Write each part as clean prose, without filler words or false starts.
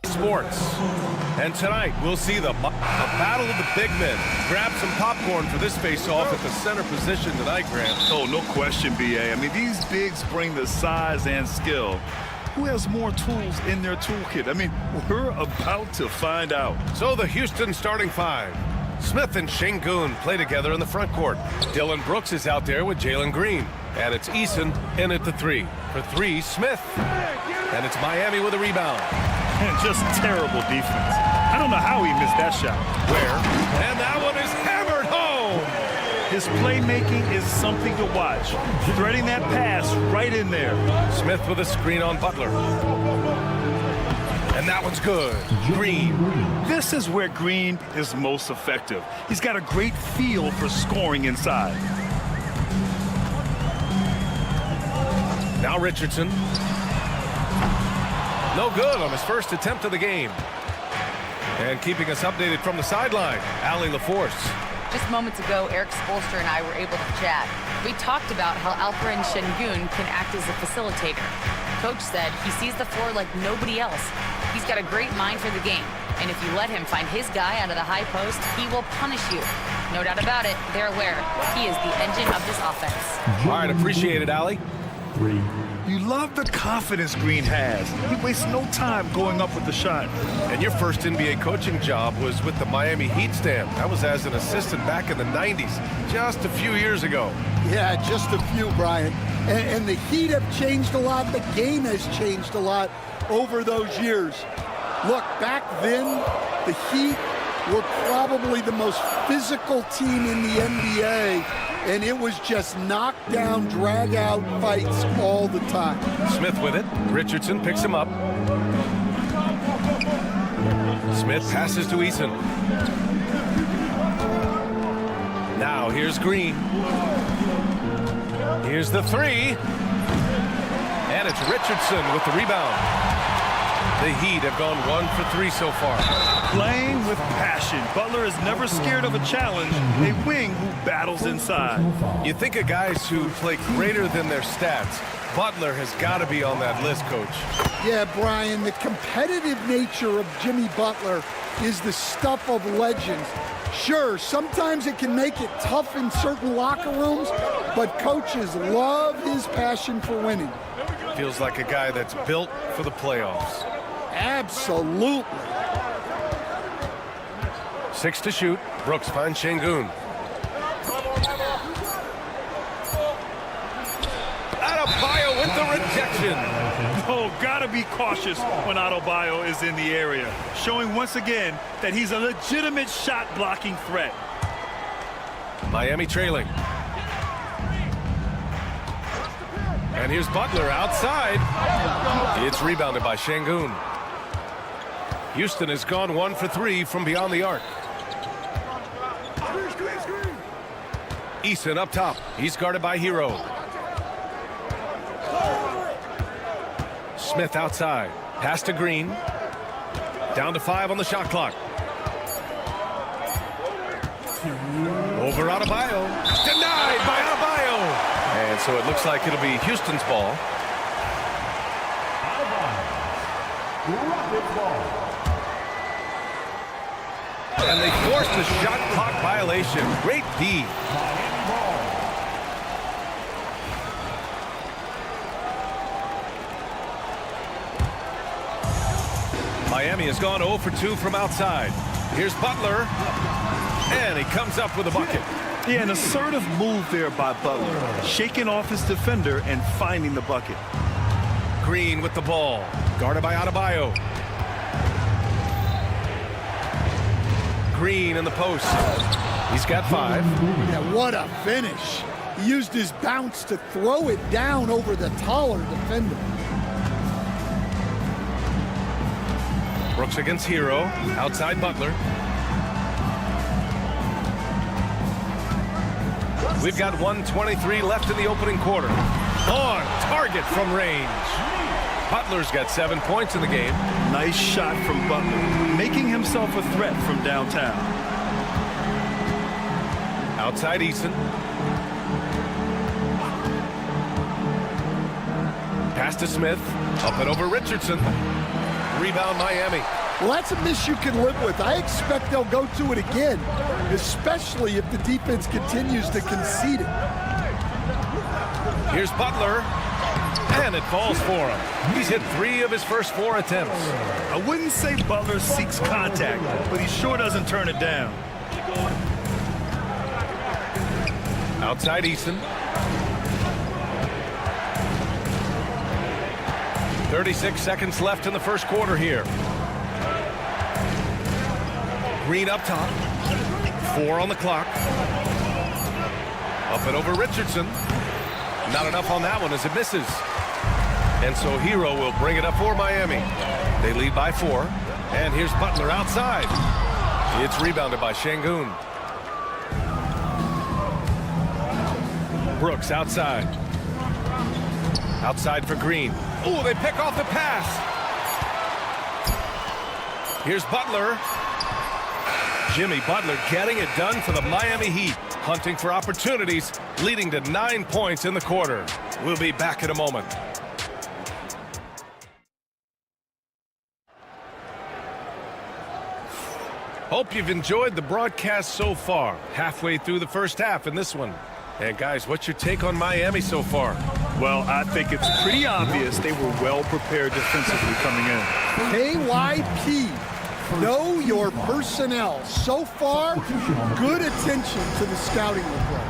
Sports. And tonight, we'll see the battle of the big men. Grab some popcorn for this face-off at the center position tonight, Grant. Oh, no question, B.A. I mean, these bigs bring the size and skill. Who has more tools in their toolkit? I mean, we're about to find out. So the Houston starting five. Smith and Şengün play together in the front court. Dylan Brooks is out there with Jalen Green. And it's Eason in at the three. For three, Smith. And it's Miami with a rebound. And just terrible defense. I don't know how he missed that shot. Where? And that one is hammered home. His playmaking is something to watch. Threading that pass right in there. Smith with a screen on Butler. And that one's good. Green. This is where Green is most effective. He's got a great feel for scoring inside. Now Richardson. No good on his first attempt of the game. And keeping us updated from the sideline, Allie LaForce. Just moments ago, Eric Spoelstra and I were able to chat. We talked about how Alperen Şengün can act as a facilitator. Coach said he sees the floor like nobody else. He's got a great mind for the game. And if you let him find his guy out of the high post, he will punish you. No doubt about it, they're aware. He is the engine of this offense. All right, appreciate it, Allie. You love the confidence Green has. He wastes no time going up with the shot. And your first NBA coaching job was with the Miami Heat stand. That was as an assistant back in the 90s, just a few years ago. Yeah, just a few, Brian. And the Heat have changed a lot. The game has changed a lot over those years. Look, back then, the Heat were probably the most physical team in the NBA. And it was just knockdown, drag-out fights all the time. Smith with it. Richardson picks him up. Smith passes to Eason. Now here's Green. Here's the three. And it's Richardson with the rebound. The Heat have gone 1 for 3 so far. Playing with passion. Butler is never scared of a challenge. A wing who battles inside. You think of guys who play greater than their stats. Butler has got to be on that list, Coach. Yeah, Brian, the competitive nature of Jimmy Butler is the stuff of legends. Sure, sometimes it can make it tough in certain locker rooms, but coaches love his passion for winning. Feels like a guy that's built for the playoffs. Absolutely. 6 to shoot. Brooks finds Şengün. Adebayo with the rejection. Oh, gotta be cautious when Adebayo is in the area, showing once again that he's a legitimate shot-blocking threat. Miami trailing. And here's Butler outside. It's rebounded by Şengün. Houston has gone 1 for 3 from beyond the arc. Eason up top. He's guarded by Hero. Smith outside. Pass to Green. Down to 5 on the shot clock. Over Adebayo. Denied by Adebayo. And so it looks like it'll be Houston's ball. And they forced a shot clock violation. Great D. Miami has gone 0 for 2 from outside. Here's Butler. And he comes up with a bucket. Yeah, an assertive move there by Butler, shaking off his defender and finding the bucket. Green with the ball, guarded by Adebayo. Green in the post. He's got 5. Yeah, what a finish. He used his bounce to throw it down over the taller defender. Brooks against Hero, outside Butler. We've got 1:23 left in the opening quarter. On target from range. Butler's got 7 points in the game. Nice shot from Butler, making himself a threat from downtown. Outside Eason. Pass to Smith. Up and over Richardson. Rebound Miami. Well, that's a miss you can live with. I expect they'll go to it again, especially if the defense continues to concede it. Here's Butler. And it falls for him. He's hit 3 of his first 4 attempts. I wouldn't say Butler seeks contact, but he sure doesn't turn it down. Outside Eason. 36 seconds left in the first quarter here. Green up top. 4 on the clock. Up and over Richardson. Not enough on that one as it misses. And so Hero will bring it up for Miami. They lead by 4. And here's Butler outside. It's rebounded by Şengün. Brooks outside. Outside for Green. Oh, they pick off the pass. Here's Butler. Jimmy Butler getting it done for the Miami Heat. Hunting for opportunities, leading to 9 points in the quarter. We'll be back in a moment. Hope you've enjoyed the broadcast so far. Halfway through the first half in this one. And guys, what's your take on Miami so far? Well, I think it's pretty obvious they were well prepared defensively coming in. KYP, know your personnel. So far, good attention to the scouting report.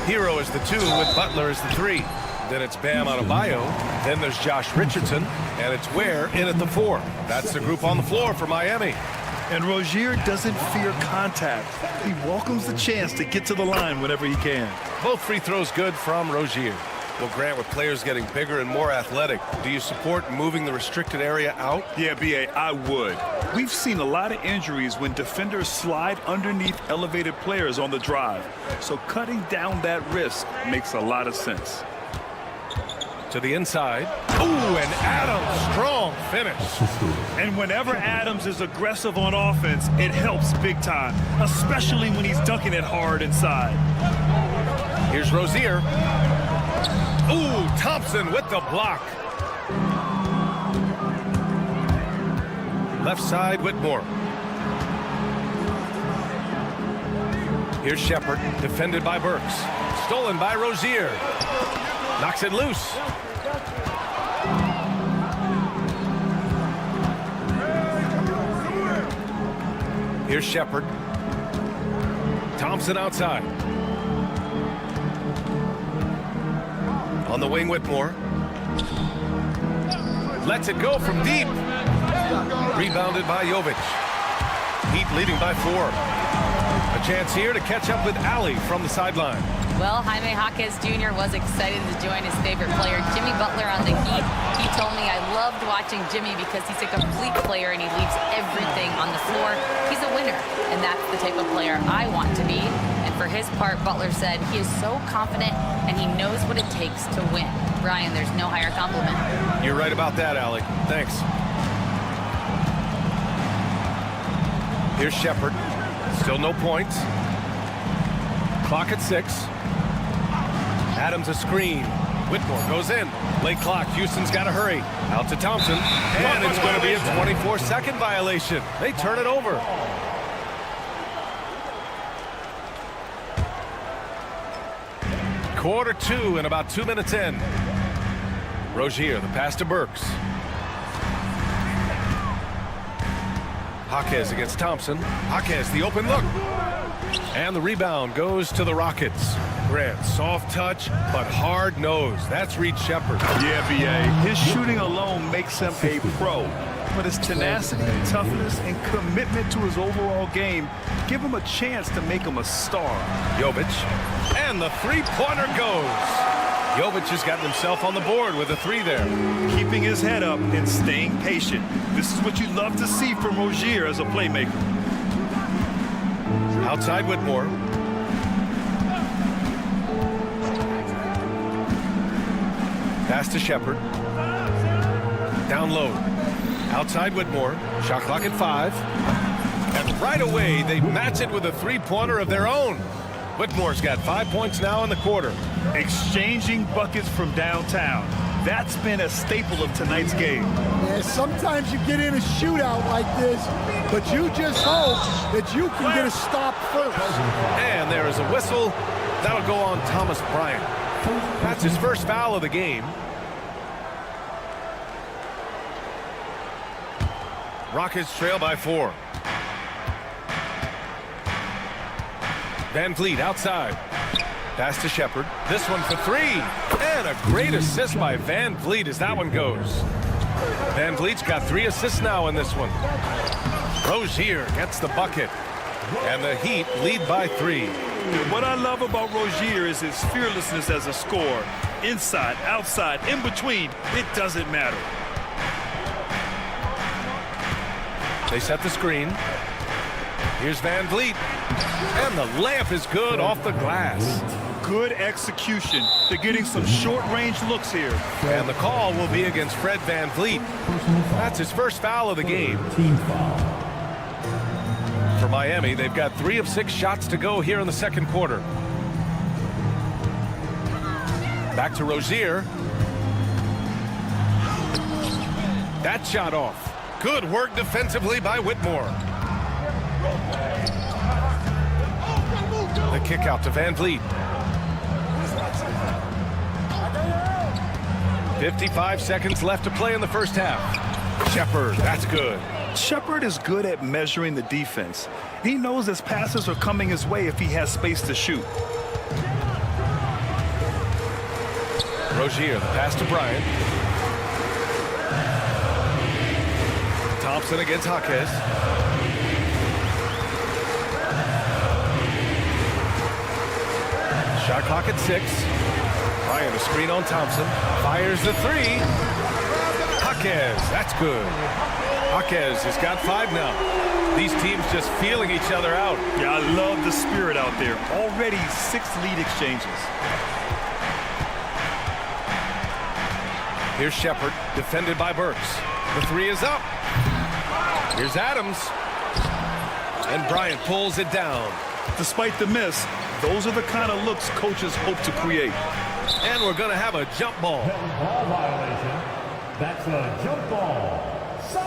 Hero is the 2 with Butler as the 3. Then it's Bam Adebayo. Then there's Josh Richardson. And it's Ware in at the 4. That's the group on the floor for Miami. And Rozier doesn't fear contact. He welcomes the chance to get to the line whenever he can. Both free throws good from Rozier. Well, Grant, with players getting bigger and more athletic, do you support moving the restricted area out? Yeah, B.A., I would. We've seen a lot of injuries when defenders slide underneath elevated players on the drive. So cutting down that risk makes a lot of sense. To the inside. Ooh, and Adams, strong finish. And whenever Adams is aggressive on offense, it helps big time, especially when he's dunking it hard inside. Here's Rozier. Ooh, Thompson with the block. Left side, Whitmore. Here's Shepard, defended by Burks. Stolen by Rozier. Knocks it loose. Here's Shepard. Thompson outside. On the wing, Whitmore. Lets it go from deep. Rebounded by Jovic. Heat leading by 4. A chance here to catch up with Ali from the sideline. Well, Jaime Jaquez Jr. was excited to join his favorite player, Jimmy Butler, on the Heat. He told me, I loved watching Jimmy because he's a complete player and he leaves everything on the floor. He's a winner, and that's the type of player I want to be. And for his part, Butler said he is so confident and he knows what it takes to win. Brian, there's no higher compliment. You're right about that, Ali. Thanks. Here's Shepard. Still no points. Clock at 6. Adams a screen. Whitmore goes in. Late clock. Houston's got to hurry. Out to Thompson. And it's going to be a 24-second violation. They turn it over. Quarter 2 and about 2 minutes in. Rozier, the pass to Burks. Jaquez against Thompson. Jaquez, the open look. And the rebound goes to the Rockets. Grant, soft touch, but hard nose. That's Reed Shepard. Yeah, B.A., his shooting alone makes him a pro. But his tenacity, toughness, and commitment to his overall game give him a chance to make him a star. Jovic. And the three-pointer goes. Jovic has gotten himself on the board with a 3 there. Keeping his head up and staying patient. This is what you love to see from Rozier as a playmaker. Outside Whitmore. Pass to Shepard. Down low. Outside Whitmore. Shot clock at 5. And right away, they match it with a three-pointer of their own. Whitmore's got 5 points now in the quarter. Exchanging buckets from downtown. That's been a staple of tonight's game. Yeah, sometimes you get in a shootout like this, but you just hope that you can get a stop first. And there is a whistle. That'll go on Thomas Bryant. That's his first foul of the game. Rockets trail by 4. Van Vliet outside. Pass to Shepard. This one for 3. And a great assist by Van Vliet as that one goes. Van Vliet's got 3 assists now in this one. Rozier gets the bucket. And the Heat lead by 3. What I love about Rozier is his fearlessness as a scorer. Inside, outside, in between, it doesn't matter. They set the screen. Here's Van Vliet. And the layup is good off the glass. Good execution. They're getting some short-range looks here. And the call will be against Fred Van Vliet. That's his first foul of the game. For Miami, they've got 3 of 6 shots to go here in the second quarter. Back to Rozier. That shot off. Good work defensively by Whitmore. The kick out to Van Vliet. 55 seconds left to play in the first half. Shepard, that's good. Shepard is good at measuring the defense. He knows his passes are coming his way if he has space to shoot. Rozier, the pass to Bryant. Thompson against Jaquez. Shot clock at 6. Bryant, a screen on Thompson. Fires the 3. Jaquez, that's good. Jaquez has got 5 now. These teams just feeling each other out. Yeah, I love the spirit out there. Already 6 lead exchanges. Here's Shepard, defended by Burks. The 3 is up. Here's Adams. And Bryant pulls it down. Despite the miss, those are the kind of looks coaches hope to create. And we're going to have a jump ball. Ball violation. That's a jump ball. So.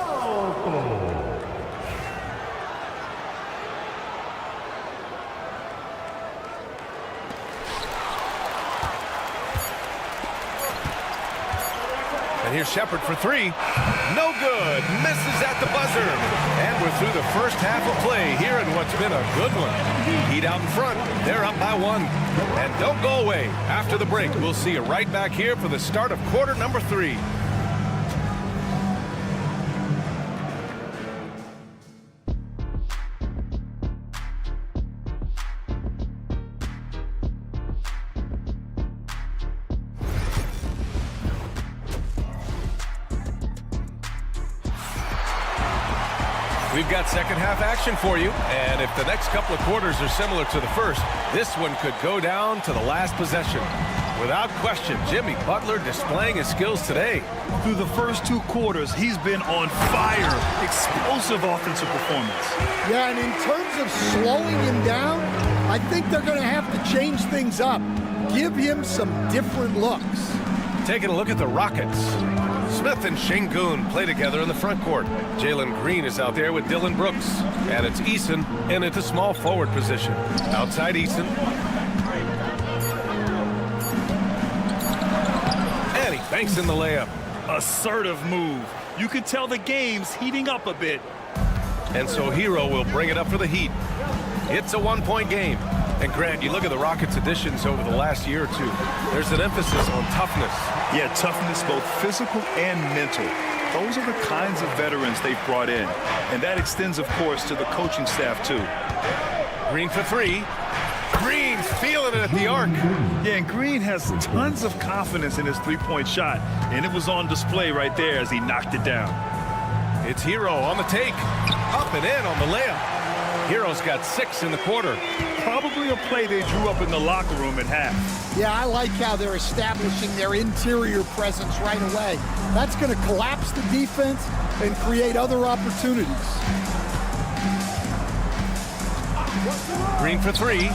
And here's Shepard for 3. No good. Misses at the buzzer. And we're through the first half of play here in what's been a good one. Heat out in front. They're up by 1. And don't go away. After the break, we'll see you right back here for the start of quarter number 3. We've got second half action for you, and if the next couple of quarters are similar to the first, this one could go down to the last possession. Without question, Jimmy Butler displaying his skills today. Through the first 2 quarters, he's been on fire. Explosive offensive performance. Yeah, and in terms of slowing him down, I think they're going to have to change things up. Give him some different looks. Taking a look at the Rockets. Smith and Şengün play together in the front court. Jalen Green is out there with Dylan Brooks. And it's Eason in at the small forward position. Outside Eason. And he banks in the layup. Assertive move. You can tell the game's heating up a bit. And so Hero will bring it up for the Heat. It's a 1-point game. And Grant, you look at the Rockets' additions over the last year or 2. There's an emphasis on toughness. Yeah, toughness, both physical and mental. Those are the kinds of veterans they've brought in. And that extends, of course, to the coaching staff, too. Green for 3. Green's feeling it at the arc. Yeah, and Green has tons of confidence in his three-point shot. And it was on display right there as he knocked it down. It's Hero on the take. Up and in on the layup. Hero's got 6 in the quarter. Probably a play they drew up in the locker room at half. Yeah, I like how they're establishing their interior presence right away. That's going to collapse the defense and create other opportunities. Green for three.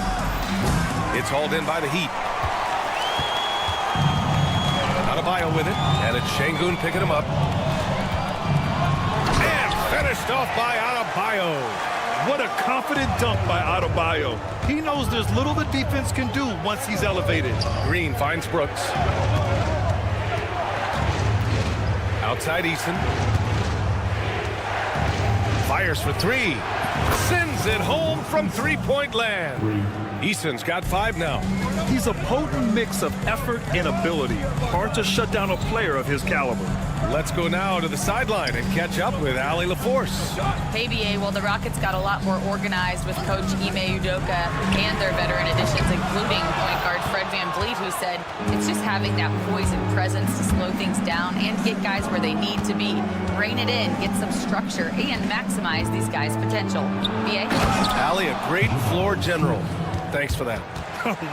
It's hauled in by the Heat. Adebayo with it, and it's Şengün picking him up. And finished off by Adebayo. What a confident dunk by Adebayo. He knows there's little the defense can do once he's elevated. Green finds Brooks. Outside Eason. Fires for three. Sends it home from three-point land. Eason's got 5 now. He's a potent mix of effort and ability. Hard to shut down a player of his caliber. Let's go now to the sideline and catch up with Allie LaForce. Hey, BA, well, the Rockets got a lot more organized with Coach Ime Udoka and their veteran additions, including point guard Fred VanVleet, who said it's just having that poise and presence to slow things down and get guys where they need to be. Rein it in, get some structure, and maximize these guys' potential. BA? Allie, a great floor general. Thanks for that.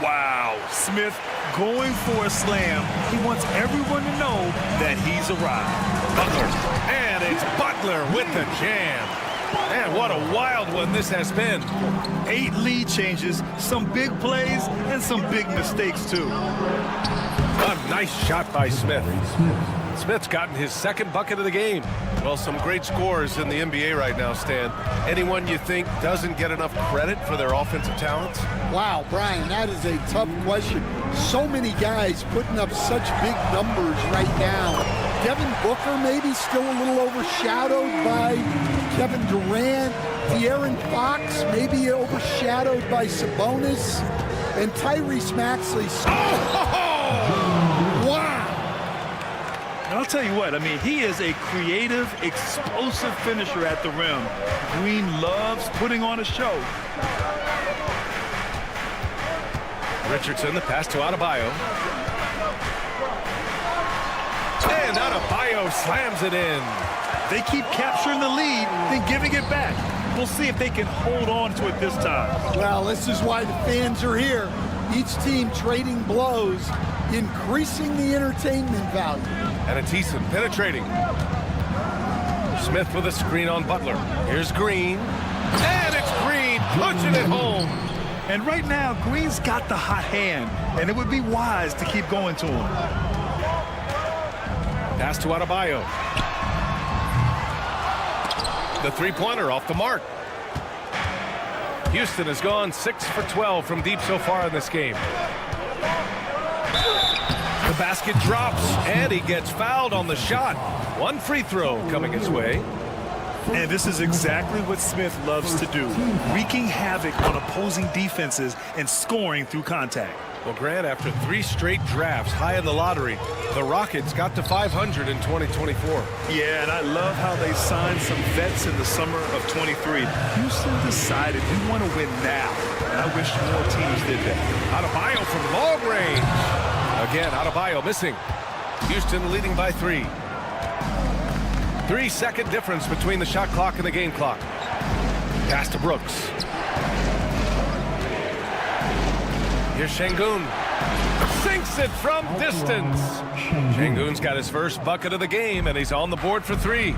Wow. Smith going for a slam. He wants everyone to know that he's arrived. Butler. And it's Butler with the jam. Man, what a wild one this has been. 8 lead changes, some big plays, and some big mistakes, too. A nice shot by Smith. Smith's gotten his 2nd bucket of the game. Well, some great scorers in the NBA right now, Stan. Anyone you think doesn't get enough credit for their offensive talents? Wow, Brian, that is a tough question. So many guys putting up such big numbers right now. Devin Booker maybe still a little overshadowed by Kevin Durant. De'Aaron Fox maybe overshadowed by Sabonis. And Tyrese Maxey. Wow! And I'll tell you what, I mean, he is a creative, explosive finisher at the rim. Green loves putting on a show. Richardson, the pass to Adebayo. And Adebayo slams it in. They keep capturing the lead, then giving it back. We'll see if they can hold on to it this time. Well, this is why the fans are here. Each team trading blows, increasing the entertainment value. And it's Eason penetrating. Smith with a screen on Butler. Here's Green. And it's Green pushing it home. And right now, Green's got the hot hand, and it would be wise to keep going to him. Pass to Adebayo. The three-pointer off the mark. Houston has gone 6 for 12 from deep so far in this game. The basket drops, and he gets fouled on the shot. 1 free throw coming his way. And this is exactly what Smith loves to do, wreaking havoc on opposing defenses and scoring through contact. Well, Grant, after 3 straight drafts high in the lottery, the Rockets got to 500 in 2024. Yeah, and I love how they signed some vets in the summer of 23. Houston decided we want to win now, and I wish more teams did that. Adebayo from long range. Again, Adebayo missing. Houston leading by 3. 3-second difference between the shot clock and the game clock. Pass to Brooks. Here's Şengün. Sinks it from distance. Şengün's got his first bucket of the game, and he's on the board for 3.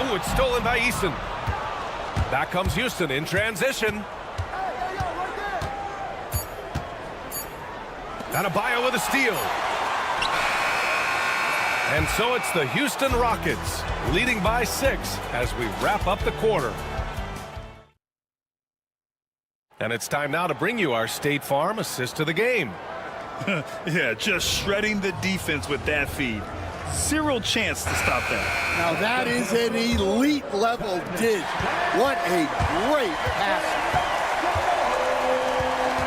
Oh, it's stolen by Eason. Back comes Houston in transition. Adebayo with a steal. And so it's the Houston Rockets leading by 6 as we wrap up the quarter. And it's time now to bring you our State Farm assist of the game. Yeah, just shredding the defense with that feed. Zero chance to stop that. Now that is an elite level dish. What a great pass.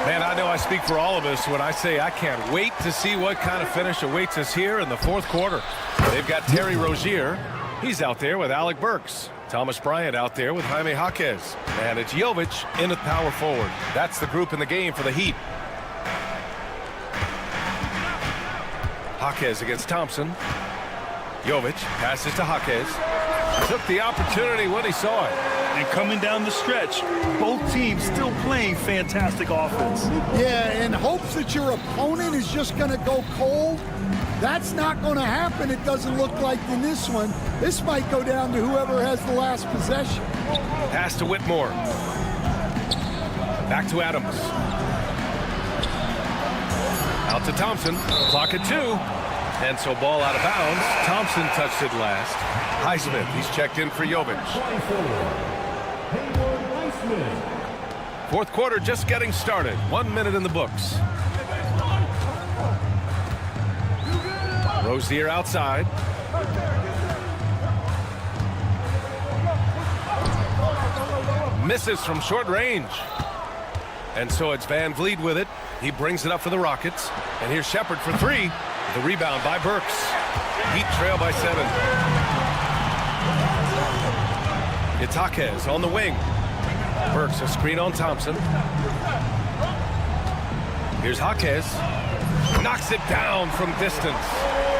Man, I know I speak for all of us when I say I can't wait to see what kind of finish awaits us here in the 4th quarter. They've got Terry Rozier. He's out there with Alec Burks. Thomas Bryant out there with Jaime Jaquez. And it's Jovic in at power forward. That's the group in the game for the Heat. Jaquez against Thompson. Jovic passes to Jaquez. Took the opportunity when he saw it. And coming down the stretch, both teams still playing fantastic offense. Yeah, in hopes that your opponent is just going to go cold. That's not going to happen, it doesn't look like in this one. This might go down to whoever has the last possession. Pass to Whitmore. Back to Adams. Out to Thompson. Clock at 2. And so ball out of bounds. Thompson touched it last. Highsmith, he's checked in for Jovic. Fourth quarter just getting started. 1 minute in the books. Rozier outside. Misses from short range. And so it's Van Vliet with it. He brings it up for the Rockets. And here's Shepard for 3. The rebound by Burks. Heat trail by 7. Itaquez on the wing. Burks a screen on Thompson. Here's Jaquez. Knocks it down from distance.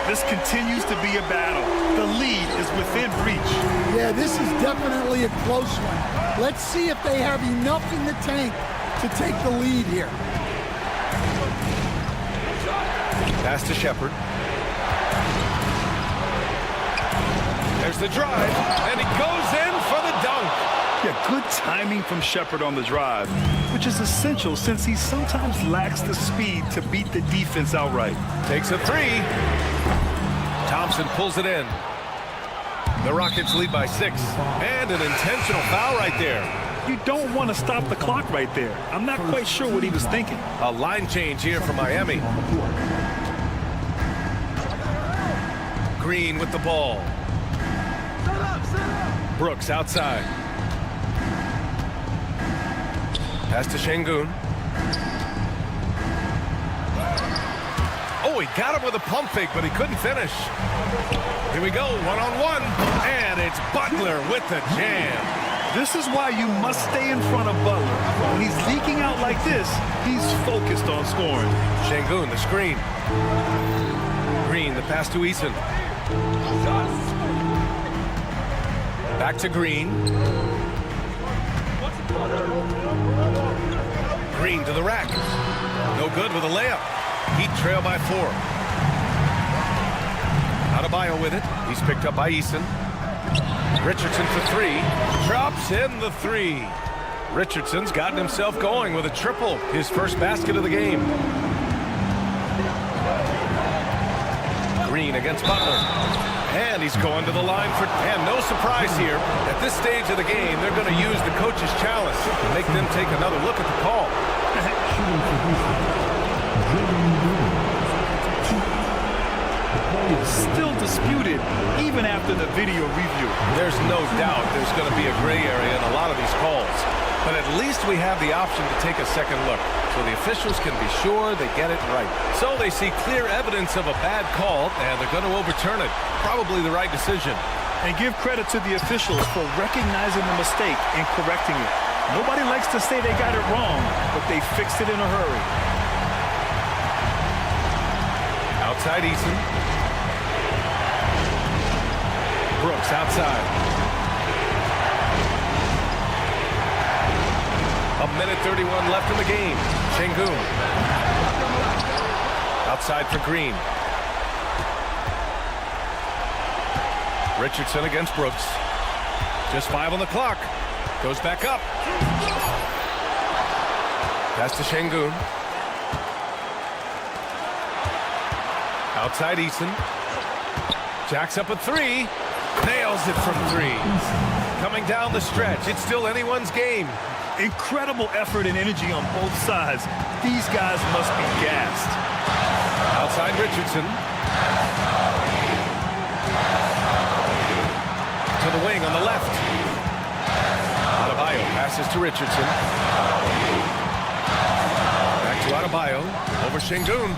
This continues to be a battle. The lead is within reach. Yeah, this is definitely a close one. Let's see if they have enough in the tank to take the lead here. Pass to Shepard. There's the drive, and he goes in for the dunk. Yeah, good timing from Shepard on the drive, which is essential since he sometimes lacks the speed to beat the defense outright. Takes a 3. Thompson pulls it in. The Rockets lead by 6. And an intentional foul right there. You don't want to stop the clock right there. I'm not quite sure what he was thinking. A line change here for Miami. Green with the ball. Brooks outside. Pass to Şengün. Oh, he got him with a pump fake, but he couldn't finish. Here we go, one-on-one. And it's Butler with the jam. This is why you must stay in front of Butler. When he's leaking out like this, he's focused on scoring. Şengün, the screen. Green, the pass to Eason. Back to Green. Green to the rack. No good with a layup. Heat trail by 4. Adebayo with it. He's picked up by Eason. Richardson for 3. Drops in the 3. Richardson's gotten himself going with a triple. His first basket of the game. Green against Butler. And he's going to the line for... And no surprise here. At this stage of the game, they're going to use the coach's challenge to make them take another look at the call. Still disputed, even after the video review. There's no doubt there's going to be a gray area in a lot of these calls. But at least we have the option to take a second look, so the officials can be sure they get it right. So they see clear evidence of a bad call, and they're going to overturn it. Probably the right decision. And give credit to the officials for recognizing the mistake and correcting it. Nobody likes to say they got it wrong, but they fixed it in a hurry. Outside Eason. Brooks outside. A minute 31 left in the game. Şengün. Outside for Green. Richardson against Brooks. Just 5 on the clock. Goes back up. Pass to Şengün. Outside Eason. Jacks up a 3. Nails it from 3. Coming down the stretch. It's still anyone's game. Incredible effort and energy on both sides. These guys must be gassed. Outside Richardson. To the wing on the left. Adebayo passes to Richardson. Back to Adebayo. Over Şengün.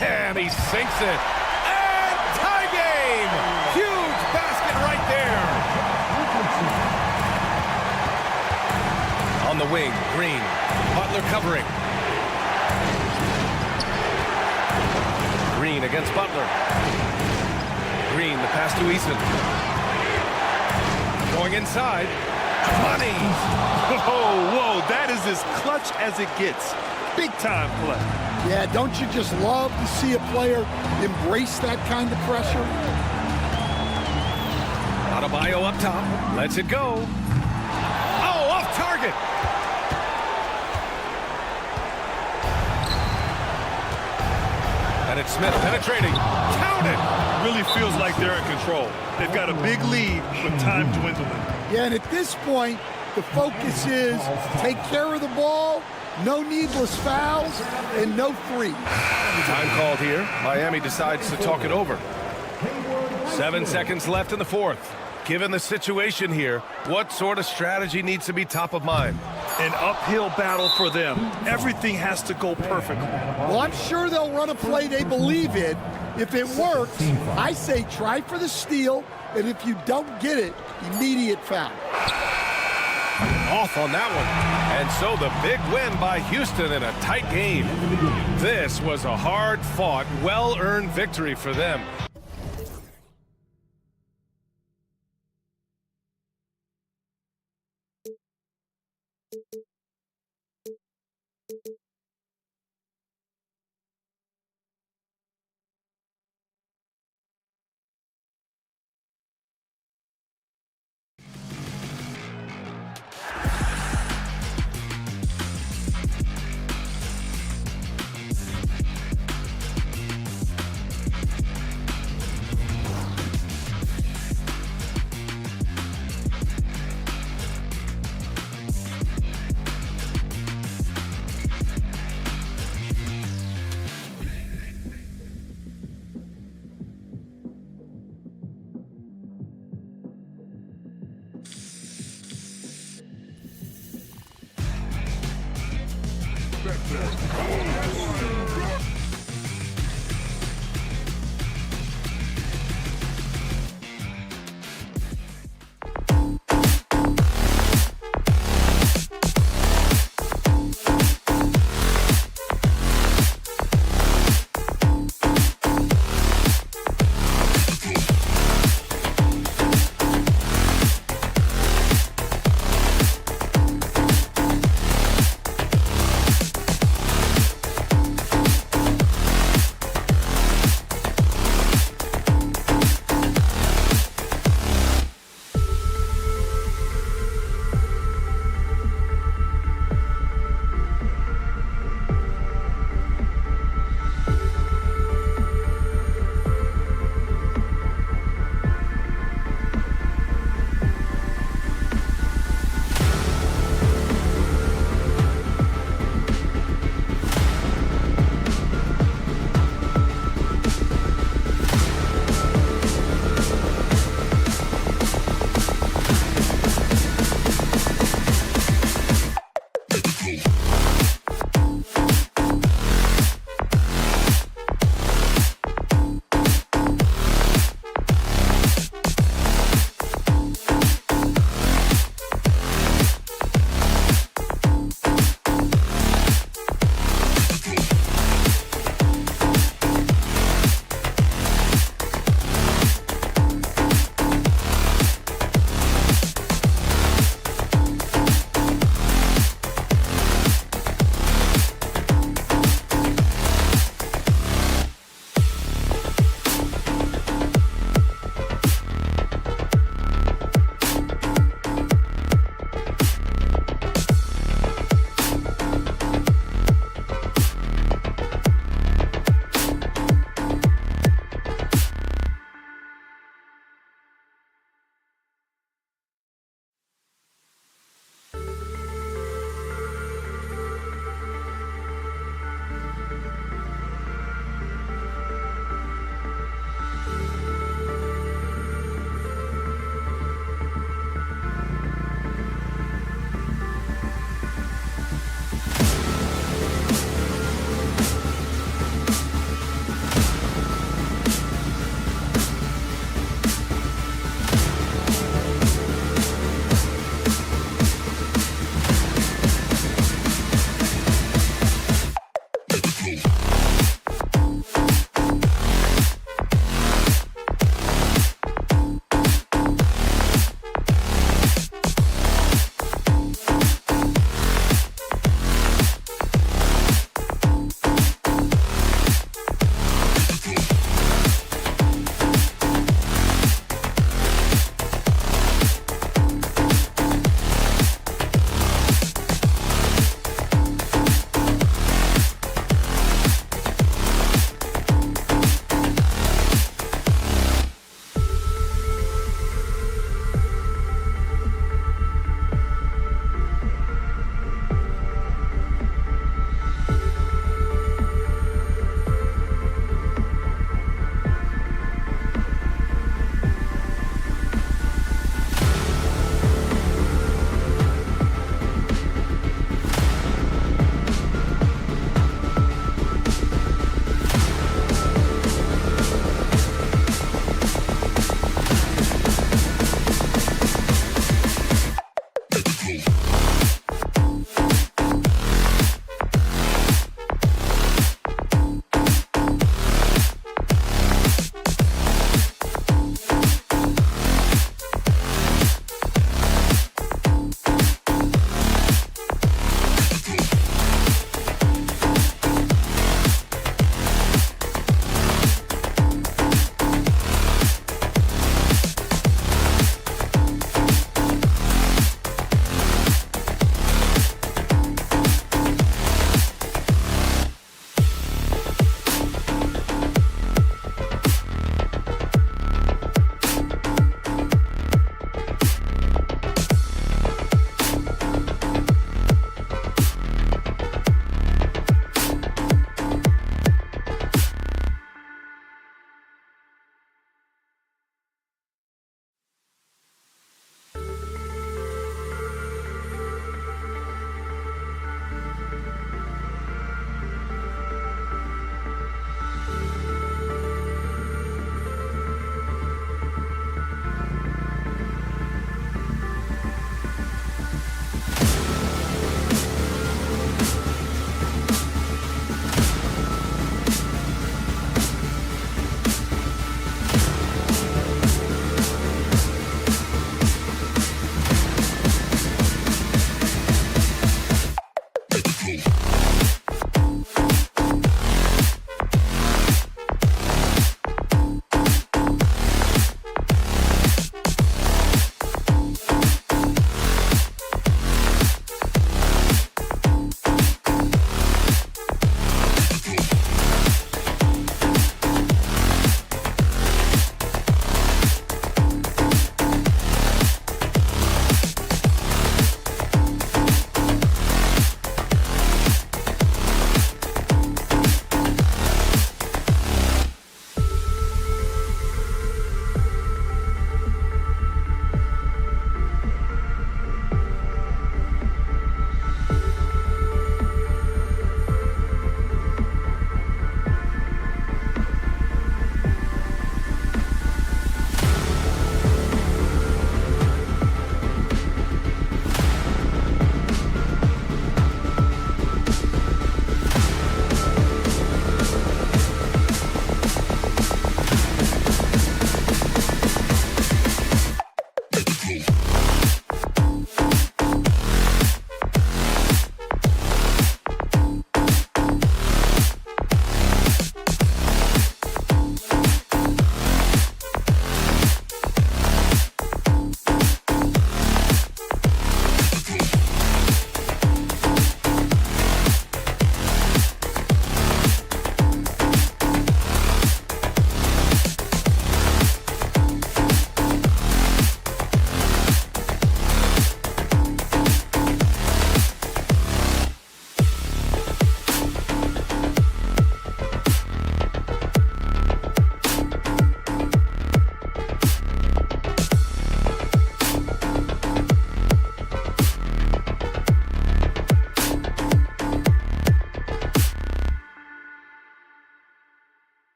And he sinks it. And tie game! Huge basket right there. On the wing, Green. Butler covering. Green against Butler. Green, the pass to Eason. Going inside. Money! Whoa, that is as clutch as it gets. Big time play. Yeah, don't you just love to see a player embrace that kind of pressure? Adebayo up top. Lets it go. Oh, off target. Smith penetrating. Counted. Really feels like they're in control. They've got a big lead, but time dwindling. Yeah, and at this point, the focus is take care of the ball, no needless fouls, and no threes. Time called here. Miami decides to talk it over. 7 seconds left in the fourth. Given the situation here, what sort of strategy needs to be top of mind? An uphill battle for them. Everything has to go perfectly. Well, I'm sure they'll run a play they believe in. If it works, I say try for the steal, and if you don't get it, immediate foul. Off on that one. And so the big win by Houston in a tight game. This was a hard-fought, well-earned victory for them.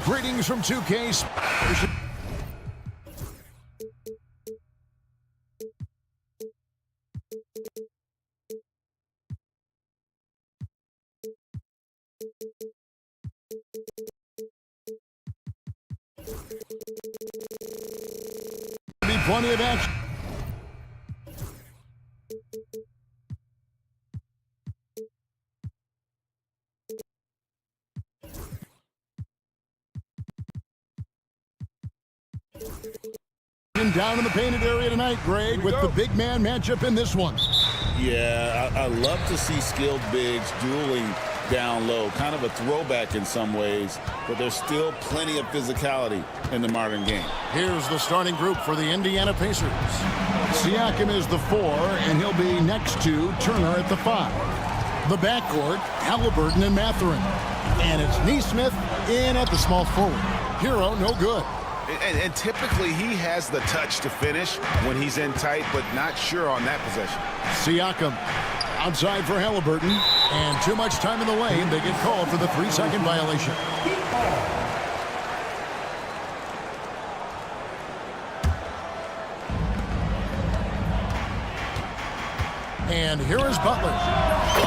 Greetings from 2K. Be plenty of action. Down in the painted area tonight, Greg, with the big man matchup in this one. Yeah, I love to see skilled bigs dueling down low. Kind of a throwback in some ways, but there's still plenty of physicality in the modern game. Here's the starting group for the Indiana Pacers. Siakam is the 4, and he'll be next to Turner at the 5. The backcourt, Halliburton and Mathurin. And it's Nesmith in at the small forward. Hero, no good. And typically he has the touch to finish when he's in tight, but not sure on that possession. Siakam outside for Halliburton, and too much time in the lane. They get called for the 3-second violation. And here is Butler.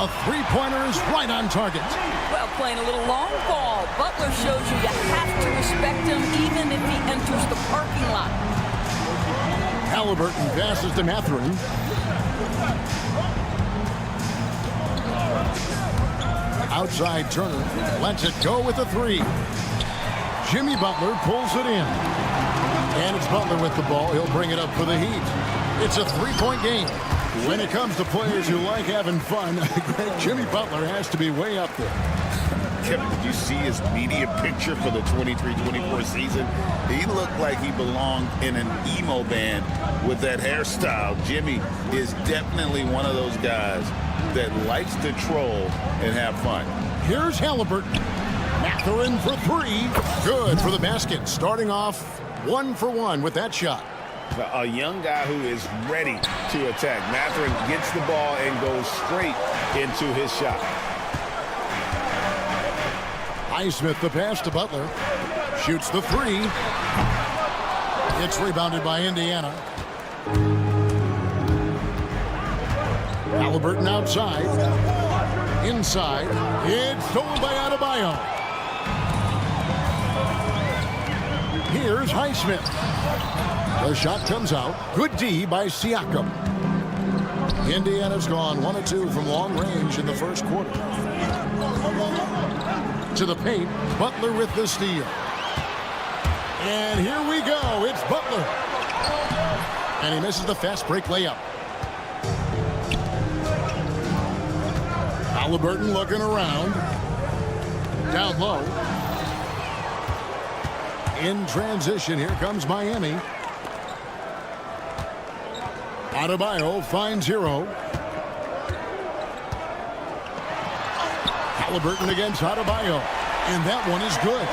A three-pointer is right on target. Well, playing a little long ball. Butler shows you have to respect him even if he enters the parking lot. Halliburton passes to Mathurin. Outside Turner lets it go with a 3. Jimmy Butler pulls it in. And it's Butler with the ball. He'll bring it up for the Heat. It's a 3-point game. When it comes to players who like having fun, Jimmy Butler has to be way up there. Kevin, did you see his media picture for the 23-24 season? He looked like he belonged in an emo band with that hairstyle. Jimmy is definitely one of those guys that likes to troll and have fun. Here's Halliburton. Mathurin for 3. Good for the basket. Starting off 1 for 1 with that shot. A young guy who is ready to attack. Mathurin gets the ball and goes straight into his shot. Highsmith the pass to Butler. Shoots the 3. It's rebounded by Indiana. Halliburton outside. Inside. It's stolen by Adebayo. Here's Highsmith. The shot comes out. Good D by Siakam. Indiana's gone 1 of 2 from long range in the first quarter. To the paint, Butler with the steal. And here we go. It's Butler. And he misses the fast break layup. Halliburton looking around. Down low. In transition, here comes Miami. Adebayo finds Hero. Halliburton against Adebayo. And that one is good.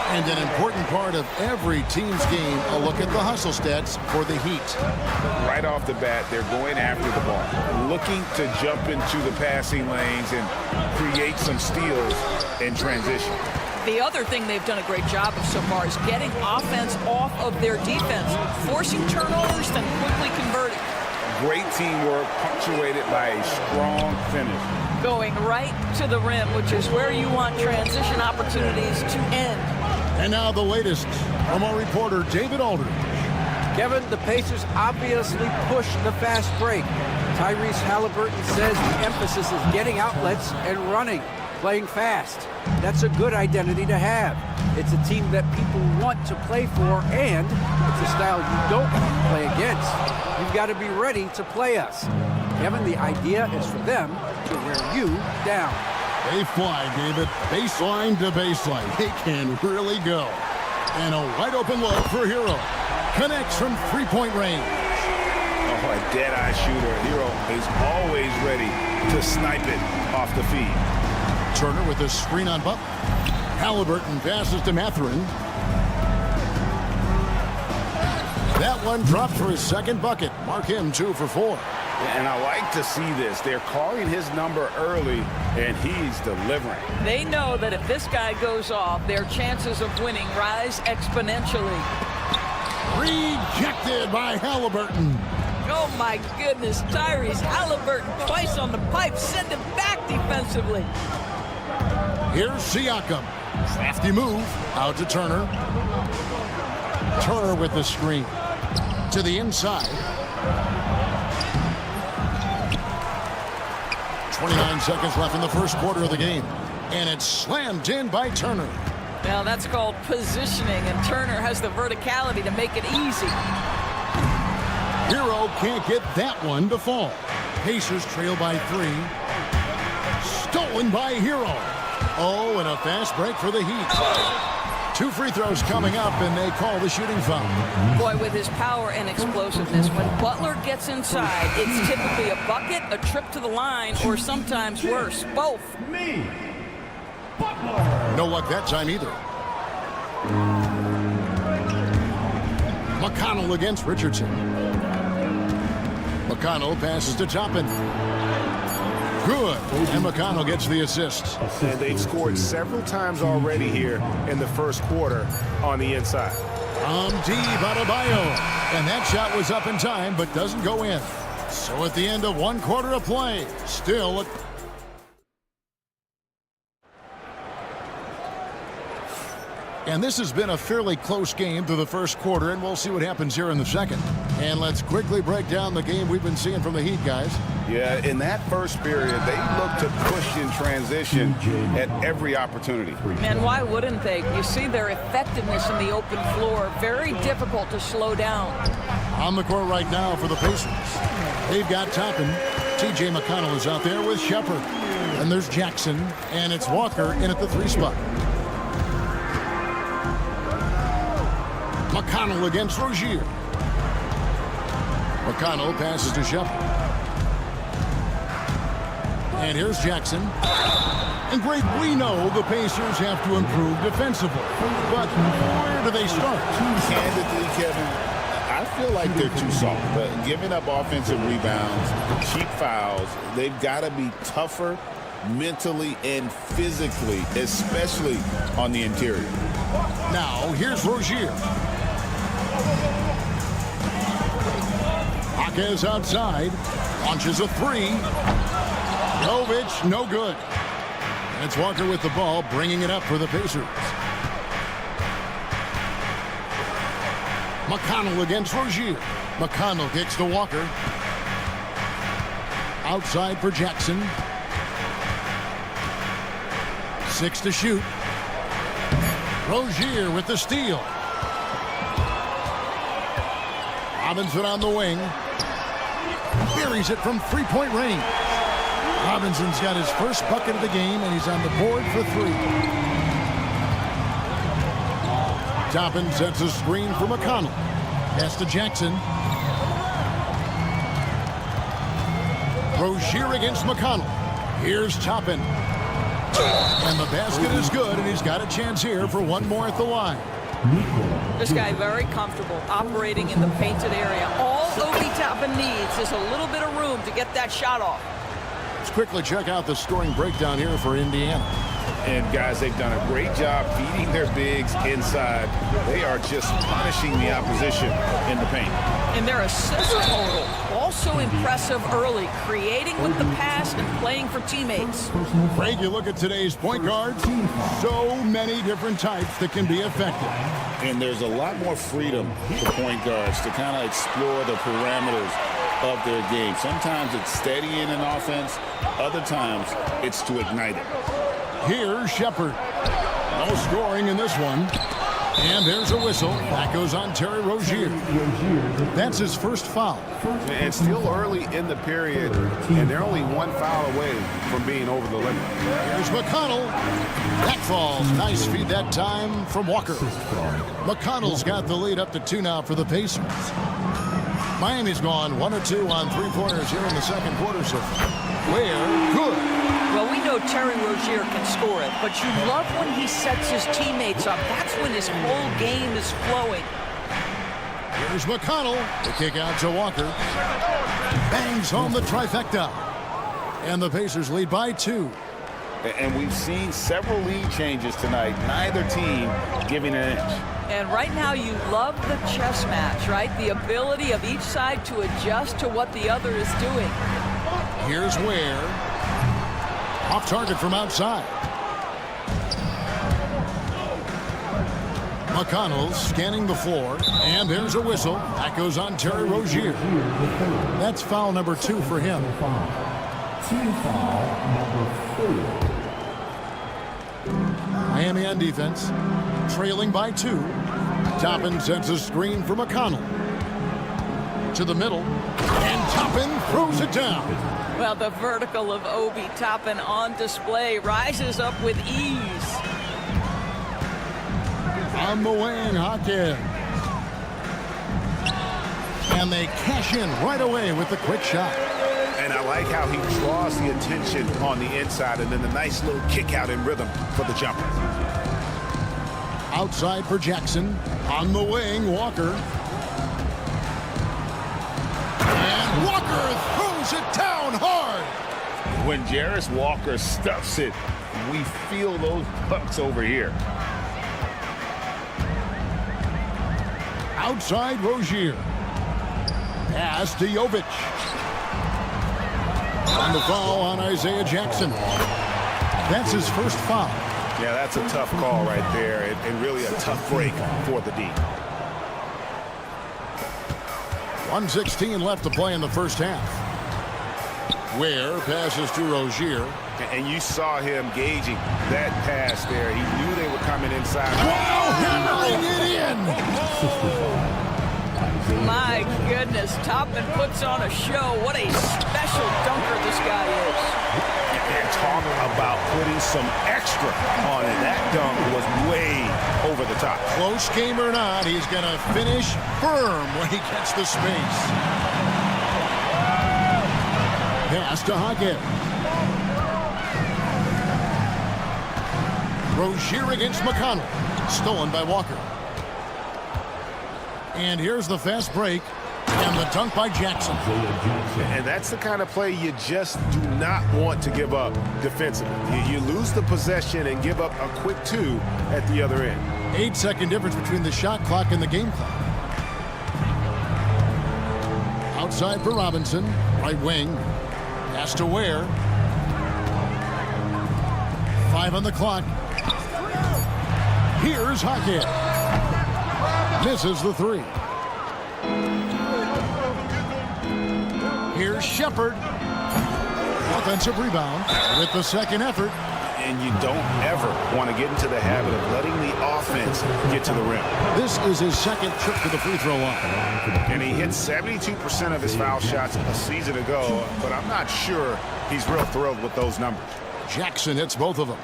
And an important part of every team's game, a look at the hustle stats for the Heat. Right off the bat, they're going after the ball, looking to jump into the passing lanes and create some steals in transition. The other thing they've done a great job of so far is getting offense off of their defense, forcing turnovers, then quickly converting. Great teamwork punctuated by a strong finish. Going right to the rim, which is where you want transition opportunities to end. And now the latest from our reporter, David Aldridge. Kevin, the Pacers obviously push the fast break. Tyrese Halliburton says the emphasis is getting outlets and running, playing fast. That's a good identity to have. It's a team that people want to play for, and it's a style you don't want to play against. You've got to be ready to play us. Kevin, the idea is for them to wear you down. They fly, David. Baseline to baseline. They can really go. And a wide open look for Hero. Connects from 3-point range. Oh, and dead-eye shooter. Hero is always ready to snipe it off the feed. Turner with a screen on Butler. Halliburton passes to Mathurin. That one dropped for his second bucket. Mark him 2 for 4. And I like to see this. They're calling his number early, and he's delivering. They know that if this guy goes off, their chances of winning rise exponentially. Rejected by Halliburton. Oh, my goodness. Tyrese Halliburton twice on the pipe. Send him back defensively. Here's Siakam. Crafty move. Out to Turner. Turner with the screen. To the inside. 29 seconds left in the first quarter of the game. And it's slammed in by Turner. Now that's called positioning, and Turner has the verticality to make it easy. Hero can't get that one to fall. Pacers trail by 3. Stolen by Hero. Oh, and a fast break for the Heat. 2 free throws coming up, and they call the shooting foul. Boy, with his power and explosiveness, when Butler gets inside, it's typically a bucket, a trip to the line, or sometimes worse, both. No luck that time either. McConnell against Richardson. McConnell passes to Toppin. Good. And McConnell gets the assist. And they've scored several times already here in the first quarter on the inside. Deep Adebayo. And that shot was up in time, but doesn't go in. So at the end of 1 quarter of play, still... And this has been a fairly close game through the first quarter, and we'll see what happens here in the second. And let's quickly break down the game we've been seeing from the Heat, guys. Yeah, in that first period, they looked to push in transition at every opportunity. And why wouldn't they? You see their effectiveness in the open floor. Very difficult to slow down. On the court right now for the Pacers. They've got Toppin. T.J. McConnell is out there with Shepard. And there's Jackson, and it's Walker in at the 3 spot. McConnell against Rozier. McConnell passes to Shepard. And here's Jackson. And great, we know the Pacers have to improve defensively. But where do they start? Candidly, Kevin, I feel like they're too soft. But giving up offensive rebounds, cheap fouls, they've got to be tougher mentally and physically, especially on the interior. Now, here's Rozier. Hawkes outside. Launches a 3. Jovic, no good. And it's Walker with the ball, bringing it up for the Pacers. McConnell against Rozier. McConnell kicks to Walker. Outside for Jackson. 6 to shoot. Rozier with the steal. Robinson on the wing. Buries it from 3-point range. Robinson's got his first bucket of the game, and he's on the board for 3. Toppin sets a screen for McConnell. Pass to Jackson. Rozier against McConnell. Here's Toppin. And the basket is good, and he's got a chance here for one more at the line. This guy very comfortable operating in the painted area. All Obi Toppin needs is a little bit of room to get that shot off. Let's quickly check out the scoring breakdown here for Indiana. And guys, they've done a great job feeding their bigs inside. They are just punishing the opposition in the paint. And their assist total also impressive early, creating with the pass and playing for teammates. Greg, you look at today's point guards, so many different types that can be effective. And there's a lot more freedom for point guards to kind of explore the parameters of their game. Sometimes it's steadying an offense. Other times it's to ignite it. Here's Shepard. No scoring in this one. And there's a whistle. That goes on Terry Rozier. That's his first foul. And still early in the period, and they're only 1 foul away from being over the limit. Here's McConnell. That falls. Nice feed that time from Walker. McConnell's got the lead up to 2 now for the Pacers. Miami's gone 1 or 2 on three-pointers here in the second quarter so far. Where? Good. Well, we know Terry Rozier can score it, but you love when he sets his teammates up. That's when his whole game is flowing. Here's McConnell. The kick out to Walker. Bangs home the trifecta. And the Pacers lead by 2. And we've seen several lead changes tonight. Neither team giving an inch. And right now you love the chess match, right? The ability of each side to adjust to what the other is doing. Here's Ware. Off target from outside. McConnell scanning the floor. And there's a whistle. That goes on Terry Rozier. That's foul number 2 for him. Team foul number 4. Miami on defense, trailing by 2. Toppin sends a screen for McConnell. To the middle, and Toppin throws it down. Well, the vertical of Obi Toppin on display rises up with ease. On the wing, Hawkins. And they cash in right away with the quick shot. And I like how he draws the attention on the inside and then the nice little kick out in rhythm for the jumper. Outside for Jackson. On the wing, Walker. And Walker throws it down hard. When Jarris Walker stuffs it, we feel those pucks over here. Outside Rozier. Pass to Jovic. And the foul on Isaiah Jackson. That's his first foul. Yeah, that's a tough call right there, and really a tough break for the D. 1:16 left to play in the first half. Ware passes to Rozier. And you saw him gauging that pass there. He knew they were coming inside. Wow, hammering it in! My goodness, Toppin puts on a show. What a special dunker this guy is. And talk about putting some extra on it. That dunk was way over the top. Close game or not, he's going to finish firm when he gets the space. Pass to Hawkins. Rozier against McConnell. Stolen by Walker. And here's the fast break. And the dunk by Jackson. And that's the kind of play you just do not want to give up defensively. You lose the possession and give up a quick 2 at the other end. 8-second difference between the shot clock and the game clock. Outside for Robinson. Right wing. Pass to Ware. 5 on the clock. Here's Hawkins. Misses the 3. Here's Shepard. Offensive rebound with the second effort. And you don't ever want to get into the habit of letting the offense get to the rim. This is his second trip to the free throw line. And he hit 72% of his foul shots a season ago, but I'm not sure he's real thrilled with those numbers. Jackson hits both of them.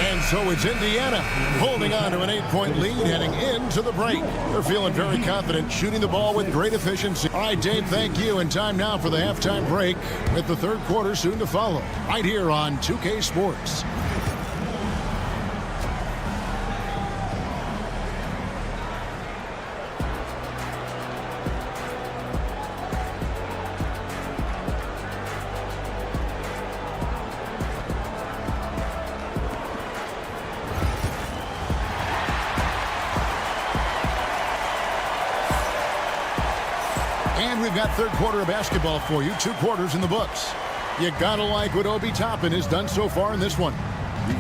And so it's Indiana holding on to an 8-point lead heading into the break. They're feeling very confident, shooting the ball with great efficiency. All right, Dave, thank you. And time now for the halftime break with the third quarter soon to follow. Right here on 2K Sports. And we've got third quarter of basketball for you. 2 quarters in the books. You gotta like what Obi Toppin has done so far in this one.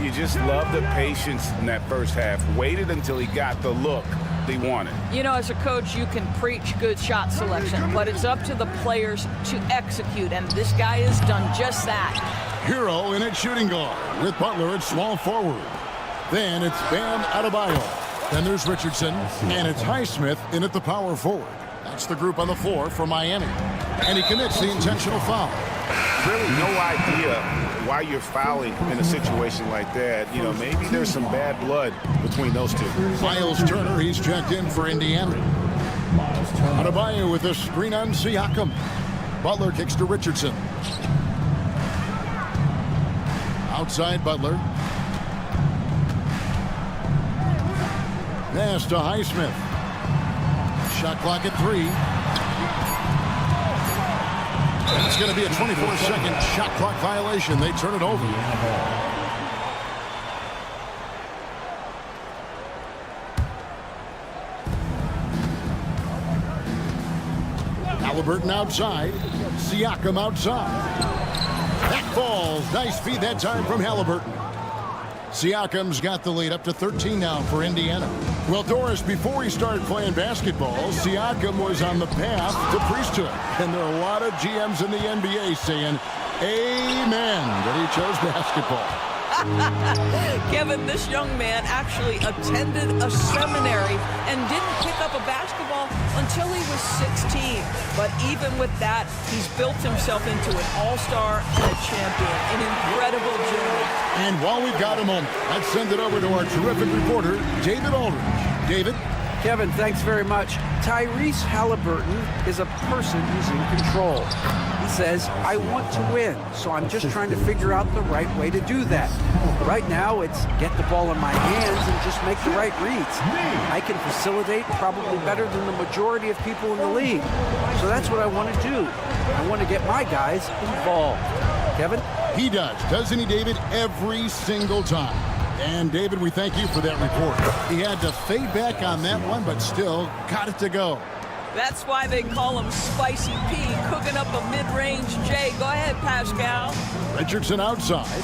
You just love the patience in that first half. Waited until he got the look he wanted. You know, as a coach, you can preach good shot selection, but it's up to the players to execute, and this guy has done just that. Hero in at shooting guard with Butler at small forward. Then it's Bam Adebayo. Then there's Richardson, and it's Highsmith in at the power forward. That's the group on the floor for Miami. And he commits the intentional foul. Really no idea why you're fouling in a situation like that. You know, maybe there's some bad blood between those two. Miles Turner, he's checked in for Indiana. Adebayo with a screen on Siakam. Butler kicks to Richardson. Outside Butler. Pass to Highsmith. Shot clock at 3. It's going to be a 24-second shot clock violation. They turn it over. Halliburton outside. Siakam outside. That falls. Nice feed that time from Halliburton. Siakam's got the lead up to 13 now for Indiana. Well, Doris, before he started playing basketball, Siakam was on the path to priesthood. And there are a lot of GMs in the NBA saying, amen, that he chose basketball. Kevin, this young man actually attended a seminary and didn't pick up a basketball until he was 16. But even with that, he's built himself into an all-star and a champion, an incredible journey. And while we've got a moment, let's send it over to our terrific reporter, David Aldridge. David? Kevin, thanks very much. Tyrese Halliburton is a person who's in control. He says, I want to win, so I'm just trying to figure out the right way to do that. Right now, it's get the ball in my hands and just make the right reads. I can facilitate probably better than the majority of people in the league. So that's what I want to do. I want to get my guys involved. Kevin? He does, doesn't he, David? Every single time. And, David, we thank you for that report. He had to fade back on that one, but still got it to go. That's why they call him Spicy P, cooking up a mid-range J. Go ahead, Pascal. Richardson outside.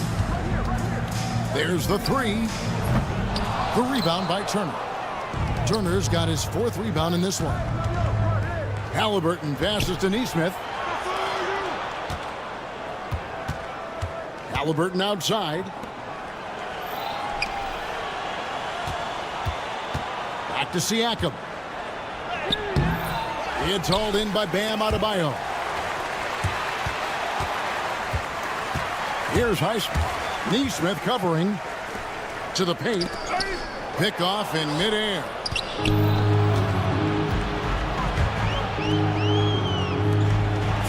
There's the 3. The rebound by Turner. Turner's got his 4th rebound in this one. Halliburton passes to Nesmith. Halliburton outside. Back to Siakam. It's hauled in by Bam Adebayo. Here's Highsmith. Nesmith covering to the paint. Pick off in midair.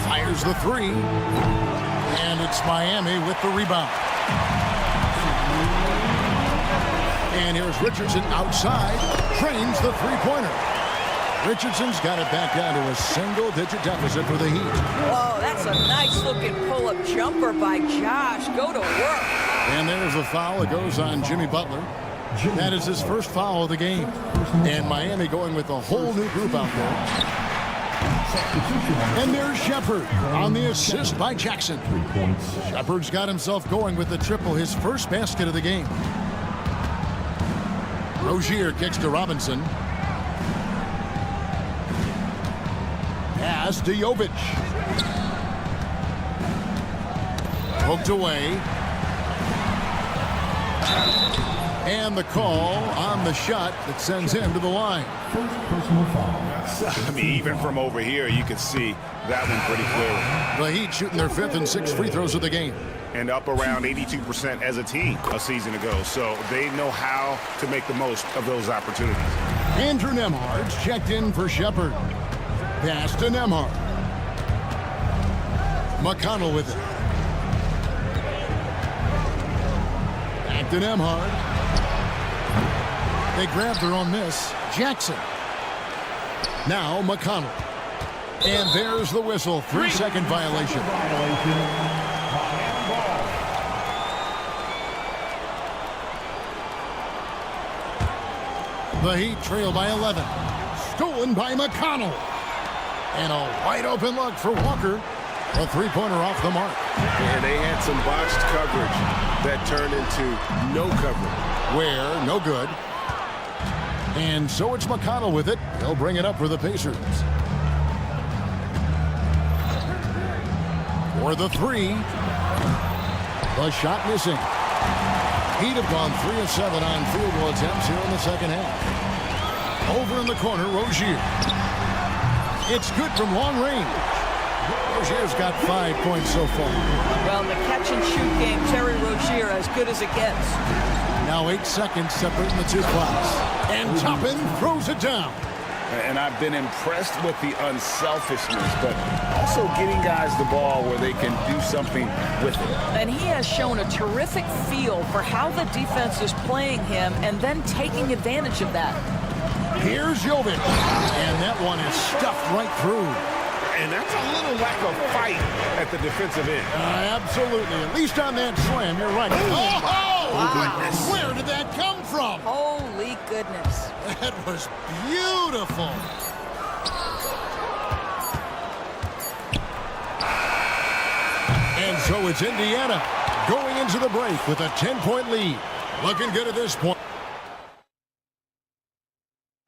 Fires the 3. And it's Miami with the rebound. And here's Richardson outside. Trains the three-pointer. Richardson's got it back down to a single-digit deficit for the Heat. Whoa, that's a nice-looking pull-up jumper by Josh. Go to work. And there's a foul. It goes on Jimmy Butler. That is his first foul of the game. And Miami going with a whole new group out there. And there's Shepard on the assist by Jackson. Shepard's got himself going with the triple, his first basket of the game. Rozier kicks to Robinson. Pass to Jovic. Poked away. And the call on the shot that sends him to the line. I mean, even from over here, you can see that one pretty clearly. The Heat shooting their 5th and 6th free throws of the game. And up around 82% as a team a season ago. So they know how to make the most of those opportunities. Andrew Nembhard's checked in for Shepard. Pass to Nembhard. McConnell with it. Back to Nembhard. They grabbed their own miss. Jackson. Now McConnell. And there's the whistle. 3-second violation. The Heat trail by 11. Stolen by McConnell. And a wide open look for Walker. A three-pointer off the mark. And they had some botched coverage that turned into no coverage. Where, no good. And so it's McConnell with it. He'll bring it up for the Pacers. For the 3. The shot missing. Heat have gone 3 of 7 on field goal attempts here in the second half. Over in the corner, Rozier. It's good from long range. Rozier's got 5 points so far. Well, in the catch-and-shoot game, Terry Rozier as good as it gets. Now 8 seconds separating the two clocks. And Toppin throws it down. And I've been impressed with the unselfishness, but also getting guys the ball where they can do something with it. And he has shown a terrific feel for how the defense is playing him and then taking advantage of that. Here's Jovic. And that one is stuffed right through. And that's a little lack of fight at the defensive end. Absolutely. At least on that slam, you're right. Oh, goodness. Where did that come from? Holy goodness. That was beautiful. And so it's Indiana going into the break with a 10-point lead. Looking good at this point.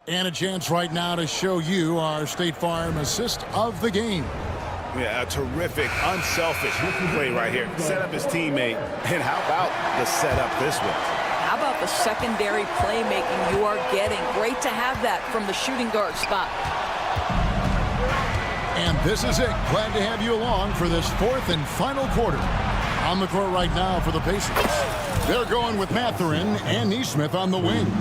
And a chance right now to show you our State Farm assist of the game. Yeah, a terrific, unselfish play right here. Set up his teammate. And how about the setup this way? How about the secondary playmaking you are getting? Great to have that from the shooting guard spot. And this is it. Glad to have you along for this fourth and final quarter. On the court right now for the Pacers. They're going with Mathurin and Nesmith on the wings.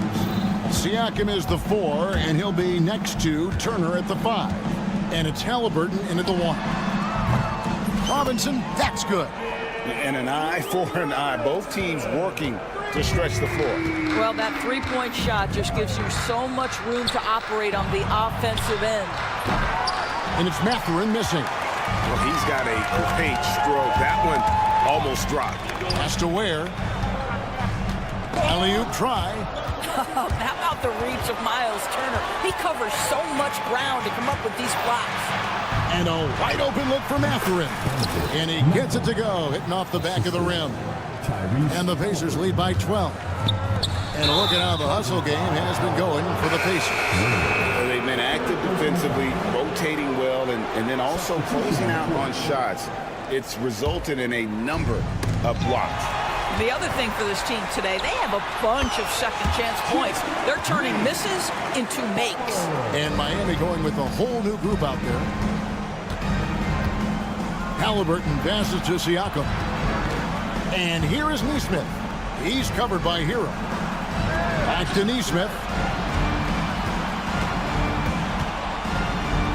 Siakam is the 4, and he'll be next to Turner at the 5. And it's Halliburton into the 1. Robinson, that's good. And an eye for an eye. Both teams working to stretch the floor. Well, that three-point shot just gives you so much room to operate on the offensive end. And it's Mathurin missing. Well, he's got a great stroke. That one almost dropped. Has to wear. Alley-oop try. How about the reach of Miles Turner? He covers so much ground to come up with these blocks. And a wide open look for Mathurin. And he gets it to go, hitting off the back of the rim. And the Pacers lead by 12. And look at how the hustle game has been going for the Pacers. They've been active defensively, rotating well, and then also closing out on shots. It's resulted in a number of blocks. The other thing for this team today, they have a bunch of second chance points. They're turning misses into makes. And Miami going with a whole new group out there. Halliburton passes to Siakam. And here is Nesmith. He's covered by Hero. Back to Nesmith.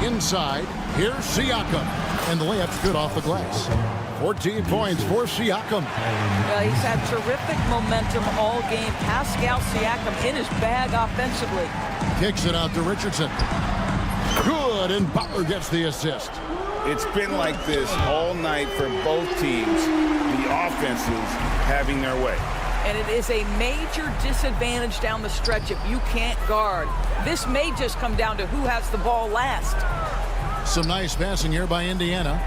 Inside, here's Siakam. And the layup's good off the glass. 14 points for Siakam. He's had terrific momentum all game. Pascal Siakam in his bag offensively. Kicks it out to Richardson. Good, and Butler gets the assist. It's been like this all night for both teams. The offenses having their way. And it is a major disadvantage down the stretch if you can't guard. This may just come down to who has the ball last. Some nice passing here by Indiana.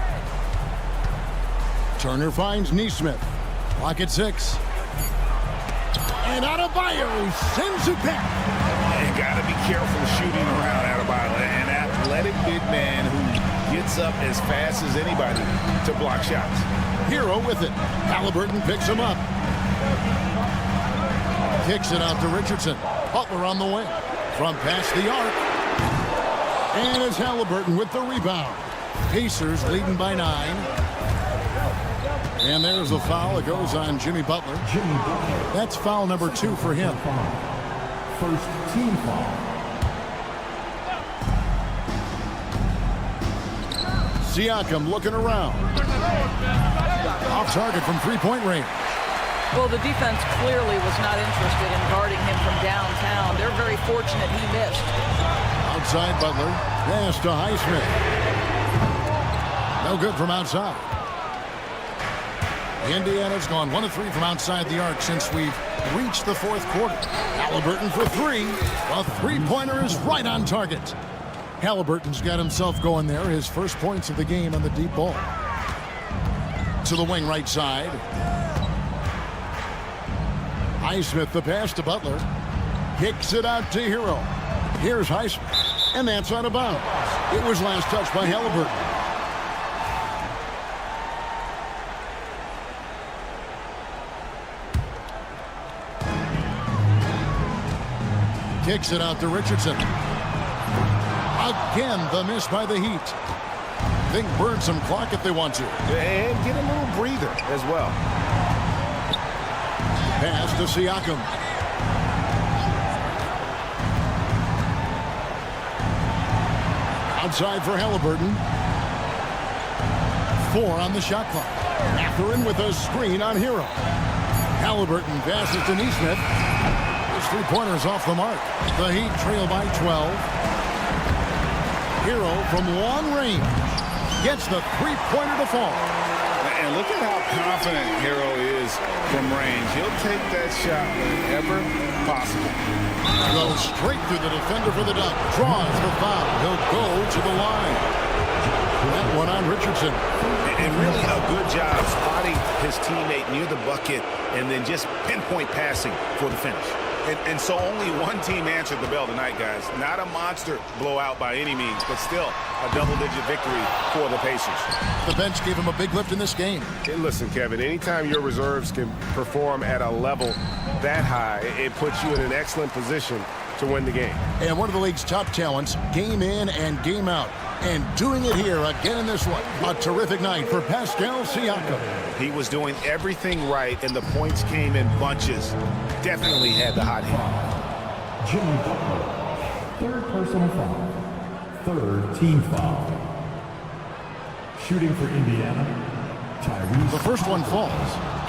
Turner finds Nesmith. Clock at 6. And Adebayo sends it back. You got to be careful shooting around Adebayo. An athletic big man who gets up as fast as anybody to block shots. Hero with it. Halliburton picks him up. Kicks it out to Richardson. Butler on the wing. From past the arc. And it's Halliburton with the rebound. Pacers leading by 9. And there's the foul. It goes on Jimmy Butler. That's foul number 2 for him. First team foul. Siakam looking around. Off target from three-point range. Well, the defense clearly was not interested in guarding him from downtown. They're very fortunate he missed. Outside Butler. Pass to Highsmith. No good from outside. Indiana's gone 1 of 3 from outside the arc since we've reached the fourth quarter. Halliburton for 3. A three-pointer is right on target. Halliburton's got himself going there. His first points of the game on the deep ball. To the wing right side. Highsmith the pass to Butler. Kicks it out to Hero. Here's Highsmith. And that's out of bounds. It was last touched by Halliburton. Kicks it out to Richardson. Again, the miss by the Heat. They can burn some clock if they want to. And get a little breather as well. Pass to Siakam. Outside for Halliburton. 4 on the shot clock. Mathurin with a screen on Hero. Halliburton passes to Neesmith. His three-pointer's off the mark. The Heat trail by 12. Hero from long range gets the three-pointer to fall. And look at how confident Hero is from range. He'll take that shot whenever possible. Goes straight through the defender for the Duck. Draws the foul. He'll go to the line. That one on Richardson. And really a good job spotting his teammate near the bucket and then just pinpoint passing for the finish. And so only one team answered the bell tonight, guys. Not a monster blowout by any means, but still a double-digit victory for the Pacers. The bench gave him a big lift in this game. Hey, listen, Kevin, anytime your reserves can perform at a level that high, it puts you in an excellent position to win the game. And one of the league's top talents, game in and game out. And doing it here again in this one. A terrific night for Pascal Siakam. He was doing everything right, and the points came in bunches. Definitely had the hot hand. Jimmy Butler, 3rd personal foul, 3rd team foul. Shooting for Indiana, Tyrese. The first one falls.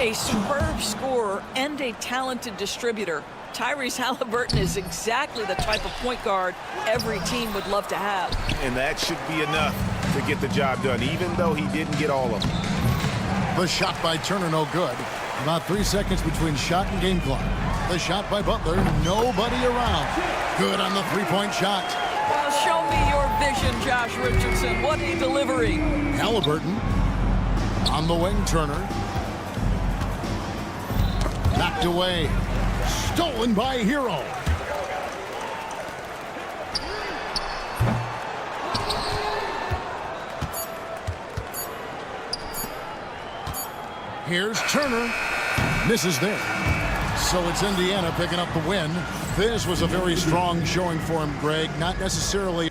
A superb scorer and a talented distributor. Tyrese Halliburton is exactly the type of point guard every team would love to have. And that should be enough to get the job done, even though he didn't get all of them. The shot by Turner, no good. About 3 seconds between shot and game clock. The shot by Butler, nobody around. Good on the three-point shot. Well, show me your vision, Josh Richardson. What a delivery. Halliburton on the wing, Turner. Knocked away. Stolen by Hero. Here's Turner. Misses there. So it's Indiana picking up the win. This was a very strong showing for him, Greg. Not necessarily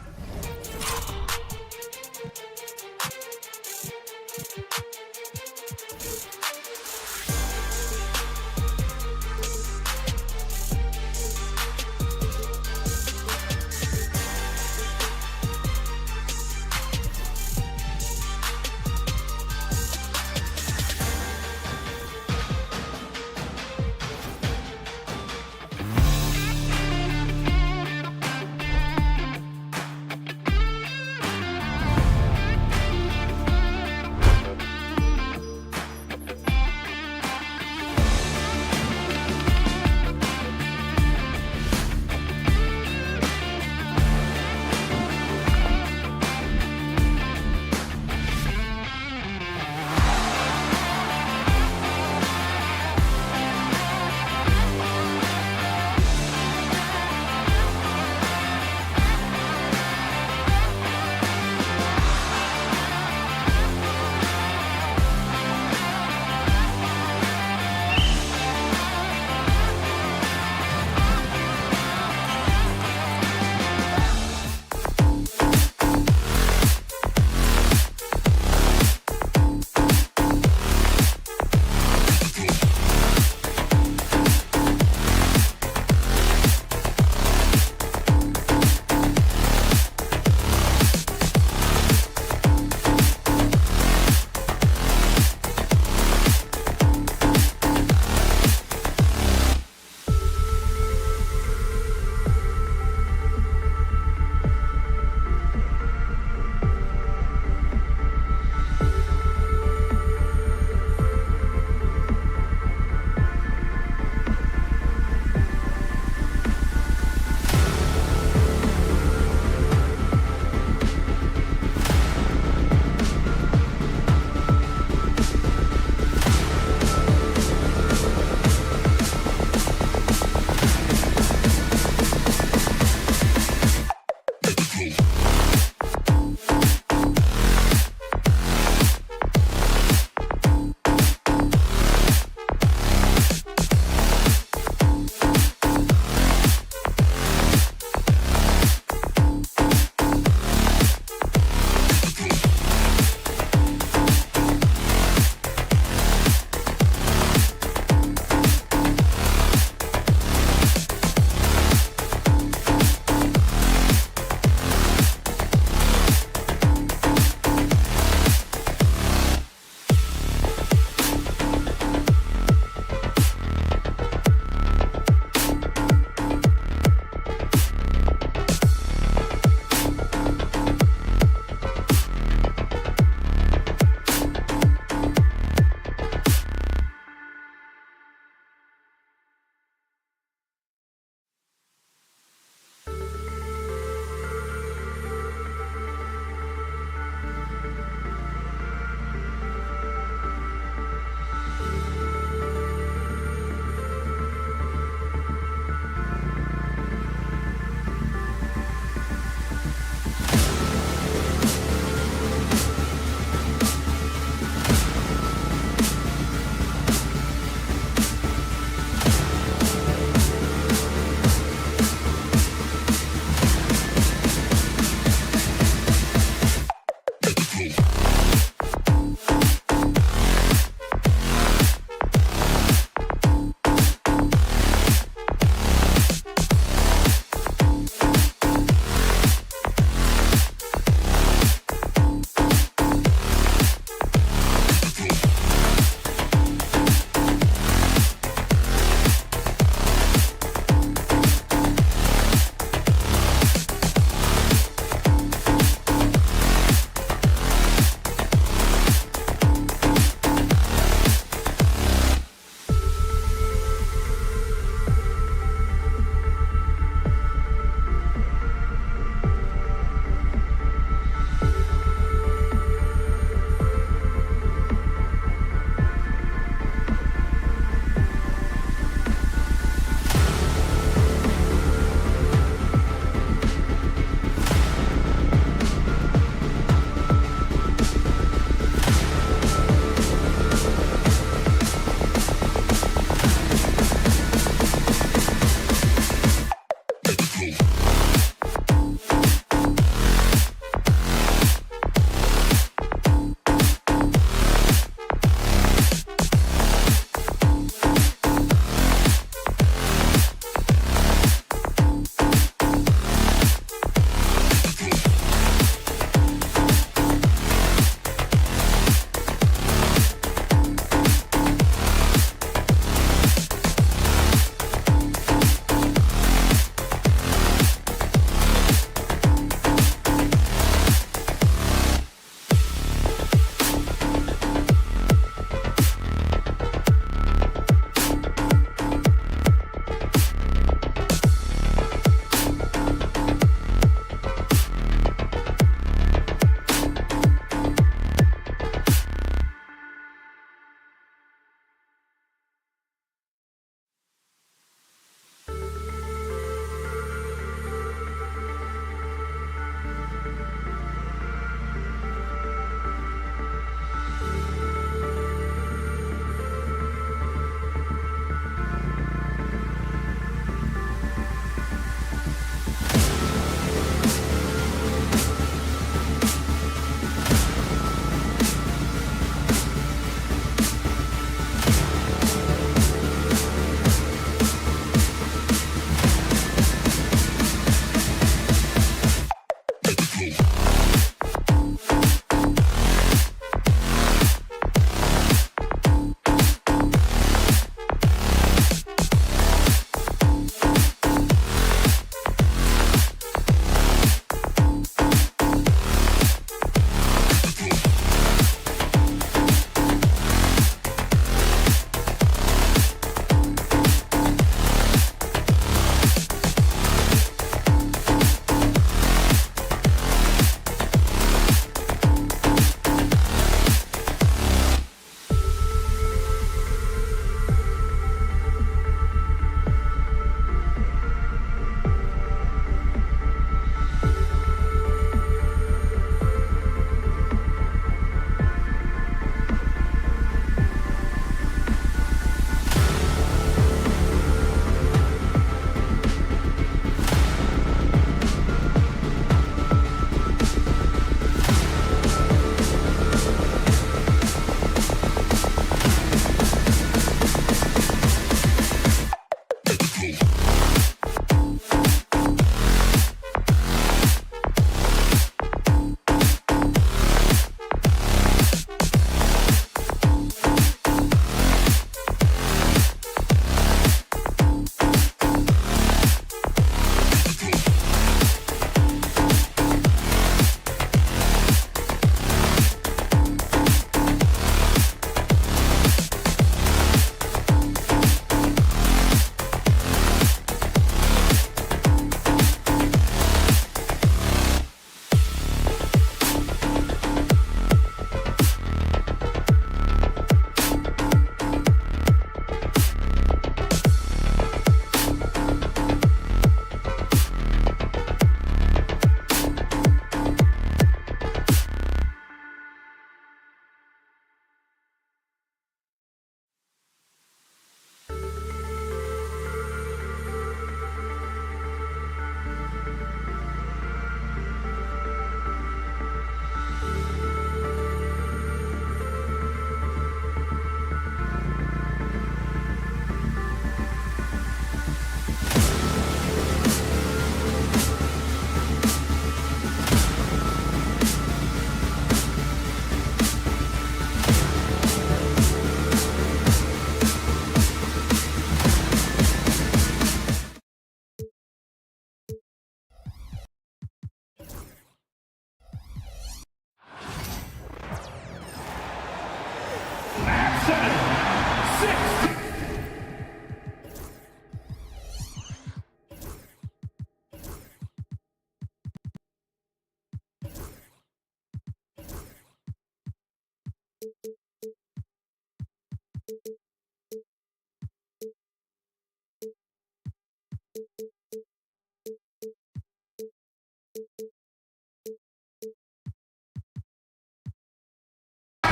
7-6.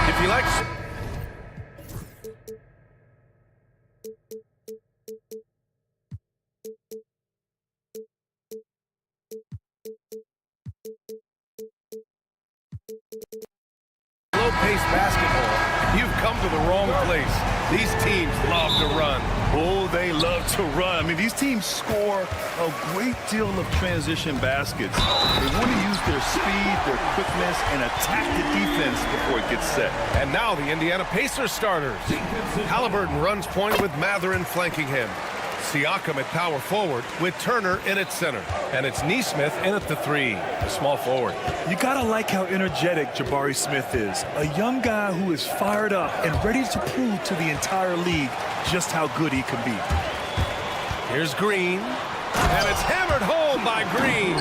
If you like... slow-paced basketball, you've come to the wrong place. These teams love to run. Oh, they love to run. I mean, these teams score a great deal of transition baskets. They want to use their speed, their quickness, and attack the defense before it gets set. And now the Indiana Pacers starters. Halliburton runs point with Mathurin flanking him. Siakam at power forward with Turner in at center. And it's Nesmith in at the 3, the small forward. You gotta like how energetic Jabari Smith is. A young guy who is fired up and ready to prove to the entire league just how good he can be. Here's Green. And it's hammered home by Green.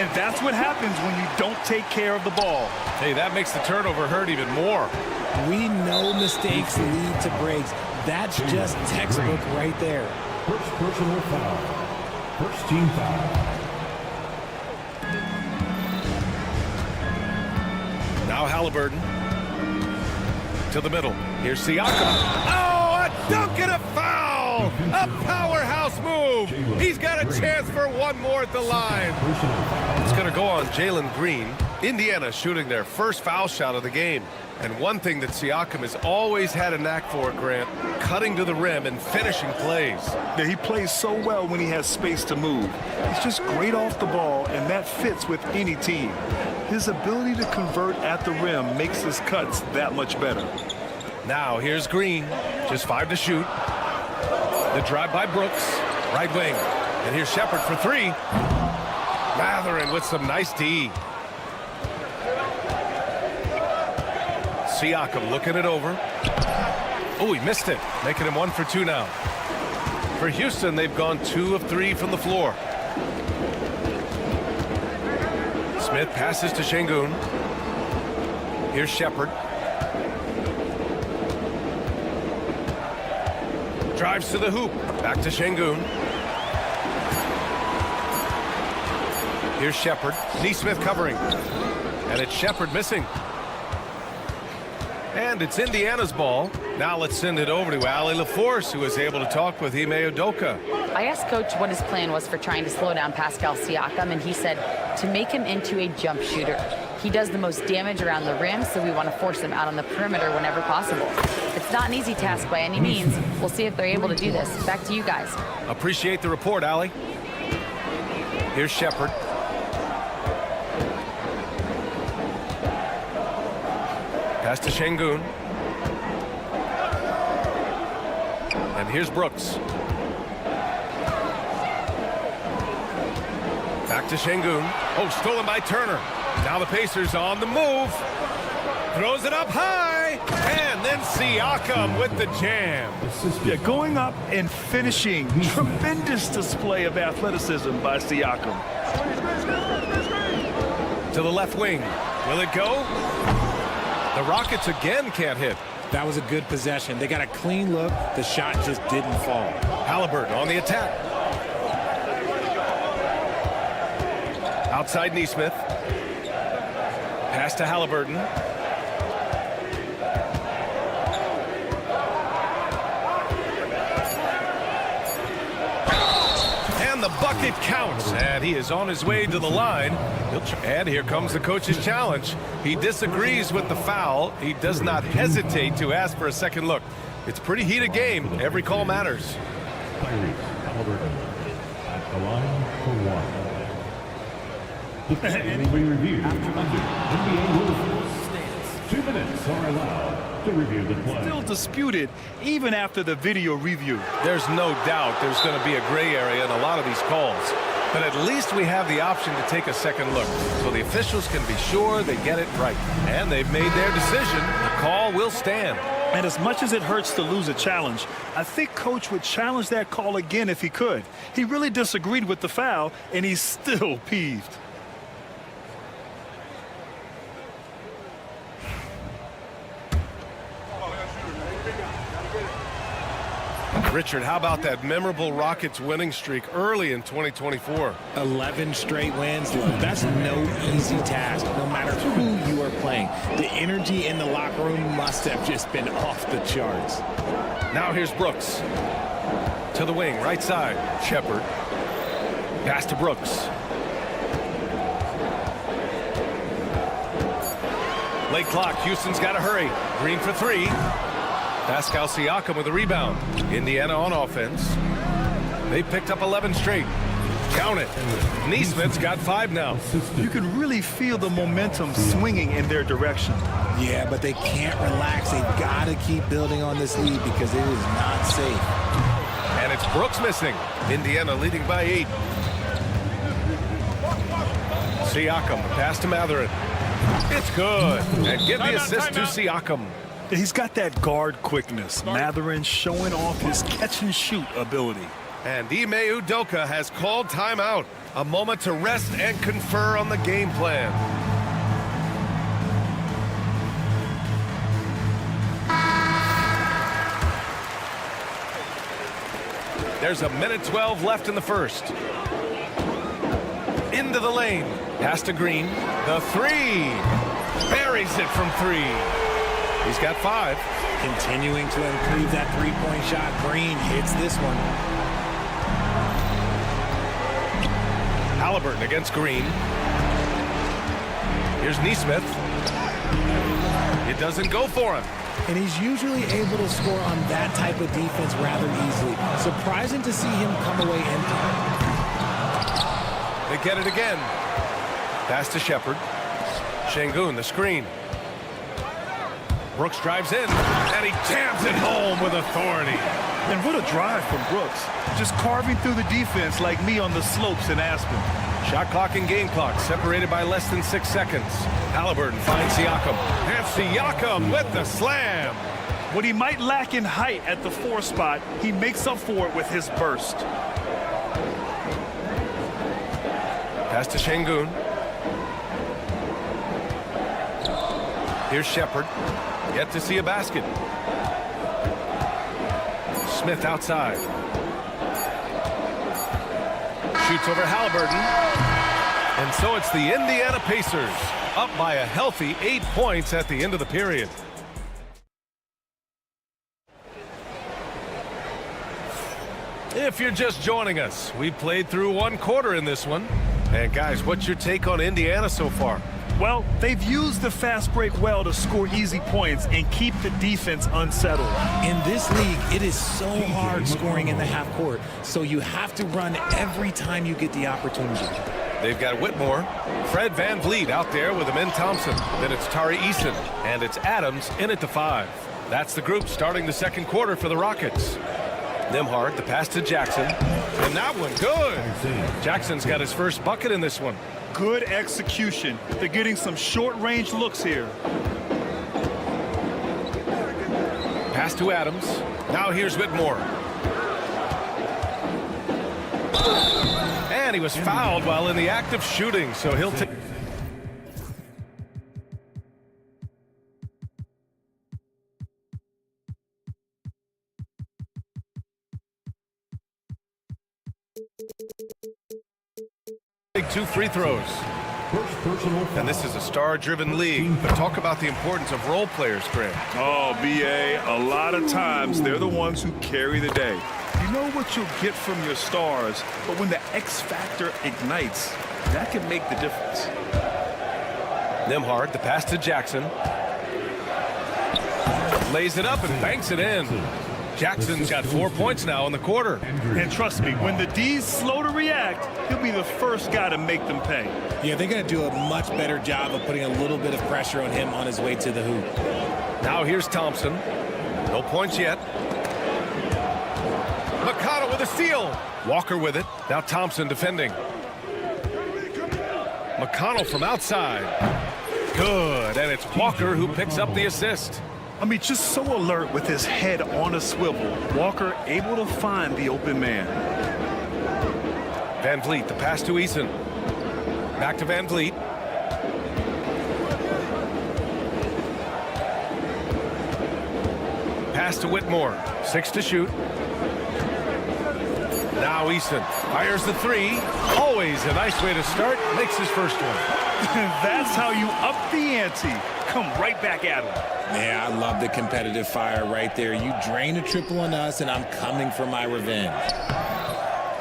And that's what happens when you don't take care of the ball. Hey, that makes the turnover hurt even more. We know mistakes lead to breaks. That's just textbook right there. First personal foul. First team foul. Now Halliburton to the middle. Here's Siakam. Oh, a dunk and a foul! A powerhouse move. He's got a chance for one more at the line. It's going to go on Jalen Green. Indiana shooting their first foul shot of the game. And one thing that Siakam has always had a knack for, Grant, cutting to the rim and finishing plays. Yeah, he plays so well when he has space to move. He's just great off the ball, and that fits with any team. His ability to convert at the rim makes his cuts that much better. Now here's Green, just 5 to shoot. The drive by Brooks, right wing. And here's Shepard for 3. Mathurin with some nice D. Siakam looking it over. Oh, he missed it, making him 1 for 2 now. For Houston, they've gone 2 of 3 from the floor. Smith passes to Şengün. Here's Shepard. Drives to the hoop. Back to Şengün. Here's Shepard. Nesmith covering. And it's Shepard missing. And it's Indiana's ball. Now let's send it over to Ali LaForce, who was able to talk with Ime Udoka. I asked Coach what his plan was for trying to slow down Pascal Siakam, and he said to make him into a jump shooter. He does the most damage around the rim, so we want to force him out on the perimeter whenever possible. It's not an easy task by any means. We'll see if they're able to do this. Back to you guys. Appreciate the report, Ali. Here's Shepard. Pass to Şengün. And here's Brooks. Back to Şengün. Oh, stolen by Turner. Now the Pacers on the move. Throws it up high. And then Siakam with the jam. Yeah, going up and finishing. Tremendous display of athleticism by Siakam. To the left wing. Will it go? The Rockets again can't hit. That was a good possession. They got a clean look. The shot just didn't fall. Halliburton on the attack. Outside Nesmith. Pass to Halliburton. And the bucket counts. And he is on his way to the line. And here comes the coach's challenge. He disagrees with the foul. He does not hesitate to ask for a second look. It's a pretty heated game. Every call matters. Halliburton at the line for 1. The play will be reviewed under NBA rules. 2 minutes are allowed to review the play. Still disputed even after the video review. There's no doubt there's going to be a gray area in a lot of these calls. But at least we have the option to take a second look, so the officials can be sure they get it right. And they've made their decision. The call will stand. And as much as it hurts to lose a challenge, I think Coach would challenge that call again if he could. He really disagreed with the foul, and he's still peeved. Richard, how about that memorable Rockets winning streak early in 2024? 11 straight wins. That's no easy task, no matter who you are playing. The energy in the locker room must have just been off the charts. Now here's Brooks. To the wing, right side. Shepard. Pass to Brooks. Late clock. Houston's got to hurry. Green for three. Pascal Siakam with a rebound. Indiana on offense. They picked up 11 straight. Count it. Neesmith's got 5 now. You can really feel the momentum swinging in their direction. Yeah, but they can't relax. They've got to keep building on this lead because it is not safe. And it's Brooks missing. Indiana leading by 8. Siakam, pass to Matherin. It's good. And give the assist to Siakam. He's got that guard quickness. Matherin showing off his catch-and-shoot ability. And Ime Udoka has called timeout. A moment to rest and confer on the game plan. There's a minute 12 left in the first. Into the lane. Pass to Green. The three. Buries it from 3. He's got 5. Continuing to improve that three-point shot. Green hits this one. Halliburton against Green. Here's Neesmith. It doesn't go for him. And he's usually able to score on that type of defense rather easily. Surprising to see him come away empty. They get it again. Pass to Shepard. Şengün, the screen. Brooks drives in, and he jams it home with authority. And what a drive from Brooks. Just carving through the defense like me on the slopes in Aspen. Shot clock and game clock separated by less than 6 seconds. Halliburton finds Siakam. And Siakam with the slam. What he might lack in height at the 4 spot, he makes up for it with his burst. Pass to Şengün. Here's Shepard. Yet to see a basket. Smith outside. Shoots over Halliburton. And so it's the Indiana Pacers up by a healthy 8 points at the end of the period. If you're just joining us, we played through 1 quarter in this one. And guys, what's your take on Indiana so far? Well, they've used the fast break well to score easy points and keep the defense unsettled. In this league, it is so hard scoring in the half court, so you have to run every time you get the opportunity. They've got Whitmore, Fred VanVleet out there with Amin Thompson. Then it's Tari Eason, and it's Adams in at the 5. That's the group starting the second quarter for the Rockets. Nembhard, the pass to Jackson, and that one good. Jackson's got his first bucket in this one. Good execution. They're getting some short-range looks here. Pass to Adams. Now here's Whitmore. And he was fouled while in the act of shooting, so he'll take... Take 2 free throws. And this is a star-driven league, but talk about the importance of role players, Greg. Oh, B.A., a lot of times they're the ones who carry the day. You know what you'll get from your stars, but when the X factor ignites, that can make the difference. Nembhard, the pass to Jackson. Lays it up and banks it in. Jackson's got 4 points now in the quarter. And trust me, when the D's slow to react, he'll be the first guy to make them pay. Yeah, they're going to do a much better job of putting a little bit of pressure on him on his way to the hoop. Now here's Thompson. No points yet. McConnell with a steal. Walker with it. Now Thompson defending. McConnell from outside. Good, and it's Walker who picks up the assist. I mean, just so alert with his head on a swivel. Walker able to find the open man. Van Vliet, the pass to Eason. Back to Van Vliet. Pass to Whitmore. 6 to shoot. Now Eason fires the 3. Always a nice way to start. Makes his first one. That's how you up the ante. Come right back at him. Yeah, I love the competitive fire right there. You drain a triple on us, and I'm coming for my revenge.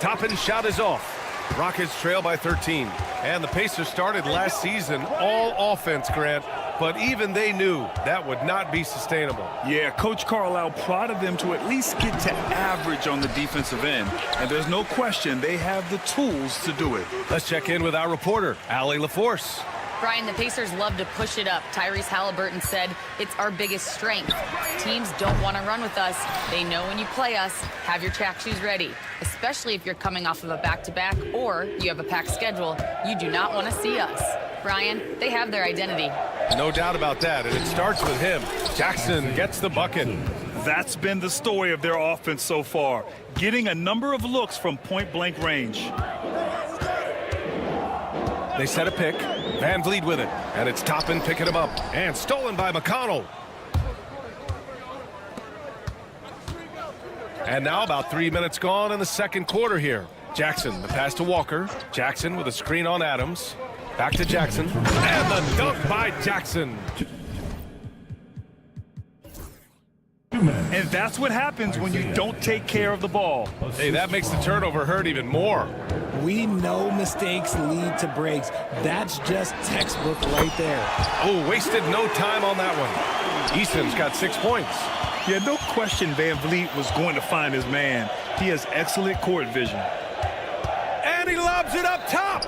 Toppin's shot is off. Rockets trail by 13. And the Pacers started last season all offense, Grant. But even they knew that would not be sustainable. Yeah, Coach Carlisle prodded them to at least get to average on the defensive end. And there's no question they have the tools to do it. Let's check in with our reporter, Allie LaForce. Brian, the Pacers love to push it up. Tyrese Halliburton said it's our biggest strength. Teams don't want to run with us. They know when you play us, have your track shoes ready, especially if you're coming off of a back-to-back or you have a packed schedule. You do not want to see us. Brian, they have their identity. No doubt about that, and it starts with him. Jackson gets the bucket. That's been the story of their offense so far, getting a number of looks from point-blank range. They set a pick. Van Vliet with it. And it's Toppin picking him up. And stolen by McConnell. And now about 3 minutes gone in the second quarter here. Jackson, the pass to Walker. Jackson with a screen on Adams. Back to Jackson. And the dunk by Jackson. And that's what happens when you don't take care of the ball. Hey, that makes the turnover hurt even more. We know mistakes lead to breaks. That's just textbook right there. Oh, wasted no time on that one. Eason's got 6 points. Yeah, no question Van Vliet was going to find his man. He has excellent court vision. And he lobs it up top.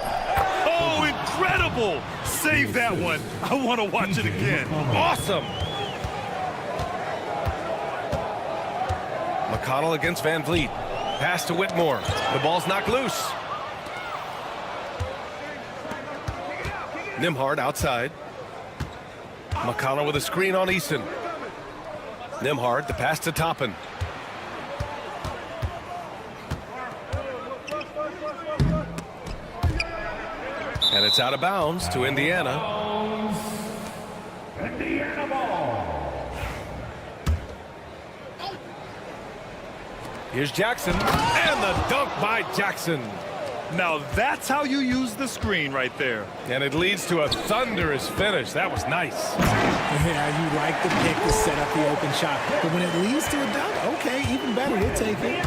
Oh, incredible. Save that one. I want to watch it again. Awesome. McConnell against Van Vliet. Pass to Whitmore. The ball's knocked loose. Nembhard outside. McConnell with a screen on Eason. Nembhard, the pass to Toppin. And it's out of bounds to Indiana. Indiana ball. Here's Jackson. And the dunk by Jackson. Now that's how you use the screen right there. And it leads to a thunderous finish. That was nice. Yeah, you like the pick to set up the open shot. But when it leads to a dunk, okay, even better, he'll take it.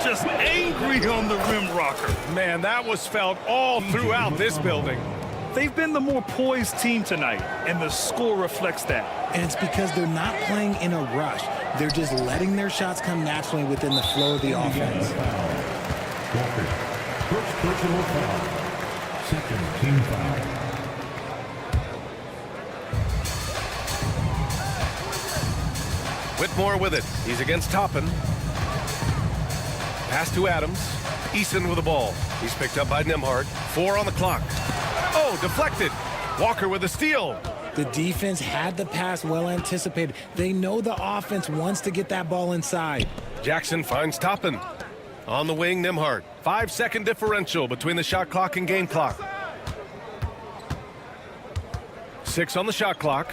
Just angry on the rim rocker. Man, that was felt all throughout this building. They've been the more poised team tonight, and the score reflects that. And it's because they're not playing in a rush. They're just letting their shots come naturally within the flow of the offense. Walker. First personal foul. Second team foul. Whitmore with it. He's against Toppin. Pass to Adams. Eason with the ball. He's picked up by Nembhard. 4 on the clock. Oh, deflected. Walker with a steal. The defense had the pass well anticipated. They know the offense wants to get that ball inside. Jackson finds Toppin. On the wing, Nembhard. 5-second differential between the shot clock and game clock. 6 on the shot clock.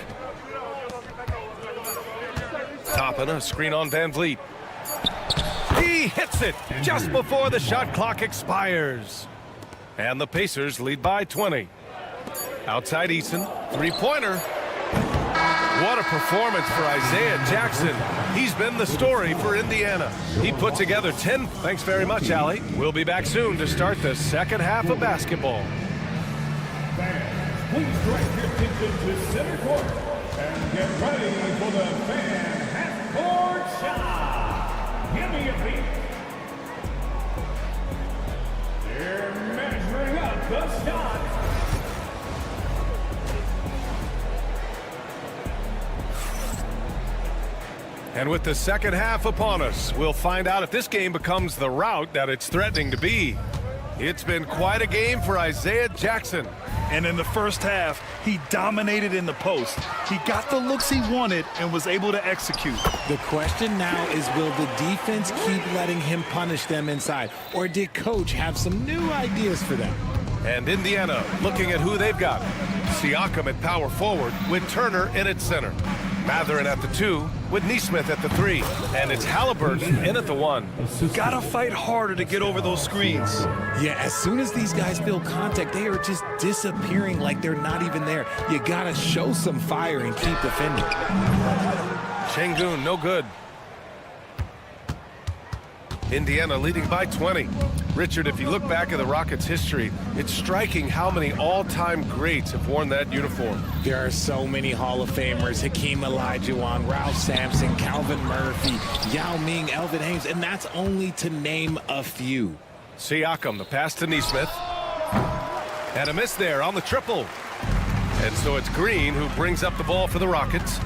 Toppin, a screen on Van Vliet. He hits it just before the shot clock expires. And the Pacers lead by 20. Outside Eason, three-pointer. What a performance for Isaiah Jackson. He's been the story for Indiana. He put together 10. Thanks very much, Allie. We'll be back soon to start the second half of basketball. Fans, please direct your attention to center court and get ready for the fan half-court shot. Give me a beat. They're measuring up the shot. And with the second half upon us, we'll find out if this game becomes the rout that it's threatening to be. It's been quite a game for Isaiah Jackson. And in the first half, he dominated in the post. He got the looks he wanted and was able to execute. The question now is, will the defense keep letting him punish them inside? Or did coach have some new ideas for them? And Indiana looking at who they've got. Siakam at power forward with Turner in at center. Mathurin at the 2 with Nesmith at the 3. And it's Halliburton in at the 1. Gotta fight harder to get over those screens. Yeah, as soon as these guys feel contact, they are just disappearing like they're not even there. You gotta show some fire and keep defending. Şengün, no good. Indiana leading by 20. Richard, if you look back at the Rockets' history, it's striking how many all-time greats have worn that uniform. There are so many Hall of Famers: Hakeem Olajuwon, Ralph Sampson, Calvin Murphy, Yao Ming, Elvin Hayes, and that's only to name a few. Siakam, the pass to Nesmith. And a miss there on the triple. And so it's Green who brings up the ball for the Rockets.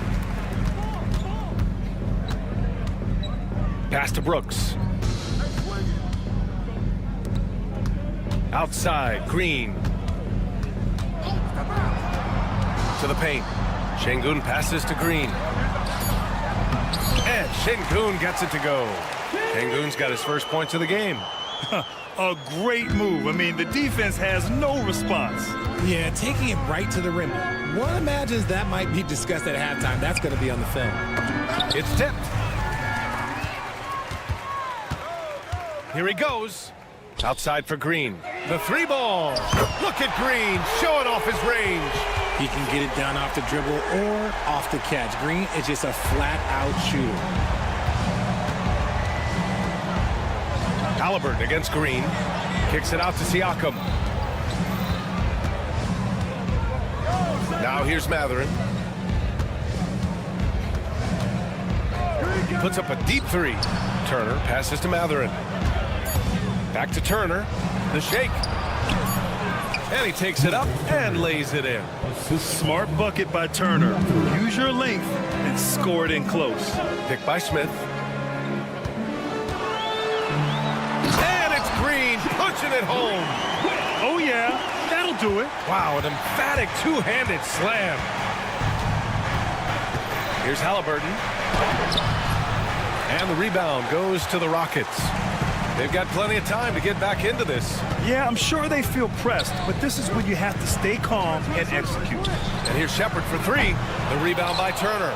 Pass to Brooks. Outside, Green. To the paint. Şengün passes to Green. And Şengün gets it to go. Şengün's got his first points of the game. A great move. I mean, the defense has no response. Yeah, taking it right to the rim. One imagines that might be discussed at halftime. That's going to be on the film. It's tipped. Here he goes. Outside for Green. The 3 ball. Look at Green showing off his range. He can get it done off the dribble or off the catch. Green is just a flat-out shooter. Halliburton against Green. Kicks it out to Siakam. Now here's Mathurin. Puts up a deep 3. Turner passes to Mathurin. Back to Turner. The shake. And he takes it up and lays it in. Smart bucket by Turner. Use your length and score it in close. Picked by Smith. And it's Green punching it home. Oh, yeah. That'll do it. Wow, an emphatic two-handed slam. Here's Halliburton. And the rebound goes to the Rockets. They've got plenty of time to get back into this. Yeah, I'm sure they feel pressed, but this is when you have to stay calm and execute. And here's Shepard for 3. The rebound by Turner.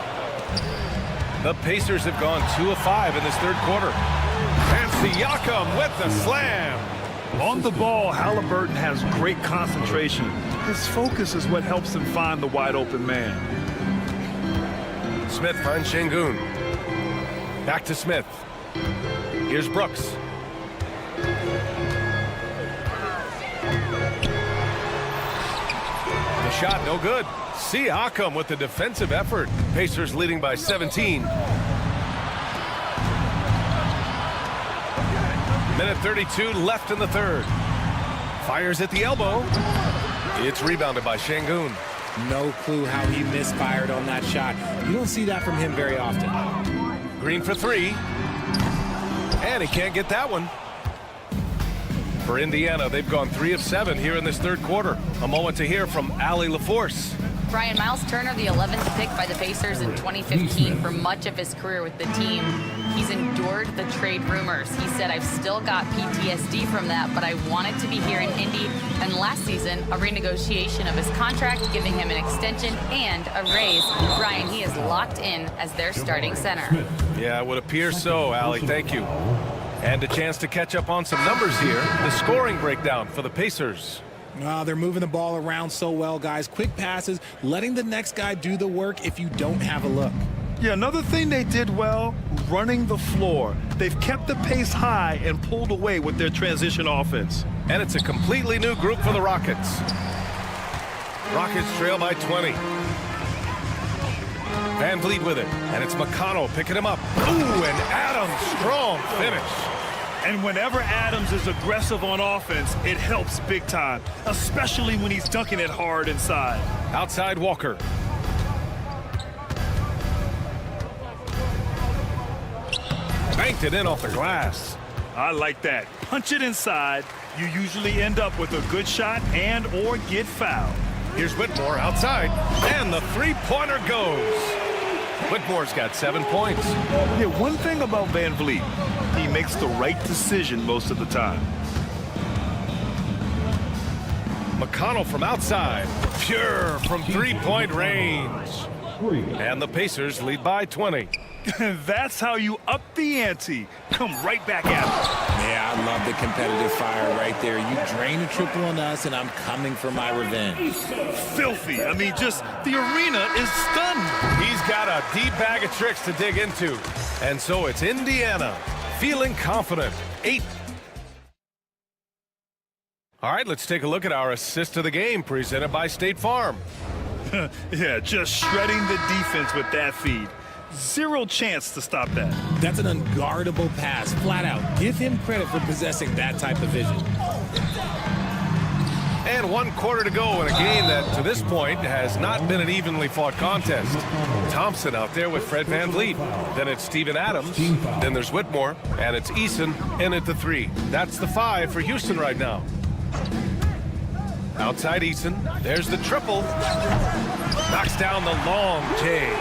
The Pacers have gone 2 of 5 in this third quarter. And Siakam with the slam. On the ball, Halliburton has great concentration. His focus is what helps him find the wide open man. Smith finds Şengün. Back to Smith. Here's Brooks. The shot no good. Siakam with the defensive effort. Pacers leading by 17. Minute 32 left in the third. Fires at the elbow. It's rebounded by Şengün. No clue how he misfired on that shot. You don't see that from him very often. Green for 3. And he can't get that one. For Indiana, they've gone 3 of 7 here in this third quarter. A moment to hear from Allie LaForce. Brian, Miles Turner, the 11th pick by the Pacers in 2015 for much of his career with the team. He's endured the trade rumors. He said, I've still got PTSD from that, but I wanted to be here in Indy. And last season, a renegotiation of his contract, giving him an extension and a raise. Brian, he is locked in as their starting center. Yeah, it would appear so, Allie. Thank you. And a chance to catch up on some numbers here. The scoring breakdown for the Pacers. They're moving the ball around so well, guys. Quick passes, letting the next guy do the work if you don't have a look. Yeah, another thing they did well, running the floor. They've kept the pace high and pulled away with their transition offense. And it's a completely new group for the Rockets. Rockets trail by 20. Van Vliet with it, and it's McConnell picking him up. Ooh, and Adams, strong finish. And whenever Adams is aggressive on offense, it helps big time, especially when he's dunking it hard inside. Outside Walker. Banked it in off the glass. I like that. Punch it inside, You usually end up with a good shot and or get fouled. Here's Whitmore outside, and the three-pointer goes. Whitmore's got 7 points. Yeah, one thing about Van Vliet, he makes the right decision most of the time. McConnell from outside, pure from three-point range. And the Pacers lead by 20. That's how you up the ante. Come right back at it. Yeah, I love the competitive fire right there. You drain a triple on us, and I'm coming for my revenge. Filthy. I mean, just the arena is stunned. He's got a deep bag of tricks to dig into. And so it's Indiana, feeling confident. 8. All right, let's take a look at our assist of the game presented by State Farm. Yeah, just shredding the defense with that feed. Zero chance to stop that. That's an unguardable pass, flat out. Give him credit for possessing that type of vision. And 1 quarter to go in a game that, to this point, has not been an evenly fought contest. Thompson out there with Fred Van Vliet. Then it's Steven Adams. Then there's Whitmore. And it's Eason in at the 3. That's the 5 for Houston right now. Outside Eason. There's the triple. Knocks down the long J.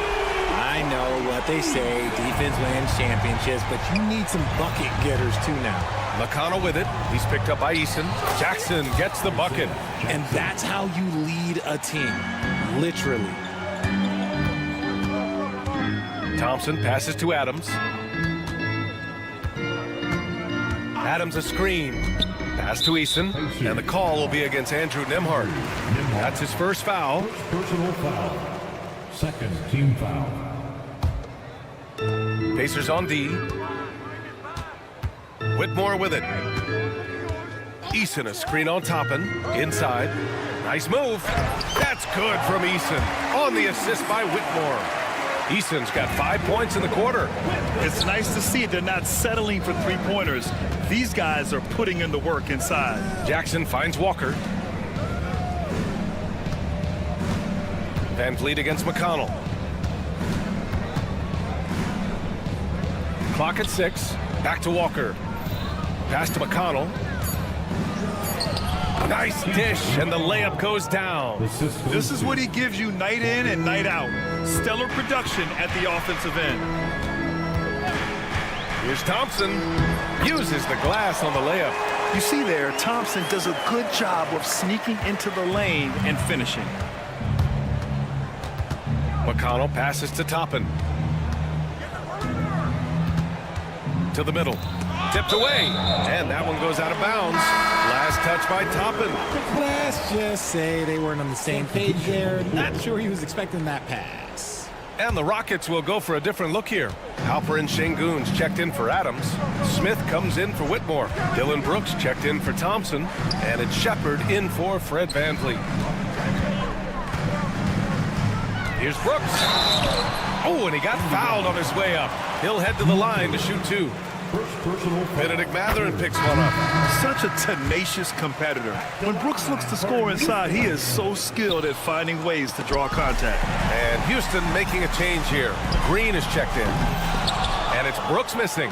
I know what they say, defense wins championships, but you need some bucket getters too now. McConnell with it. He's picked up by Eason. Jackson gets the bucket. And that's how you lead a team, literally. Thompson passes to Adams. Adams a screen. Pass to Eason. And the call will be against Andrew Nembhard. That's his first foul. Personal foul. Second team foul. Pacers on D. Whitmore with it. Eason a screen on Toppin. Inside. Nice move. That's good from Eason. On the assist by Whitmore. Eason's got 5 points in the quarter. It's nice to see they're not settling for three-pointers. These guys are putting in the work inside. Jackson finds Walker. Van Vliet against McConnell. Clock at 6. Back to Walker. Pass to McConnell. Nice dish, and the layup goes down. This is what he gives you night in and night out. Stellar production at the offensive end. Here's Thompson. Uses the glass on the layup. You see there, Thompson does a good job of sneaking into the lane and finishing. McConnell passes to Toppin. To the middle. Tipped away. And that one goes out of bounds. Last touch by Toppin. Let's just say they weren't on the same page there. Not sure he was expecting that pass. And the Rockets will go for a different look here. Halper and Şengün's checked in for Adams. Smith comes in for Whitmore. Dylan Brooks checked in for Thompson. And it's Shepard in for Fred Van Vliet. Here's Brooks. Oh, and he got fouled on his way up. He'll head to the line to shoot 2. Benedict Mathurin picks one up. Such a tenacious competitor. When Brooks looks to score inside, he is so skilled at finding ways to draw contact. And Houston making a change here. Green is checked in. And it's Brooks missing.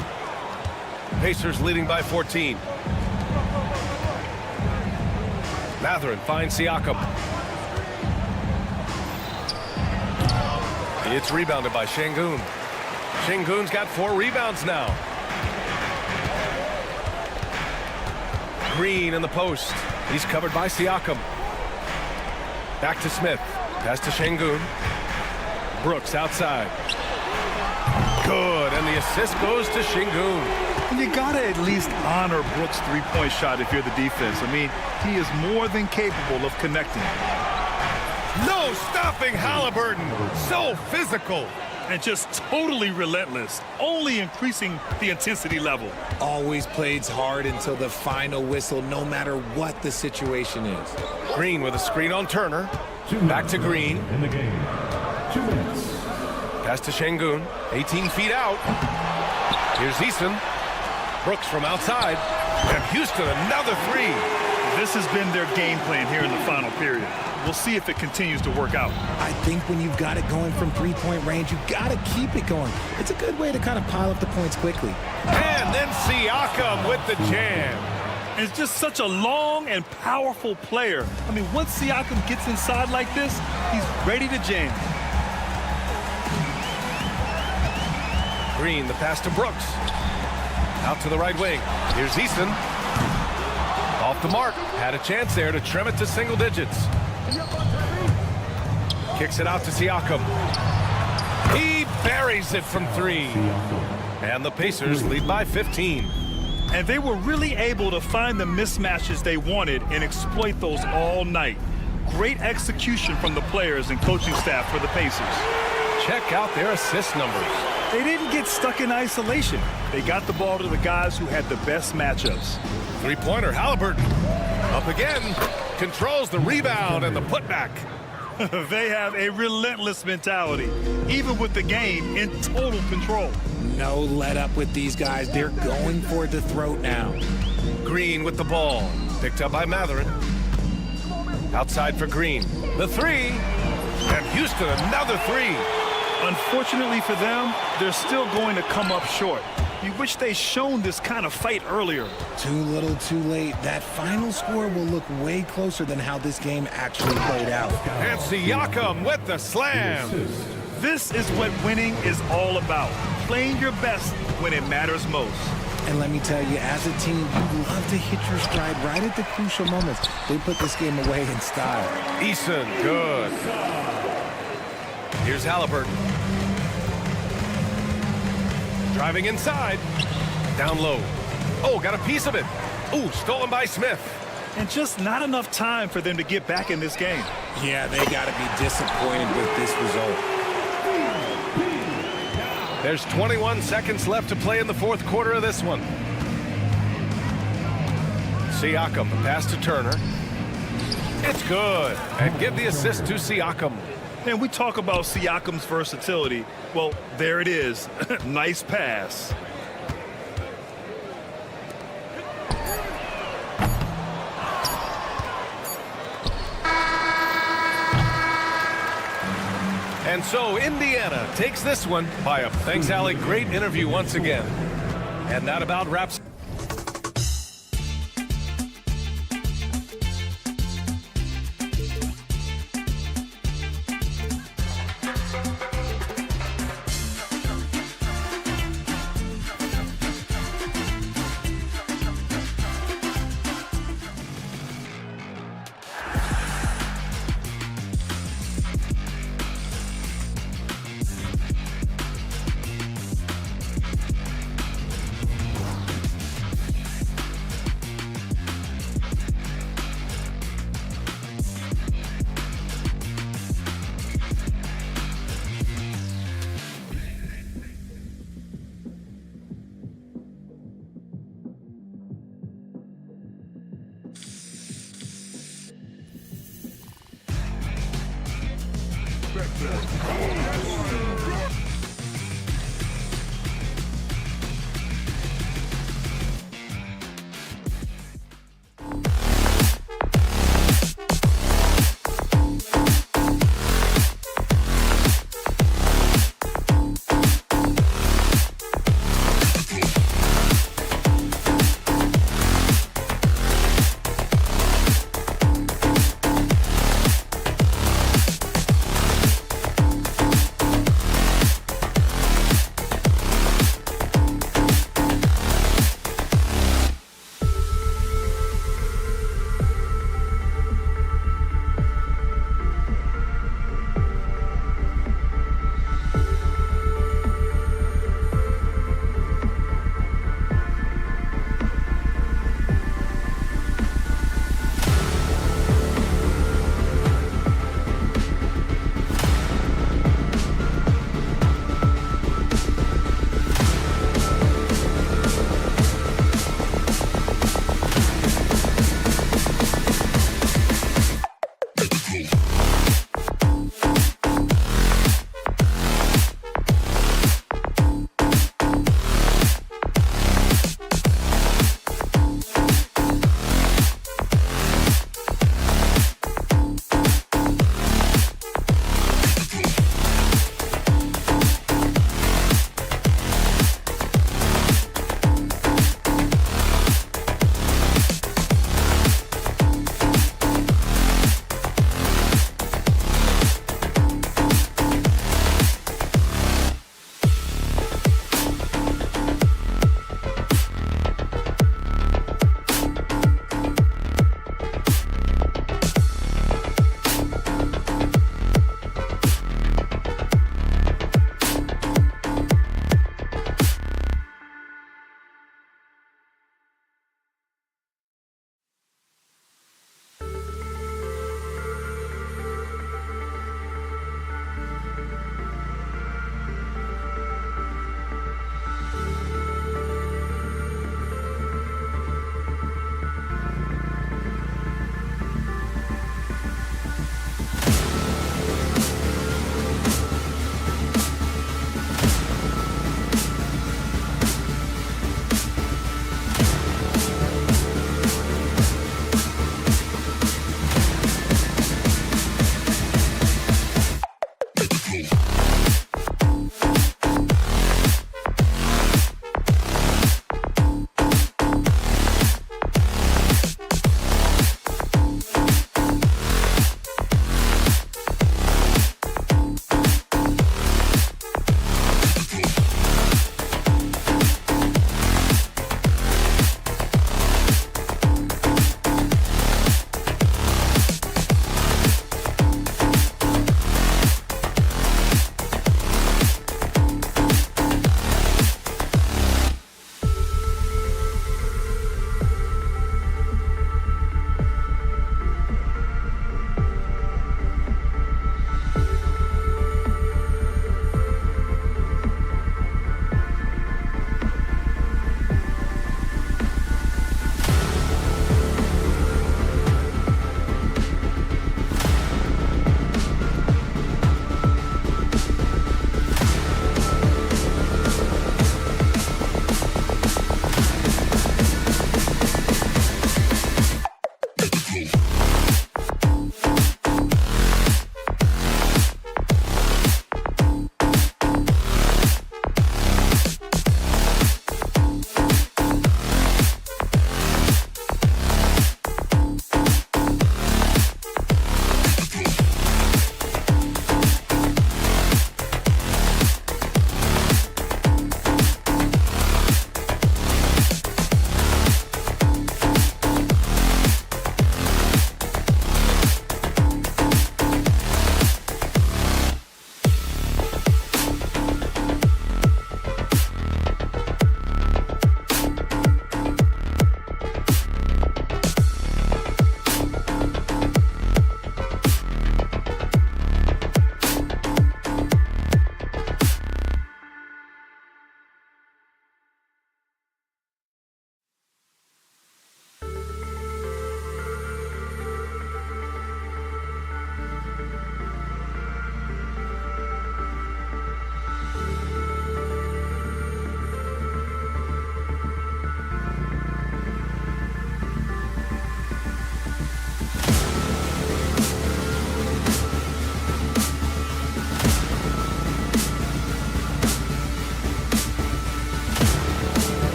Pacers leading by 14. Mathurin finds Siakam. It's rebounded by Şengün. Şengün's got 4 rebounds now. Green in the post. He's covered by Siakam. Back to Smith. Pass to Şengün. Brooks outside. Good, and the assist goes to Şengün. And you gotta at least honor Brooks' three-point shot if you're the defense. I mean, he is more than capable of connecting. No stopping Halliburton. So physical. And just totally relentless, only increasing the intensity level. Always plays hard until the final whistle, no matter what the situation is. Green with a screen on Turner. Back to Green. In the game. 2 minutes. Pass to Şengün. 18 feet out. Here's Eason. Brooks from outside. And Houston, another 3. This has been their game plan here in the final period. We'll see if it continues to work out. I think when you've got it going from three-point range, you've got to keep it going. It's a good way to kind of pile up the points quickly. And then Siakam with the jam. And it's just such a long and powerful player. I mean, once Siakam gets inside like this, he's ready to jam. Green, the pass to Brooks. Out to the right wing. Here's Eason. Off the mark. Had a chance there to trim it to single digits. Kicks it out to Siakam. He buries it from 3. And the Pacers lead by 15. And they were really able to find the mismatches they wanted and exploit those all night. Great execution from the players and coaching staff for the Pacers. Check out their assist numbers. They didn't get stuck in isolation. They got the ball to the guys who had the best matchups. Three-pointer, Halliburton. Up again. Controls the rebound and the putback. They have a relentless mentality, even with the game in total control. No let up with these guys. They're going for the throat now. Green with the ball. Picked up by Matherin. Outside for Green. The 3. And Houston, another 3. Unfortunately for them, they're still going to come up short. You wish they'd shown this kind of fight earlier. Too little, too late. That final score will look way closer than how this game actually played out. And Siakam with the slam. This is what winning is all about. Playing your best when it matters most. And let me tell you, as a team, you love to hit your stride right at the crucial moments. They put this game away in style. Eason, good. Here's Halliburton. Driving inside. Down low. Oh, got a piece of it. Oh, stolen by Smith. And just not enough time for them to get back in this game. Yeah, they got to be disappointed with this result. There's 21 seconds left to play in the fourth quarter of this one. Siakam, the pass to Turner. It's good. And give the assist to Siakam. And we talk about Siakam's versatility. Well, there it is. Nice pass. And so Indiana takes this one by a... Thanks, Allie. Great interview once again. And that about wraps...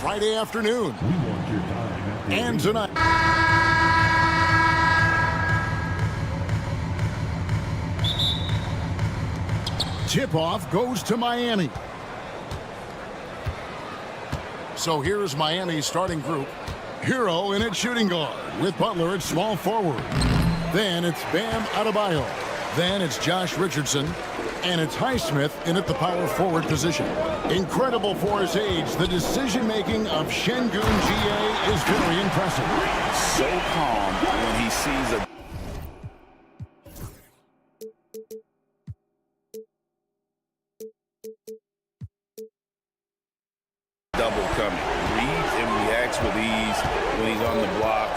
Friday afternoon. We want your time at the And tonight. Tip-off goes to Miami. So here's Miami's starting group. Hero in at shooting guard with Butler at small forward. Then it's Bam Adebayo. Then it's Josh Richardson. And it's Highsmith in at the power forward position. Incredible for his age, the decision-making of Şengün GA is very impressive. So calm when he sees a double coming. Reads and reacts with ease when he's on the block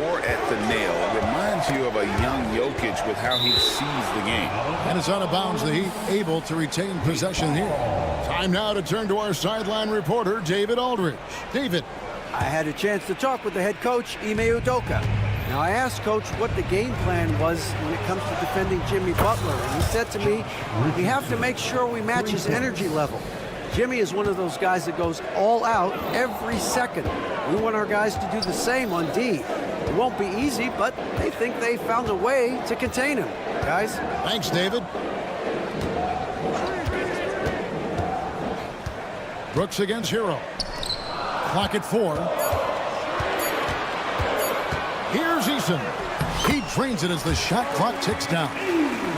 or at the nail. Reminds you of a young Jokic with how he sees the game. And it's out of bounds. The Heat able to retain possession here. Time now to turn to our sideline reporter, David Aldridge. David. I had a chance to talk with the head coach, Ime Udoka. Now, I asked Coach what the game plan was when it comes to defending Jimmy Butler. And he said to me, we have to make sure we match his energy level. Jimmy is one of those guys that goes all out every second. We want our guys to do the same on D. It won't be easy, but they think they found a way to contain him. Guys? Thanks, David. Brooks against Hero. Clock at 4. Here's Eason. He drains it as the shot clock ticks down.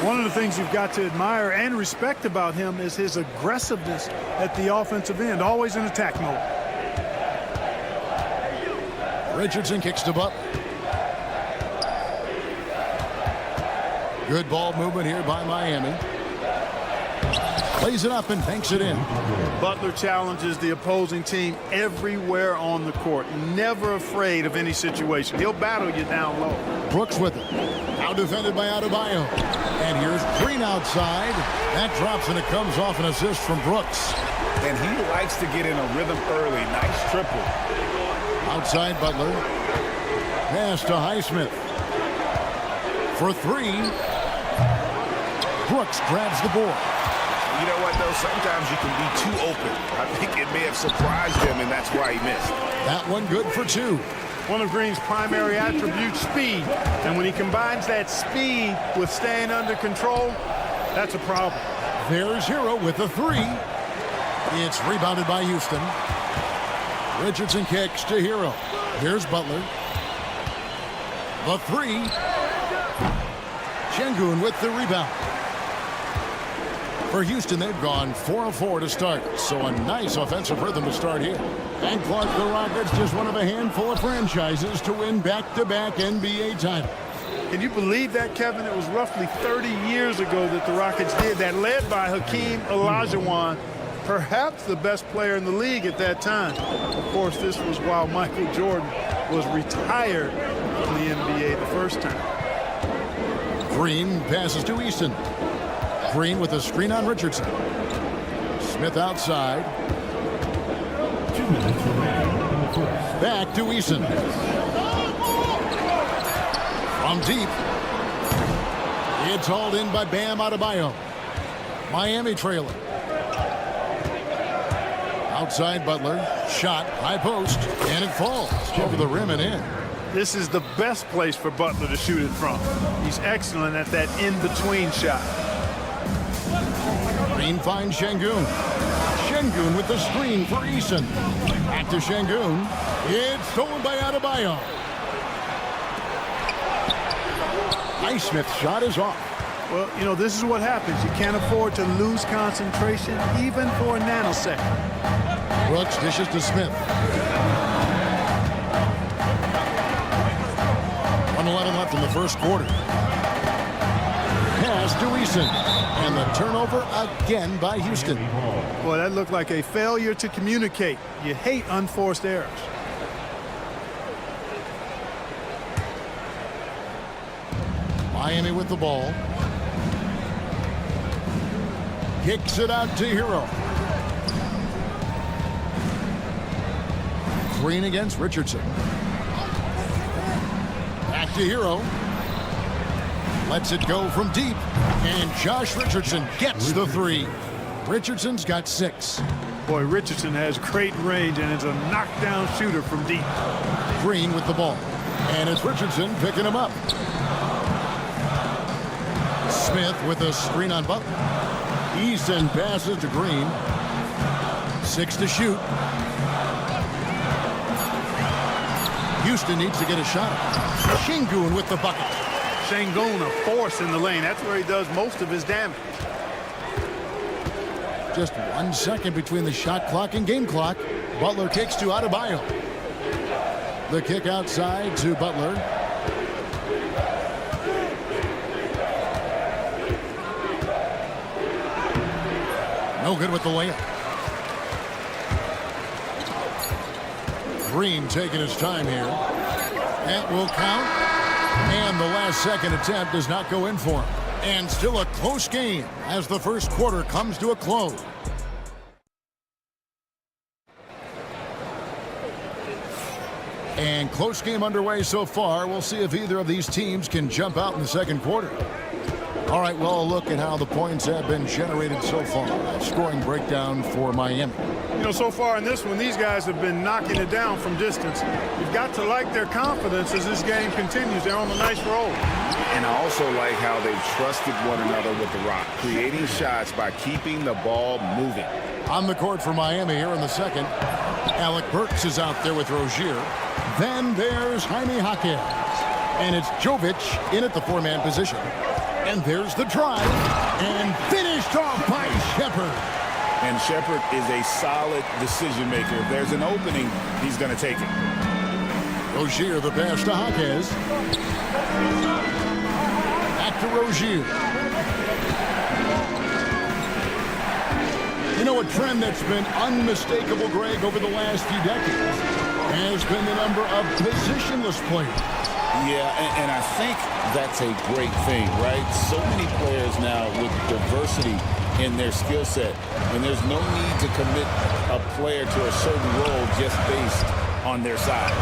One of the things you've got to admire and respect about him is his aggressiveness at the offensive end, always in attack mode. Richardson kicks to Butler. Good ball movement here by Miami. Plays it up and banks it in. Butler challenges the opposing team everywhere on the court. Never afraid of any situation. He'll battle you down low. Brooks with it. Now defended by Adebayo. And here's Green outside. That drops and it comes off an assist from Brooks. And he likes to get in a rhythm early. Nice triple. Outside Butler. Pass to Highsmith. For 3. Brooks grabs the board. You know what, though? Sometimes you can be too open. I think it may have surprised him, and that's why he missed. That one good for 2. One of Green's primary attributes, speed. And when he combines that speed with staying under control, that's a problem. There's Hero with the 3. It's rebounded by Houston. Richardson kicks to Hero. Here's Butler. The 3. Şengün with the rebound. For Houston, they've gone 4 of 4 to start. So a nice offensive rhythm to start here. And Clark, the Rockets, just one of a handful of franchises to win back-to-back NBA titles. Can you believe that, Kevin? It was roughly 30 years ago that the Rockets did that, led by Hakeem Olajuwon, perhaps the best player in the league at that time. Of course, this was while Michael Jordan was retired from the NBA the first time. Green passes to Eason. Green with a screen on Richardson. Smith outside. 2 minutes remaining in the first. Back to Eason. From deep. It's hauled in by Bam Adebayo. Miami trailing. Outside Butler. Shot. High post. And it falls. Over the rim and in. This is the best place for Butler to shoot it from. He's excellent at that in-between shot. Green finds Şengün. Şengün with the screen for Eason. Back to Şengün. It's stolen by Adebayo. Highsmith's shot is off. Well, you know, this is what happens. You can't afford to lose concentration even for a nanosecond. Brooks dishes to Smith. 1:11 left in the first quarter. Pass to Eason. And the turnover again by Houston. Boy, that looked like a failure to communicate. You hate unforced errors. Miami with the ball. Kicks it out to Hero. Green against Richardson. Back to Hero. Lets it go from deep. And Josh Richardson gets the 3. Richardson's got 6. Boy, Richardson has great range and is a knockdown shooter from deep. Green with the ball. And it's Richardson picking him up. Smith with a screen on Butler. Easton passes to Green. 6 to shoot. Houston needs to get a shot. Şengün with the bucket. Şengün, a force in the lane. That's where he does most of his damage. Just 1 second between the shot clock and game clock. Butler kicks to Adebayo. The kick outside to Butler. No good with the layup. Green taking his time here. That will count. And the last second attempt does not go in for him. And still a close game as the first quarter comes to a close. And close game underway so far. We'll see if either of these teams can jump out in the second quarter. All right, well, a look at how the points have been generated so far. Scoring breakdown for Miami. You know, so far in this one, these guys have been knocking it down from distance. You've got to like their confidence as this game continues. They're on a nice roll. And I also like how they've trusted one another with the rock, creating shots by keeping the ball moving. On the court for Miami here in the second. Alec Burks is out there with Rozier. Then there's Jaime Jaquez. And it's Jovic in at the 4-man position. And there's the drive. And finished off by Shepherd. And Shepherd is a solid decision maker. If there's an opening, he's going to take it. Rozier the pass to Jaquez. Back to Rozier. You know, a trend that's been unmistakable, Greg, over the last few decades has been the number of positionless players. Yeah, and I think that's a great thing, right? So many players now with diversity in their skill set, and there's no need to commit a player to a certain role just based on their size.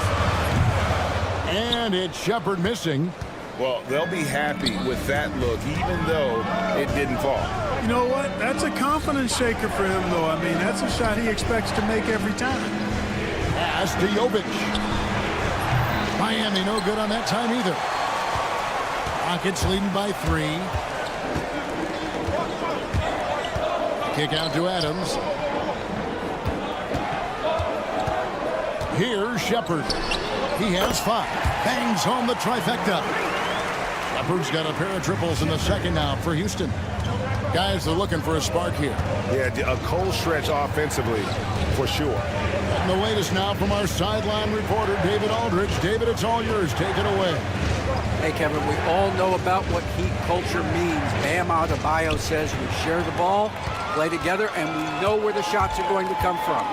And it's Shepherd missing. Well, they'll be happy with that look, even though it didn't fall. You know what? That's a confidence shaker for him, though. I mean, that's a shot he expects to make every time. Pass to Jovic. Miami no good on that time either. Rockets leading by 3. Kick out to Adams. Here's Shepherd. He has 5. Bangs home the trifecta. Shepherd's got a pair of triples in the second now for Houston. Guys are looking for a spark here. Yeah, a cold stretch offensively, for sure. And the latest now from our sideline reporter, David Aldridge. David, it's all yours. Take it away. Hey, Kevin, we all know about what Heat culture means. Bam Adebayo says we share the ball, play together, and we know where the shots are going to come from.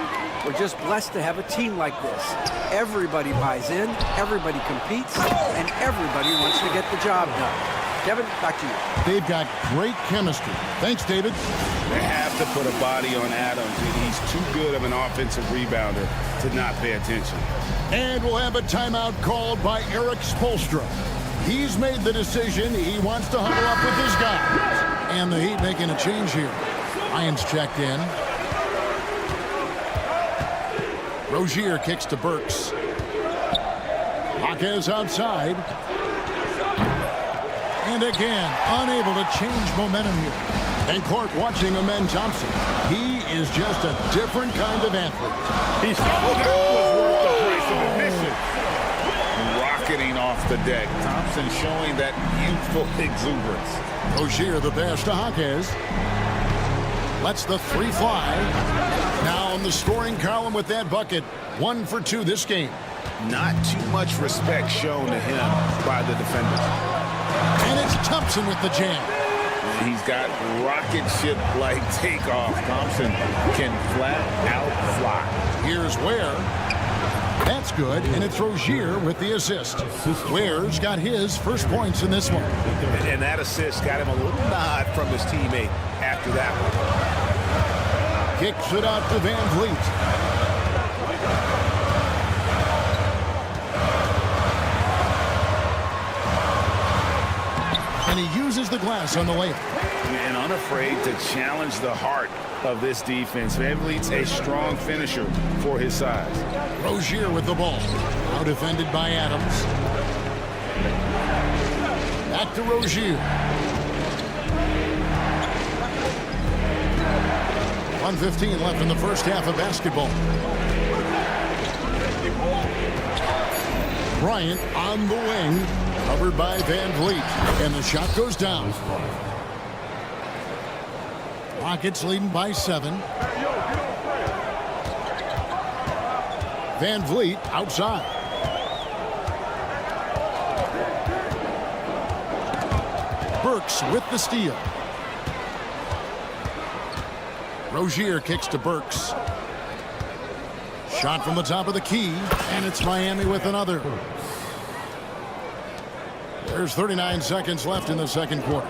We're just blessed to have a team like this. Everybody buys in, everybody competes, and everybody wants to get the job done. Kevin, back to you. They've got great chemistry. Thanks, David. They have to put a body on Adams, and he's too good of an offensive rebounder to not pay attention. And we'll have a timeout called by Eric Spoelstra. He's made the decision. He wants to huddle up with his guys. And the Heat making a change here. Lyons checked in. Rozier kicks to Burks. Jaquez outside. And again, unable to change momentum here. And court watching Amen Thompson. He is just a different kind of athlete. That was worth the price of admission. Rocketing off the deck. Thompson showing that youthful exuberance. Rozier the pass to Jaquez. Lets the 3 fly. Now in the scoring column with that bucket. 1 for 2 this game. Not too much respect shown to him by the defenders. And it's Thompson with the jam. He's got rocket ship-like takeoff. Thompson can flat out fly. Here's Ware. That's good, and it's Rozier with the assist. Ware's got his first points in this one. And that assist got him a little nod from his teammate after that one. Kicks it out to Van Vliet. And he uses the glass on the layup. And unafraid to challenge the heart of this defense. Van Vliet's a strong finisher for his size. Rozier with the ball. Now defended by Adams. Back to Rozier. 1:15 left in the first half of basketball. Bryant on the wing, covered by Van Vliet, and the shot goes down. Rockets leading by 7. Van Vliet outside. Burks with the steal. Rozier kicks to Burks. Shot from the top of the key, and it's Miami with another. There's 39 seconds left in the second quarter.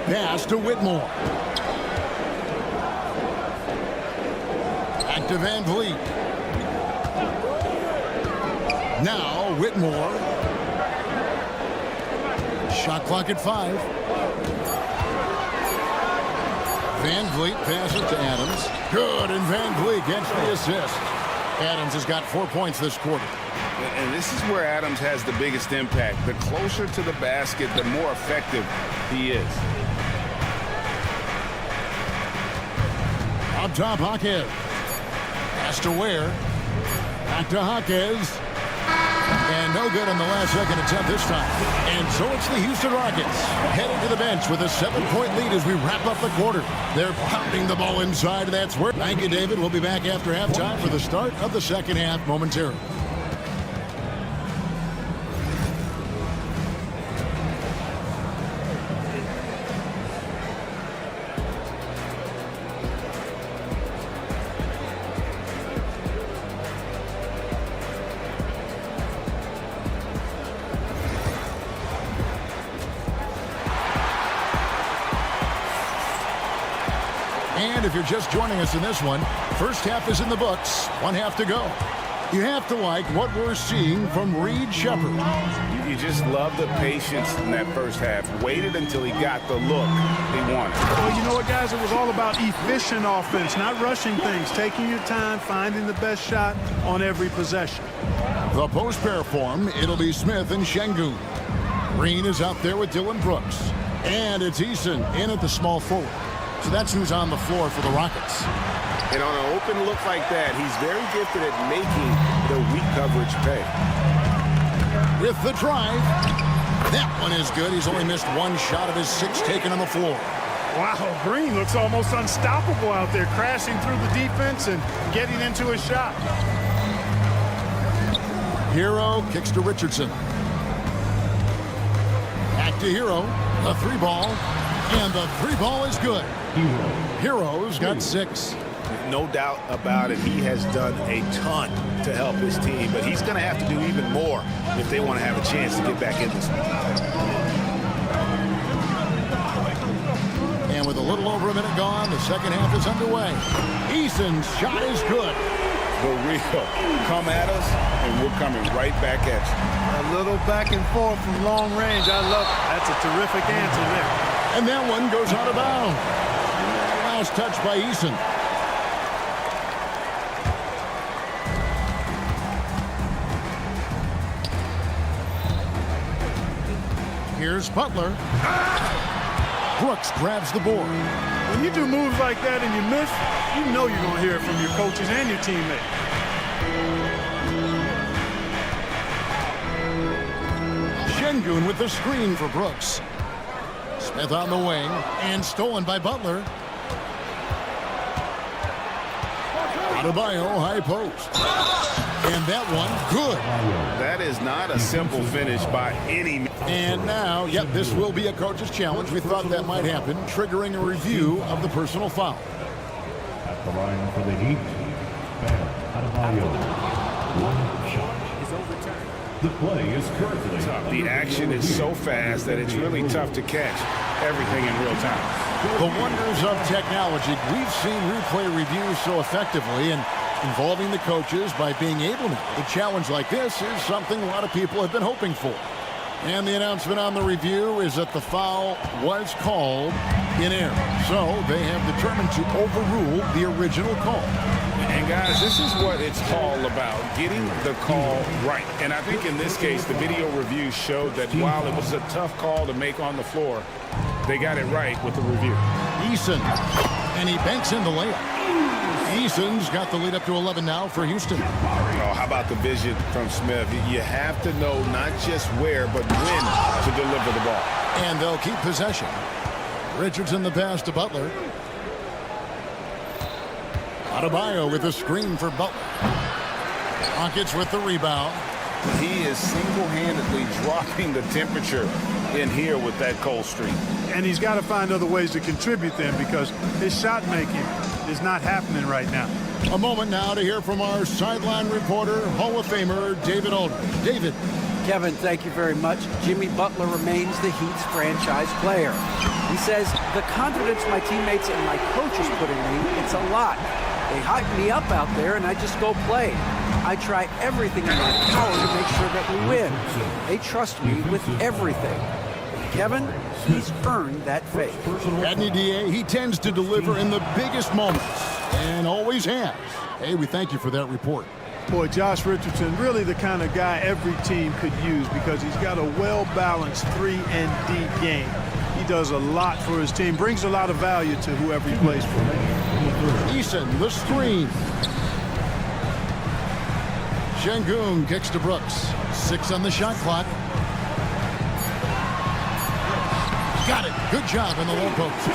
Pass to Whitmore. Back to Van Vliet. Now Whitmore. Shot clock at 5. Van Vliet passes to Adams. Good, and Van Vliet gets the assist. Adams has got 4 points this quarter. And this is where Adams has the biggest impact. The closer to the basket, the more effective he is. Up top, Jaquez. Pass to Ware. Back to Jaquez. And no good on the last second attempt this time. And so it's the Houston Rockets heading to the bench with a 7-point lead as we wrap up the quarter. They're pounding the ball inside. That's where. Thank you, David. We'll be back after halftime for the start of the second half momentarily. And if you're just joining us in this one, first half is in the books. 1 half to go. You have to like what we're seeing from Reed Shepherd. You just love the patience in that first half. Waited until he got the look he wanted. Well, you know what, guys? It was all about efficient offense, not rushing things, taking your time, finding the best shot on every possession. The post pair form, it'll be Smith and Şengün. Green is out there with Dylan Brooks. And it's Eason in at the small forward. So that's who's on the floor for the Rockets. And on an open look like that, he's very gifted at making the weak coverage pay. With the drive. That one is good. He's only missed 1 shot of his 6 taken on the floor. Wow, Green looks almost unstoppable out there, crashing through the defense and getting into his shot. Hero kicks to Richardson. Back to Hero. The 3 ball. And the 3 ball is good. Hero's got 6. No doubt about it. He has done a ton to help his team, but he's going to have to do even more if they want to have a chance to get back in this one. And with a little over a minute gone, the second half is underway. Eason's shot is good. For real. Come at us, and we're coming right back at you. A little back and forth from long range. I love it. That's a terrific answer there. And that one goes out of bounds. Last touch by Eason. Here's Butler. Brooks grabs the board. When you do moves like that and you miss, you know you're going to hear it from your coaches and your teammates. Şengün with the screen for Brooks. Smith on the wing and stolen by Butler. Adebayo high post. And that one good. That is not a simple finish by any means. And now, yep, this will be a coach's challenge. We thought that might happen, triggering a review of the personal foul. At the line for the Heat, Adebayo. 1 shot is overturned. The play is currently tough. The action is so fast that it's really tough to catch everything in real time. The wonders of technology. We've seen replay reviews so effectively and involving the coaches by being able to. A challenge like this is something a lot of people have been hoping for. And the announcement on the review is that the foul was called in error. So they have determined to overrule the original call. And guys, this is what it's all about, getting the call right. And I think in this case, the video review showed that while it was a tough call to make on the floor, they got it right with the review. Eason, and he banks in the layup. Eason's got the lead up to 11 now for Houston. Oh, how about the vision from Smith? You have to know not just where, but when to deliver the ball. And they'll keep possession. Richardson the pass to Butler. Adebayo with a screen for Butler. Rockets with the rebound. He is single-handedly dropping the temperature in here with that cold streak. And he's got to find other ways to contribute then, because his shot making is not happening right now. A moment now to hear from our sideline reporter, Hall of Famer David Aldridge. David. Kevin, thank you very much. Jimmy Butler remains the Heat's franchise player. He says, the confidence my teammates and my coaches put in me, it's a lot. They hype me up out there, and I just go play. I try everything in my power to make sure that we win. They trust me with everything. Kevin, he's earned that faith. Adney DA, he tends to deliver in the biggest moments, and always has. Hey, we thank you for that report. Boy, Josh Richardson, really the kind of guy every team could use, because he's got a well-balanced 3-and-D game. He does a lot for his team, brings a lot of value to whoever he plays for. Eason, the screen. Şengün kicks to Brooks. 6 on the shot clock. Got it. Good job in the low post.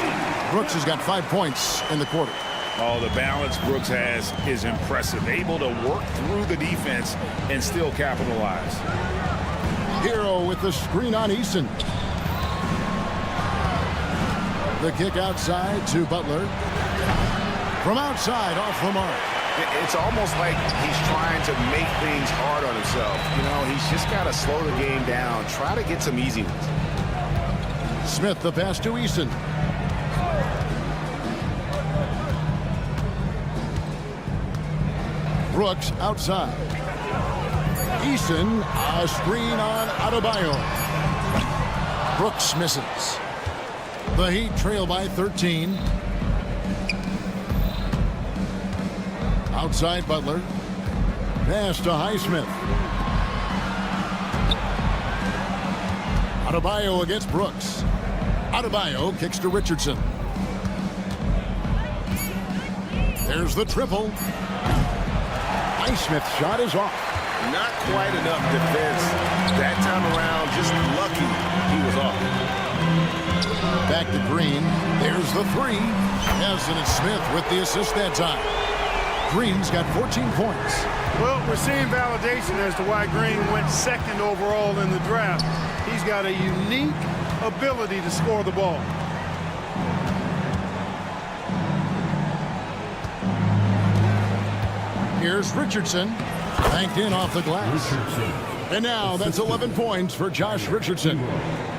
Brooks has got 5 points in the quarter. Oh, the balance Brooks has is impressive. Able to work through the defense and still capitalize. Hero with the screen on Eason. The kick outside to Butler. From outside, off the mark. It's almost like he's trying to make things hard on himself. You know, he's just got to slow the game down. Try to get some easy ones. Smith, the pass to Eason. Brooks outside. Eason, a screen on Adebayo. Brooks misses. The Heat trail by 13. Outside Butler. Pass to Highsmith. Adebayo against Brooks. Adebayo kicks to Richardson. There's the triple. Highsmith's shot is off. Not quite enough defense that time around. Just lucky he was off. Back to Green. There's the three. Yes, and it's Smith with the assist that time. Green's got 14 points. Well, we're seeing validation as to why Green went second overall in the draft. He's got a unique ability to score the ball. Here's Richardson. Banked in off the glass. And now that's 11 points for Josh Richardson.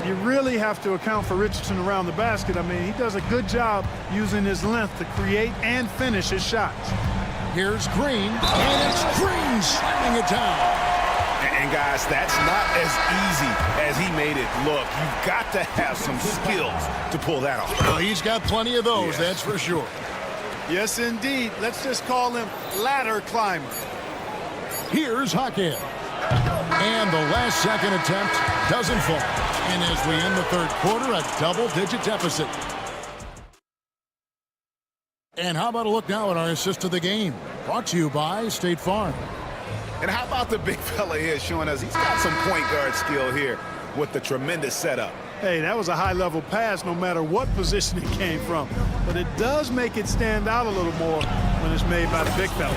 You really have to account for Richardson around the basket. I mean, he does a good job using his length to create and finish his shots. Here's Green, and it's Green slamming it down. And guys, that's not as easy as he made it look. You've got to have some skills to pull that off. Well, he's got plenty of those, that's for sure. Yes, indeed. Let's just call him ladder climber. Here's Hackett. And the last second attempt doesn't fall. And as we end the third quarter, a double-digit deficit. And how about a look now at our assist of the game? Brought to you by State Farm. And how about the big fella here showing us he's got some point guard skill here with the tremendous setup. Hey, that was a high-level pass no matter what position it came from. But it does make it stand out a little more when it's made by the big fella.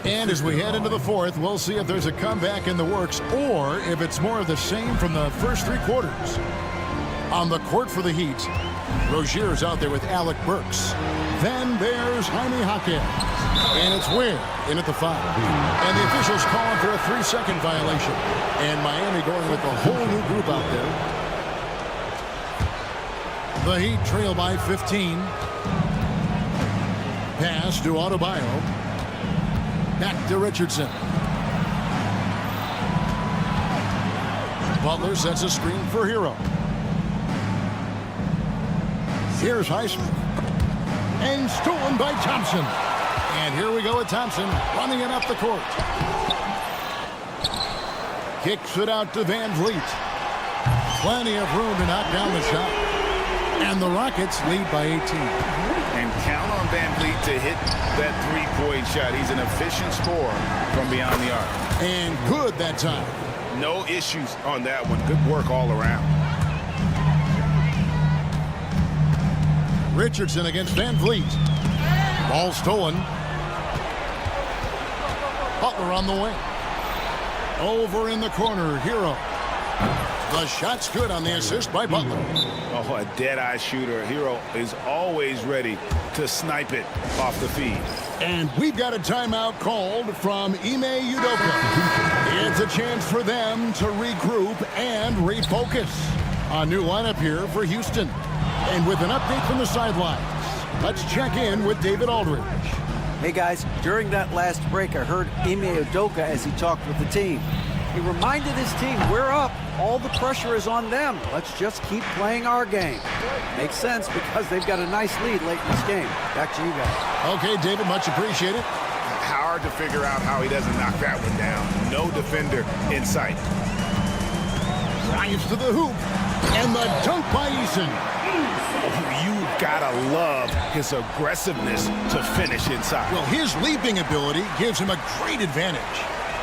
And as we head into the fourth, we'll see if there's a comeback in the works or if it's more of the same from the first three quarters. On the court for the Heat, Rozier's out there with Alec Burks. Then there's Jaime Hackett. And it's Ware in at the foul. And the officials calling for a 3-second violation. And Miami going with a whole new group out there. The Heat trail by 15. Pass to Adebayo. Back to Richardson. Butler sets a screen for Hero. Here's Highsmith. And stolen by Thompson. And here we go with Thompson running it up the court. Kicks it out to Van Vliet. Plenty of room to knock down the shot. And the Rockets lead by 18. And count on Van Vliet to hit that three-point shot. He's an efficient scorer from beyond the arc. And good that time. No issues on that one. Good work all around. Richardson against Van Vliet. Ball stolen. Butler on the wing. Over in the corner, Hero. The shot's good on the assist by Butler. Oh, a dead-eye shooter. Hero is always ready to snipe it off the feed. And we've got a timeout called from Ime Udoka. It's a chance for them to regroup and refocus. A new lineup here for Houston. And with an update from the sidelines, let's check in with David Aldridge. Hey guys, during that last break, I heard Ime Udoka as he talked with the team. He reminded his team, we're up. All the pressure is on them. Let's just keep playing our game. Makes sense because they've got a nice lead late in this game. Back to you guys. Okay, David, much appreciated. Hard to figure out how he doesn't knock that one down. No defender in sight. Drives to the hoop. And the dunk by Eason. You gotta love his aggressiveness to finish inside. Well, his leaping ability gives him a great advantage.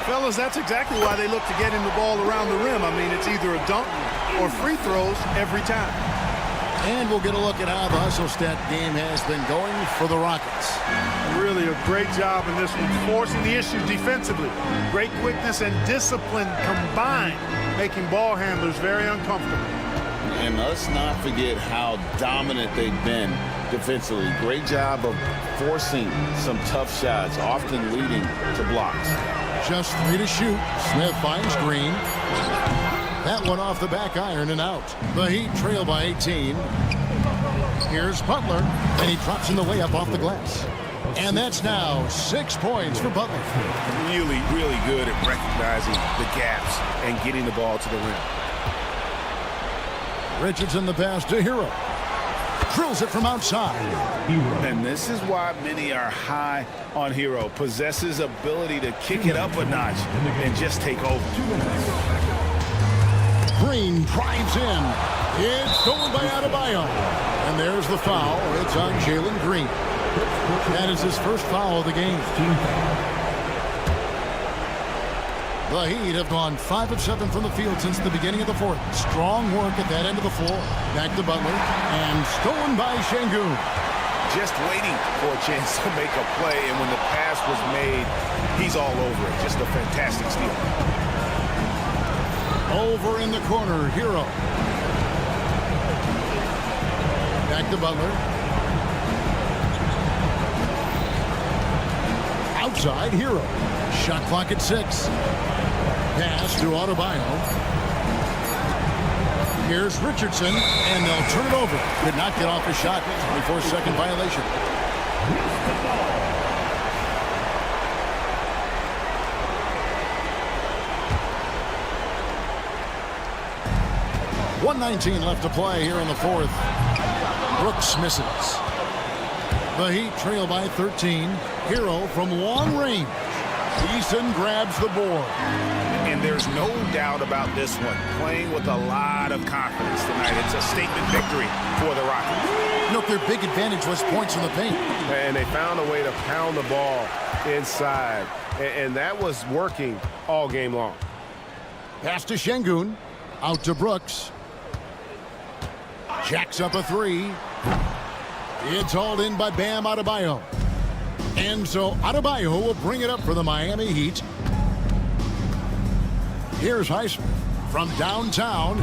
Fellas, that's exactly why they look to get him the ball around the rim. I mean, it's either a dunk or free throws every time. And we'll get a look at how the hustle stat game has been going for the Rockets. Really a great job in this one, forcing the issues defensively. Great quickness and discipline combined, making ball handlers very uncomfortable. And let's not forget how dominant they've been defensively. Great job of forcing some tough shots, often leading to blocks. Just 3 to shoot. Smith finds Green. That one off the back iron and out. The Heat trail by 18. Here's Butler, and he drops in the layup off the glass. And that's now 6 points for Butler. Really, really good at recognizing the gaps and getting the ball to the rim. Richardson the pass to Hero. Drills it from outside. And this is why many are high on Hero. Possesses ability to kick it up a notch and just take over. Green drives in. It's stolen by Adebayo. And there's the foul. It's on Jalen Green. That is his first foul of the game. The Heat have gone 5 of 7 from the field since the beginning of the fourth. Strong work at that end of the floor. Back to Butler. And stolen by Şengün. Just waiting for a chance to make a play. And when the pass was made, he's all over it. Just a fantastic steal. Over in the corner, Hero. Back to Butler. Outside, Hero. Shot clock at 6. Pass to Adebayo. Here's Richardson, and they'll turn it over. Did not get off his shot. 24-second violation. .119 left to play here in the fourth. Brooks misses. The Heat trail by 13. Hero from long range. Eason grabs the board. And there's no doubt about this one. Playing with a lot of confidence tonight. It's a statement victory for the Rockets. Look, their big advantage was points in the paint. And they found a way to pound the ball inside. And that was working all game long. Pass to Şengün. Out to Brooks. Jacks up a 3. It's hauled in by Bam Adebayo. And so Adebayo will bring it up for the Miami Heat. Here's Highsmith from downtown.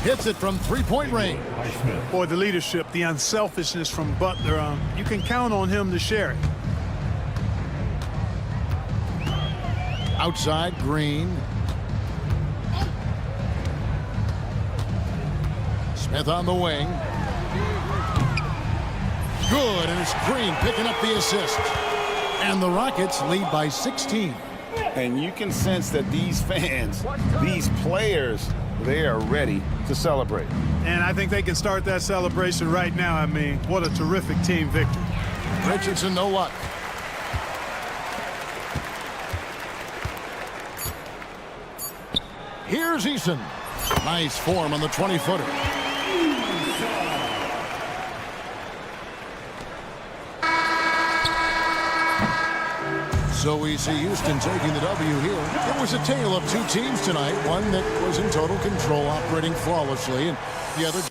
Hits it from three-point range. Boy, the leadership, the unselfishness from Butler, you can count on him to share it. Outside, Green. Smith on the wing. Good, and it's Green picking up the assist. And the Rockets lead by 16. And you can sense that these fans, these players, They are ready to celebrate. And I think they can start that celebration right now. I mean, what a terrific team victory. Richardson, no luck. Here's Eason. Nice form on the 20-footer. So we see Houston taking the W here. It was a tale of two teams tonight. One that was in total control, operating flawlessly, and the other...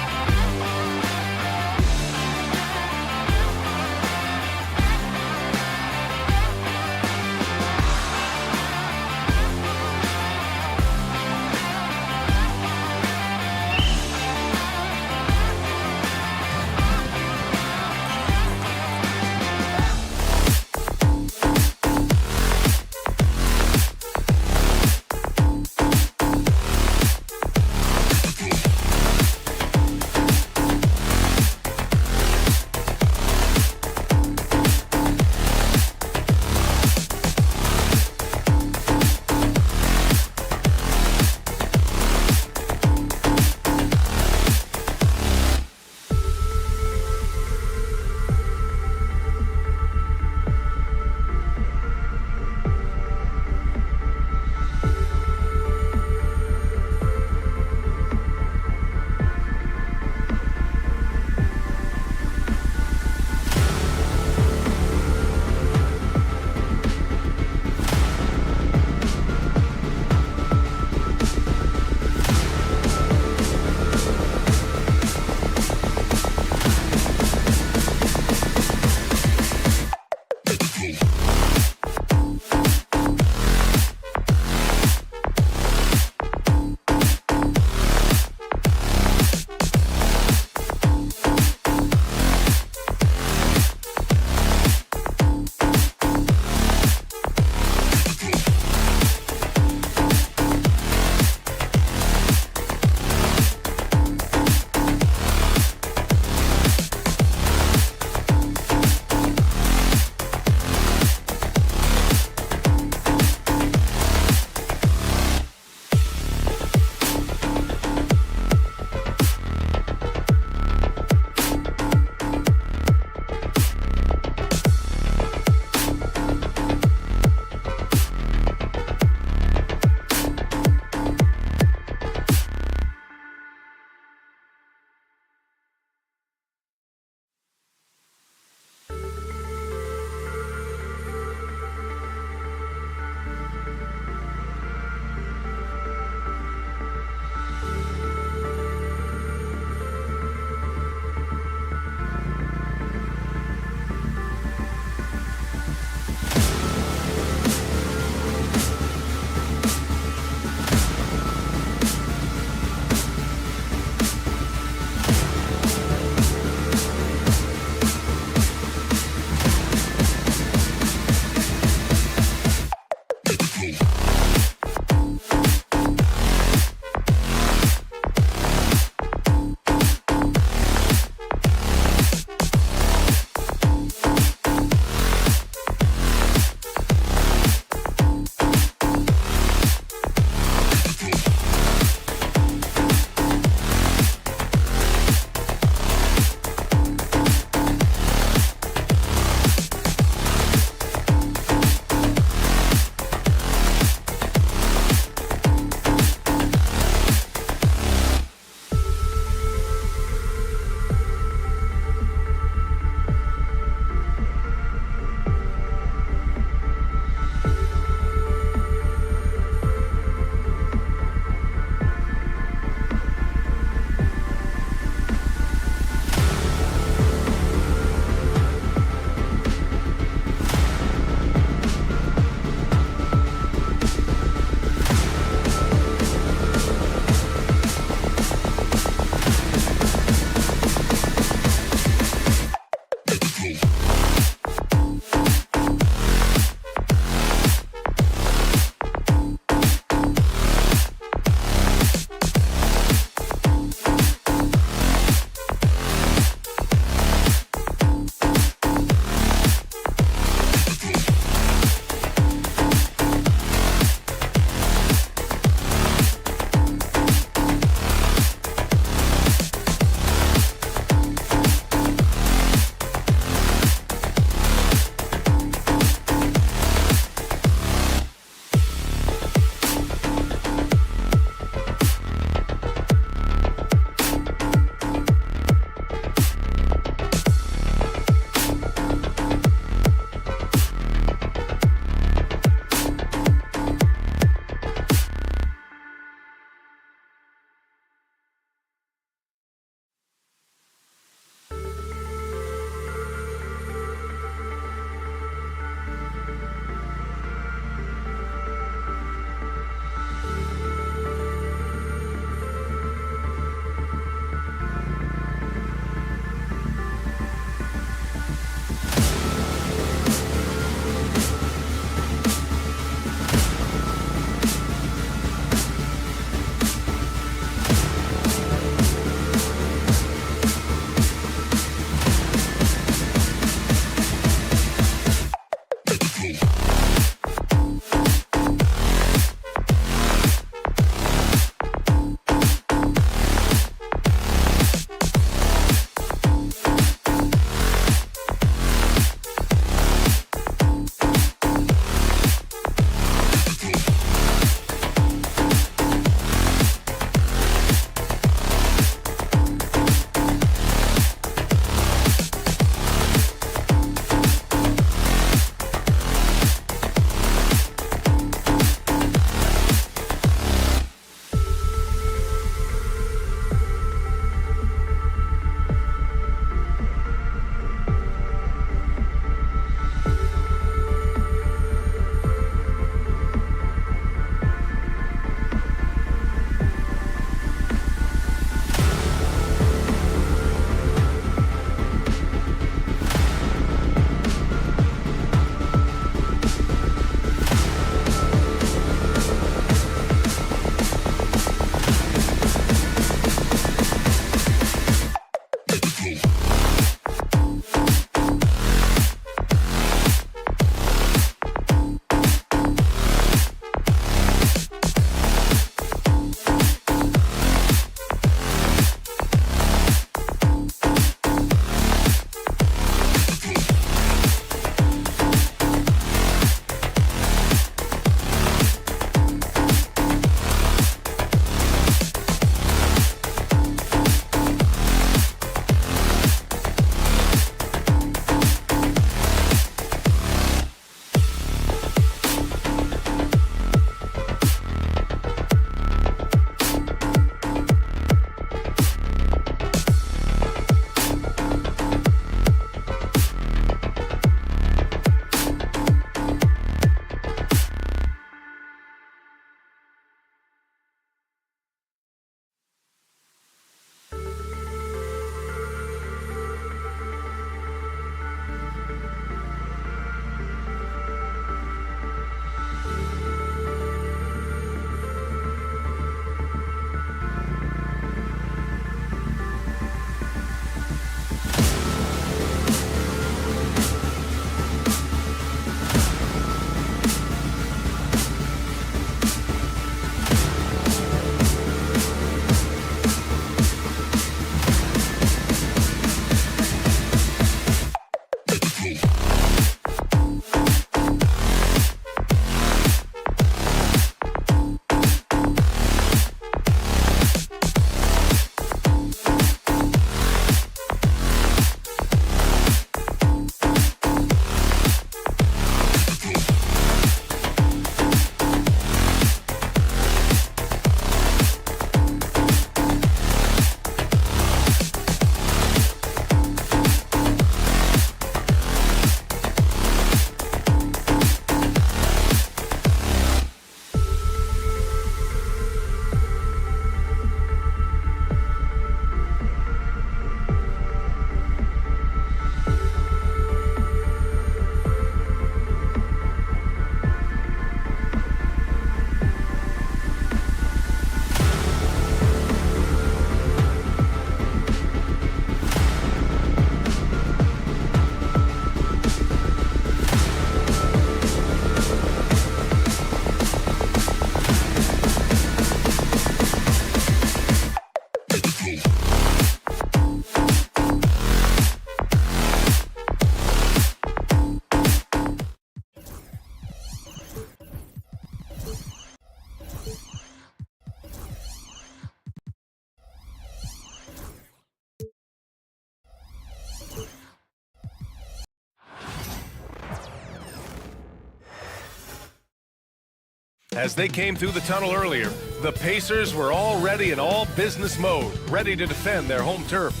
As they came through the tunnel earlier, the Pacers were already in all business mode, ready to defend their home turf.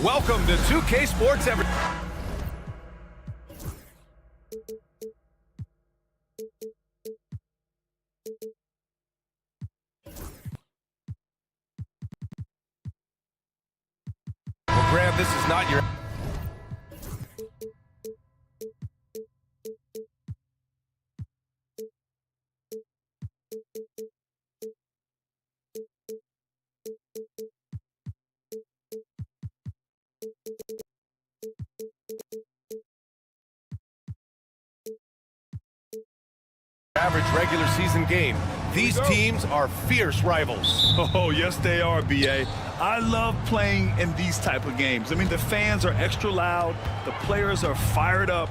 Welcome to 2K Sports Every. Well, Grant, this is not your... average regular season game. These teams are fierce rivals. Oh, yes, they are, B.A. I love playing in these type of games. I mean, the fans are extra loud. The players are fired up.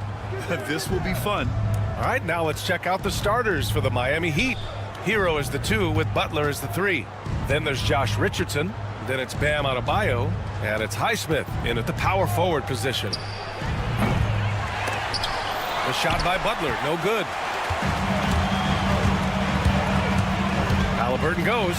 This will be fun. All right, now let's check out the starters for the Miami Heat. Hero is the 2 with Butler as the 3. Then there's Josh Richardson. Then it's Bam Adebayo. And it's Highsmith in at the power forward position. The shot by Butler, no good. Halliburton goes.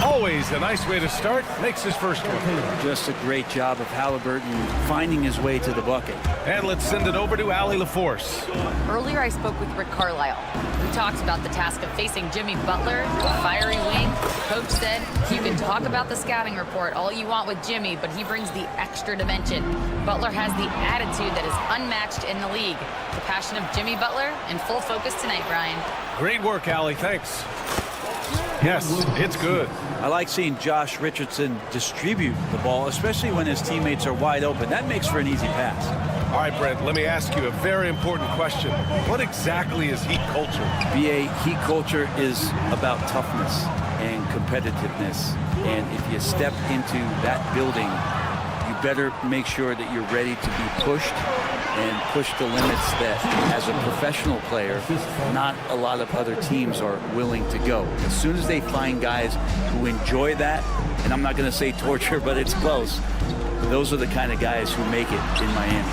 Always a nice way to start. Makes his first one. Just a great job of Halliburton finding his way to the bucket. And let's send it over to Allie LaForce. Earlier, I spoke with Rick Carlisle. We talked about the task of facing Jimmy Butler, a fiery wing. Coach said, you can talk about the scouting report all you want with Jimmy, but he brings the extra dimension. Butler has the attitude that is unmatched in the league. The passion of Jimmy Butler in full focus tonight, Brian. Great work, Allie. Thanks. Yes, it's good. I like seeing Josh Richardson distribute the ball, especially when his teammates are wide open. That makes for an easy pass. All right, Brent, let me ask you a very important question. What exactly is Heat culture? BA, Heat culture is about toughness and competitiveness. And if you step into that building, you better make sure that you're ready to be pushed and push the limits that, as a professional player, not a lot of other teams are willing to go. As soon as they find guys who enjoy that, and I'm not going to say torture, but it's close, those are the kind of guys who make it in Miami.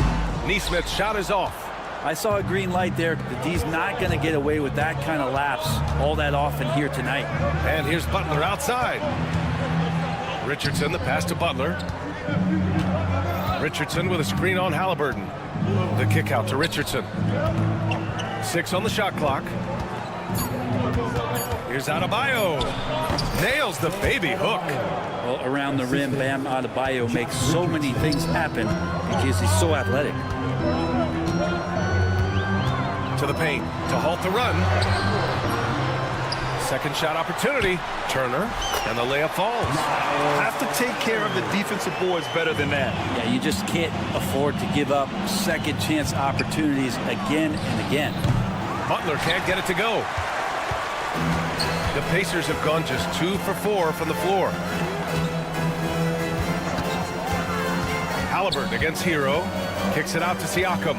Neesmith's shot is off. I saw a green light there. The D's not going to get away with that kind of lapse all that often here tonight. And here's Butler outside. Richardson, the pass to Butler. Richardson with a screen on Halliburton. The kick out to Richardson. 6 on the shot clock. Here's Adebayo. Nails the baby hook. Well, around the rim, Bam Adebayo makes so many things happen because he's so athletic. To the paint to halt the run. Second shot opportunity. Turner, and the layup falls. Have to take care of the defensive boards better than that. Yeah, you just can't afford to give up second chance opportunities again and again. Butler can't get it to go. The Pacers have gone just 2 for 4 from the floor. Halliburton against Hero. Kicks it out to Siakam.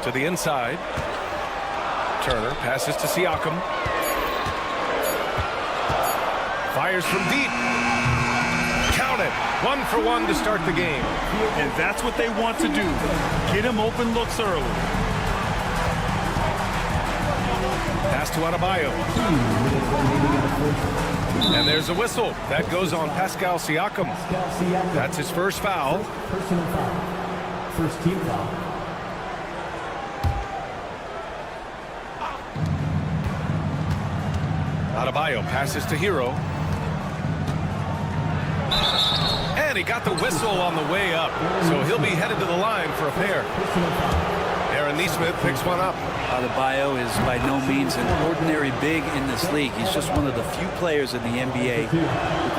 To the inside. Turner passes to Siakam. Fires from deep. Count it. 1 for 1 to start the game. And that's what they want to do. Get him open looks early. Pass to Adebayo. And there's a whistle. That goes on Pascal Siakam. That's his first foul. Personal foul. First team foul. Adebayo passes to Hero. And he got the whistle on the way up. So he'll be headed to the line for a pair. Aaron Neesmith picks one up. Adebayo is by no means an ordinary big in this league. He's just one of the few players in the NBA who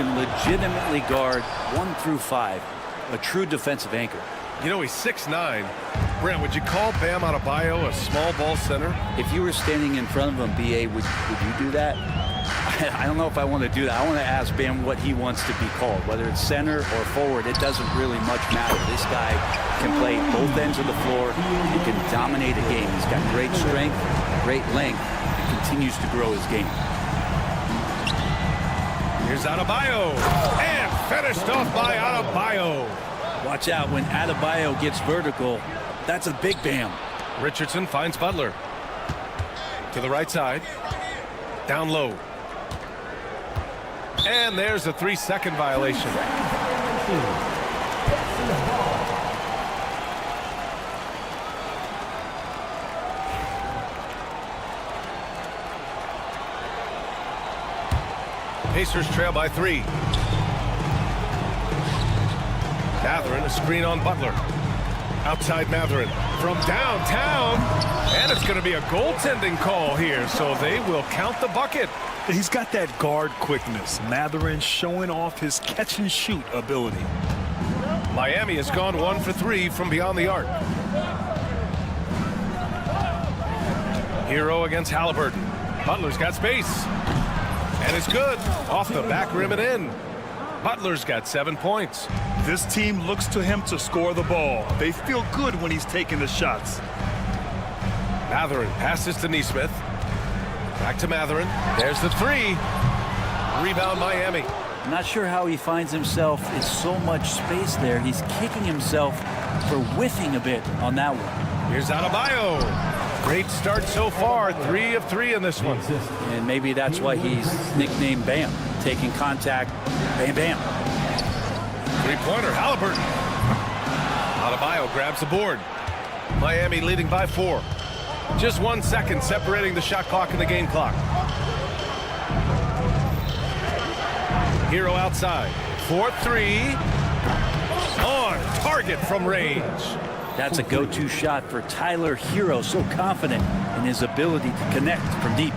can legitimately guard 1 through 5. A true defensive anchor. You know, he's 6'9". Brent, would you call Bam Adebayo a small ball center? If you were standing in front of him, BA, would you do that? I don't know if I want to do that. I want to ask Bam what he wants to be called. Whether it's center or forward, it doesn't really much matter. This guy can play both ends of the floor. He can dominate a game. He's got great strength, great length, and continues to grow his game. Here's Adebayo. And finished off by Adebayo. Watch out when Adebayo gets vertical. That's a big Bam. Richardson finds Butler. To the right side. Down low. And there's a 3-second violation. Pacers trail by 3. Mathurin, a screen on Butler. Outside Mathurin from downtown. And it's going to be a goaltending call here, so they will count the bucket. He's got that guard quickness. Mathurin showing off his catch-and-shoot ability. Miami has gone 1 for 3 from beyond the arc. Hero against Halliburton. Butler's got space. And it's good. Off the back rim and in. Butler's got 7 points. This team looks to him to score the ball. They feel good when he's taking the shots. Mathurin passes to Nesmith. Back to Mathurin. There's the 3. Rebound Miami. I'm not sure how he finds himself in so much space there. He's kicking himself for whiffing a bit on that one. Here's Adebayo. Great start so far. 3 of 3 in this one. And maybe that's why he's nicknamed Bam. Taking contact, bam, bam. 3-pointer, Halliburton. Adebayo grabs the board. Miami leading by 4. Just 1 second separating the shot clock and the game clock. Hero outside. 4-3. On target from range. That's a go-to shot for Tyler Hero. So confident in his ability to connect from deep.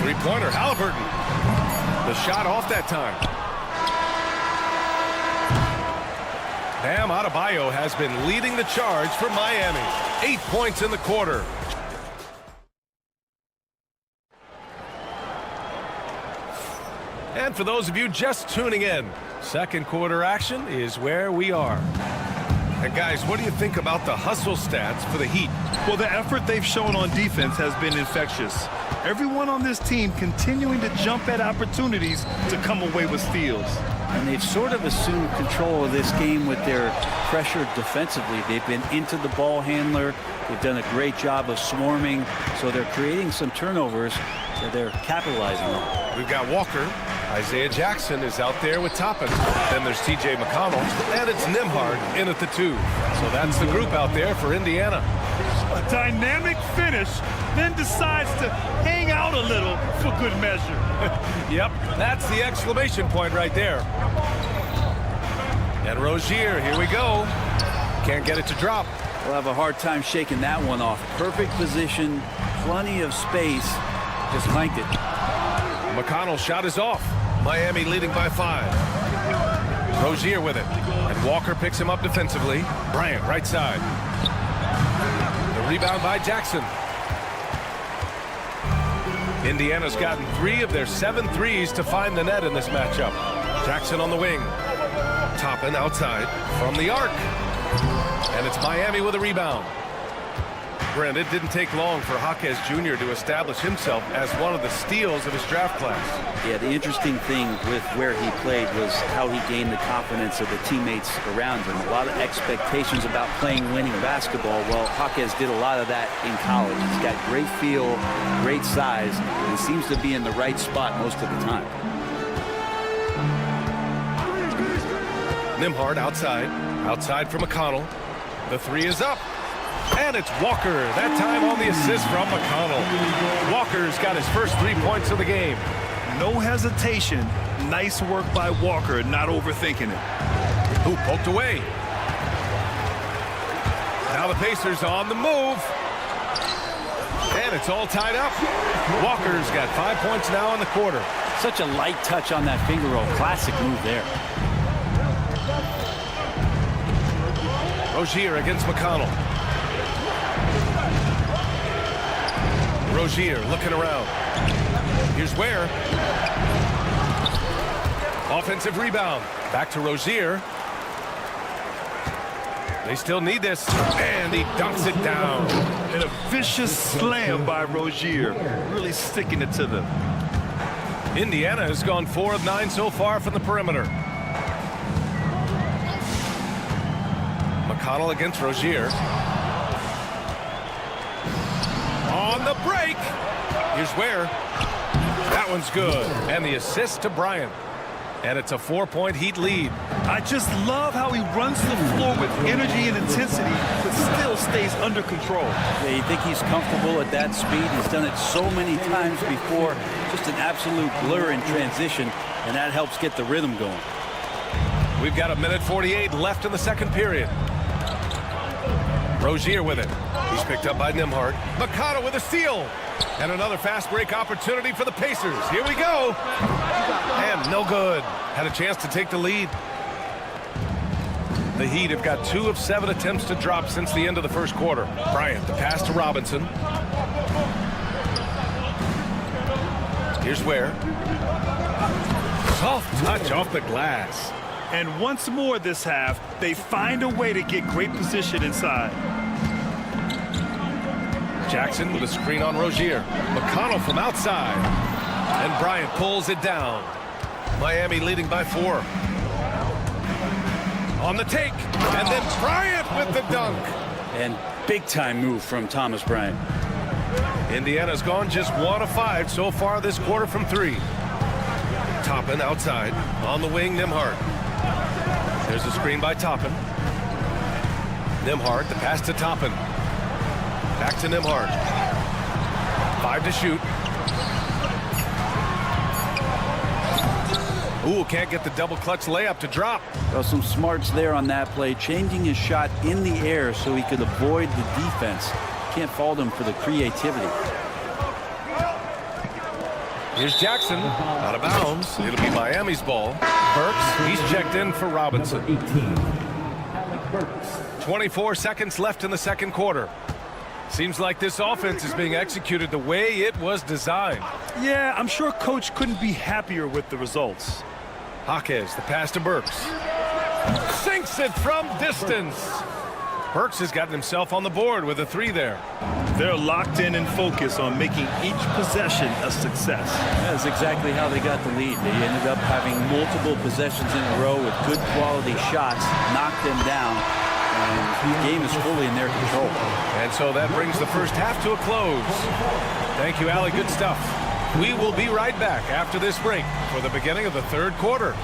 3-pointer, Halliburton. The shot off that time. Bam Adebayo has been leading the charge for Miami. 8 points in the quarter. And for those of you just tuning in, second quarter action is where we are. And guys, what do you think about the hustle stats for the Heat? Well, the effort they've shown on defense has been infectious. Everyone on this team continuing to jump at opportunities to come away with steals. And they've sort of assumed control of this game with their pressure defensively. They've been into the ball handler. They've done a great job of swarming. So they're creating some turnovers that they're capitalizing on. We've got Walker. Isaiah Jackson is out there with Toppin. Then there's TJ McConnell. And it's Nembhard in at the 2. So that's the group out there for Indiana. A dynamic finish, then decides to hang out a little for good measure. Yep, that's the exclamation point right there. And Rozier, here we go. Can't get it to drop. We'll have a hard time shaking that one off. Perfect position, plenty of space, just blanked it. McConnell's shot is off. Miami leading by 5. Rozier with it. And Walker picks him up defensively. Bryant, right side. The rebound by Jackson. Indiana's gotten 3 of their 7 threes to find the net in this matchup. Jackson on the wing. Toppin outside from the arc. And it's Miami with a rebound. Brent, it didn't take long for Jaquez Jr. to establish himself as one of the steals of his draft class. Yeah, the interesting thing with where he played was how he gained the confidence of the teammates around him. A lot of expectations about playing winning basketball. Well, Jaquez did a lot of that in college. He's got great feel, great size, and seems to be in the right spot most of the time. Nembhard outside for McConnell. The 3 is up. And it's Walker, that time on the assist from McConnell. Walker's got his first 3 points of the game. No hesitation. Nice work by Walker, not overthinking it. Who poked away. Now the Pacers on the move. And it's all tied up. Walker's got 5 points now in the quarter. Such a light touch on that finger roll. Classic move there. Rozier against McConnell. Rozier looking around. Here's Ware. Offensive rebound. Back to Rozier. They still need this. And he dunks it down. And a vicious slam by Rozier. Really sticking it to them. Indiana has gone 4 of 9 so far from the perimeter. McConnell against Rozier. On the break. Here's Ware. That one's good. And the assist to Bryant. And it's a 4-point Heat lead. I just love how he runs the floor with energy and intensity, but still stays under control. Yeah, you think he's comfortable at that speed. He's done it so many times before. Just an absolute blur in transition, and that helps get the rhythm going. We've got 1:48 left in the second period. Rozier with it. He's picked up by Nembhard. McConnell with a steal. And another fast break opportunity for the Pacers. Here we go. And no good. Had a chance to take the lead. The Heat have got 2 of 7 attempts to drop since the end of the first quarter. Bryant, the pass to Robinson. Here's Ware. Soft touch off the glass. And once more this half, they find a way to get great position inside. Jackson with a screen on Rozier. McConnell from outside. And Bryant pulls it down. Miami leading by 4. On the take. And then Bryant with the dunk. And big-time move from Thomas Bryant. Indiana's gone just 1 of 5 so far this quarter from 3. Toppin outside. On the wing, Nembhard. There's a screen by Toppin. Nembhard, the pass to Toppin. Back to Nembhard. 5 to shoot. Ooh, can't get the double clutch layup to drop. Well, some smarts there on that play, changing his shot in the air so he could avoid the defense. Can't fault him for the creativity. Here's Jackson, out of bounds. It'll be Miami's ball. Burks, he's checked in for Robinson. 24 seconds left in the second quarter. Seems like this offense is being executed the way it was designed. Yeah, I'm sure Coach couldn't be happier with the results. Jaquez, the pass to Burks. Sinks it from distance. Burks has gotten himself on the board with a 3 there. They're locked in and focused on making each possession a success. That's exactly how they got the lead. They ended up having multiple possessions in a row with good quality shots, knocked them down, and the game is fully in their control. And so that brings the first half to a close. Thank you, Allie. Good stuff. We will be right back after this break for the beginning of the third quarter.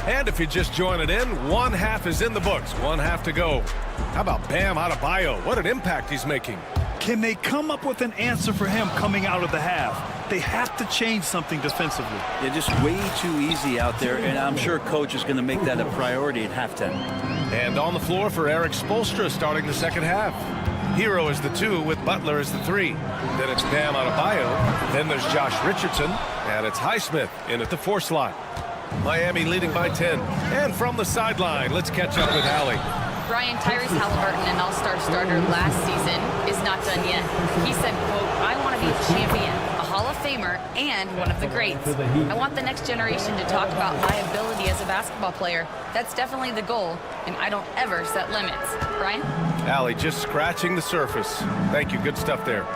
And if you're just joining in, 1 half is in the books. 1 half to go. How about Bam Adebayo? What an impact he's making. Can they come up with an answer for him coming out of the half? They have to change something defensively. They're just way too easy out there, and I'm sure Coach is going to make that a priority at halftime. And on the floor for Eric Spoelstra starting the second half. Hero is the 2 with Butler as the 3. Then it's Bam Adebayo. Then there's Josh Richardson. And it's Highsmith in at the 4 slot. Miami leading by 10. And from the sideline, let's catch up with Allie. Brian, Tyrese Halliburton, an all-star starter last season, is not done yet. He said, quote, "I want to be a champion, a Hall of Famer, and one of the greats. I want the next generation to talk about my ability as a basketball player. That's definitely the goal, and I don't ever set limits." Brian? Allie just scratching the surface. Thank you. Good stuff there.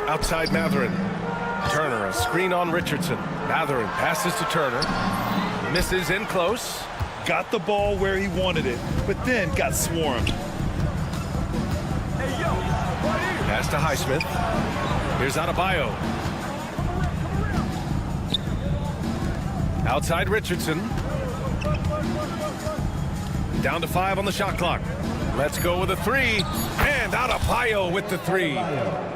Outside Matherin. Turner, a screen on Richardson. Matherin passes to Turner. Misses in close. Got the ball where he wanted it, but then got swarmed. Pass to Highsmith. Here's Adebayo. Outside Richardson. Down to 5 on the shot clock. Let's go with a 3. And Adebayo with the 3.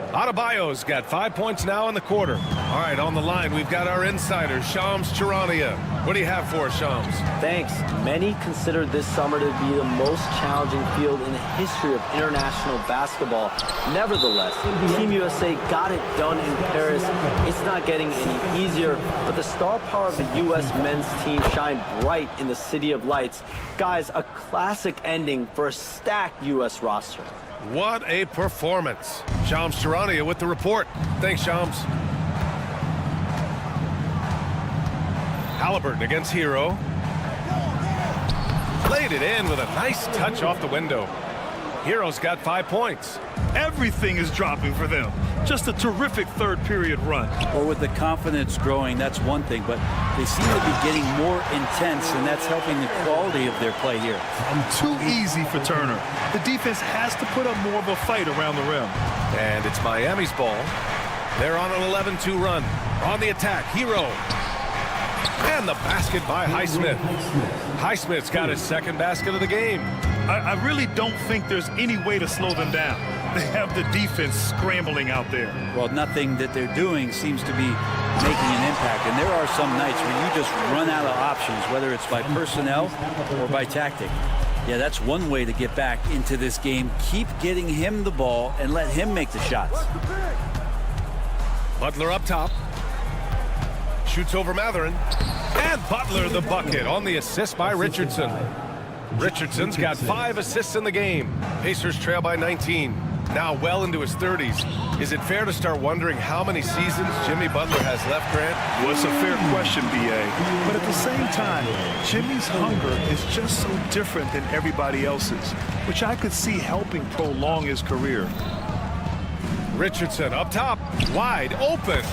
Adebayo's got 5 points now in the quarter. All right, on the line, we've got our insider, Shams Charania. What do you have for us, Shams? Thanks. Many consider this summer to be the most challenging field in the history of international basketball. Nevertheless, Team USA got it done in Paris. It's not getting any easier, but the star power of the U.S. men's team shined bright in the City of Lights. Guys, a classic ending for a stacked U.S. roster. What a performance. Shams Charania with the report. Thanks, Shams. Halliburton against Hero. Played it in with a nice touch off the window. Hero's got 5 points. Everything is dropping for them. Just a terrific third period run. Well, with the confidence growing, that's one thing, but they seem to be getting more intense, and that's helping the quality of their play here. Too easy for Turner. The defense has to put up more of a fight around the rim. And it's Miami's ball. They're on an 11-2 run. On the attack, Hero. And the basket by Highsmith. Highsmith's got his second basket of the game. I really don't think there's any way to slow them down. They have the defense scrambling out there. Well, nothing that they're doing seems to be making an impact. And there are some nights where you just run out of options, whether it's by personnel or by tactic. Yeah, that's one way to get back into this game. Keep getting him the ball and let him make the shots. Butler up top. Shoots over Matherin. And Butler the bucket on the assist by Richardson. Richardson's got 5 assists in the game. Pacers trail by 19. Now well into his 30s. Is it fair to start wondering how many seasons Jimmy Butler has left, Grant? Well, it's a fair question, B.A. But at the same time, Jimmy's hunger is just so different than everybody else's, which I could see helping prolong his career. Richardson up top, wide open.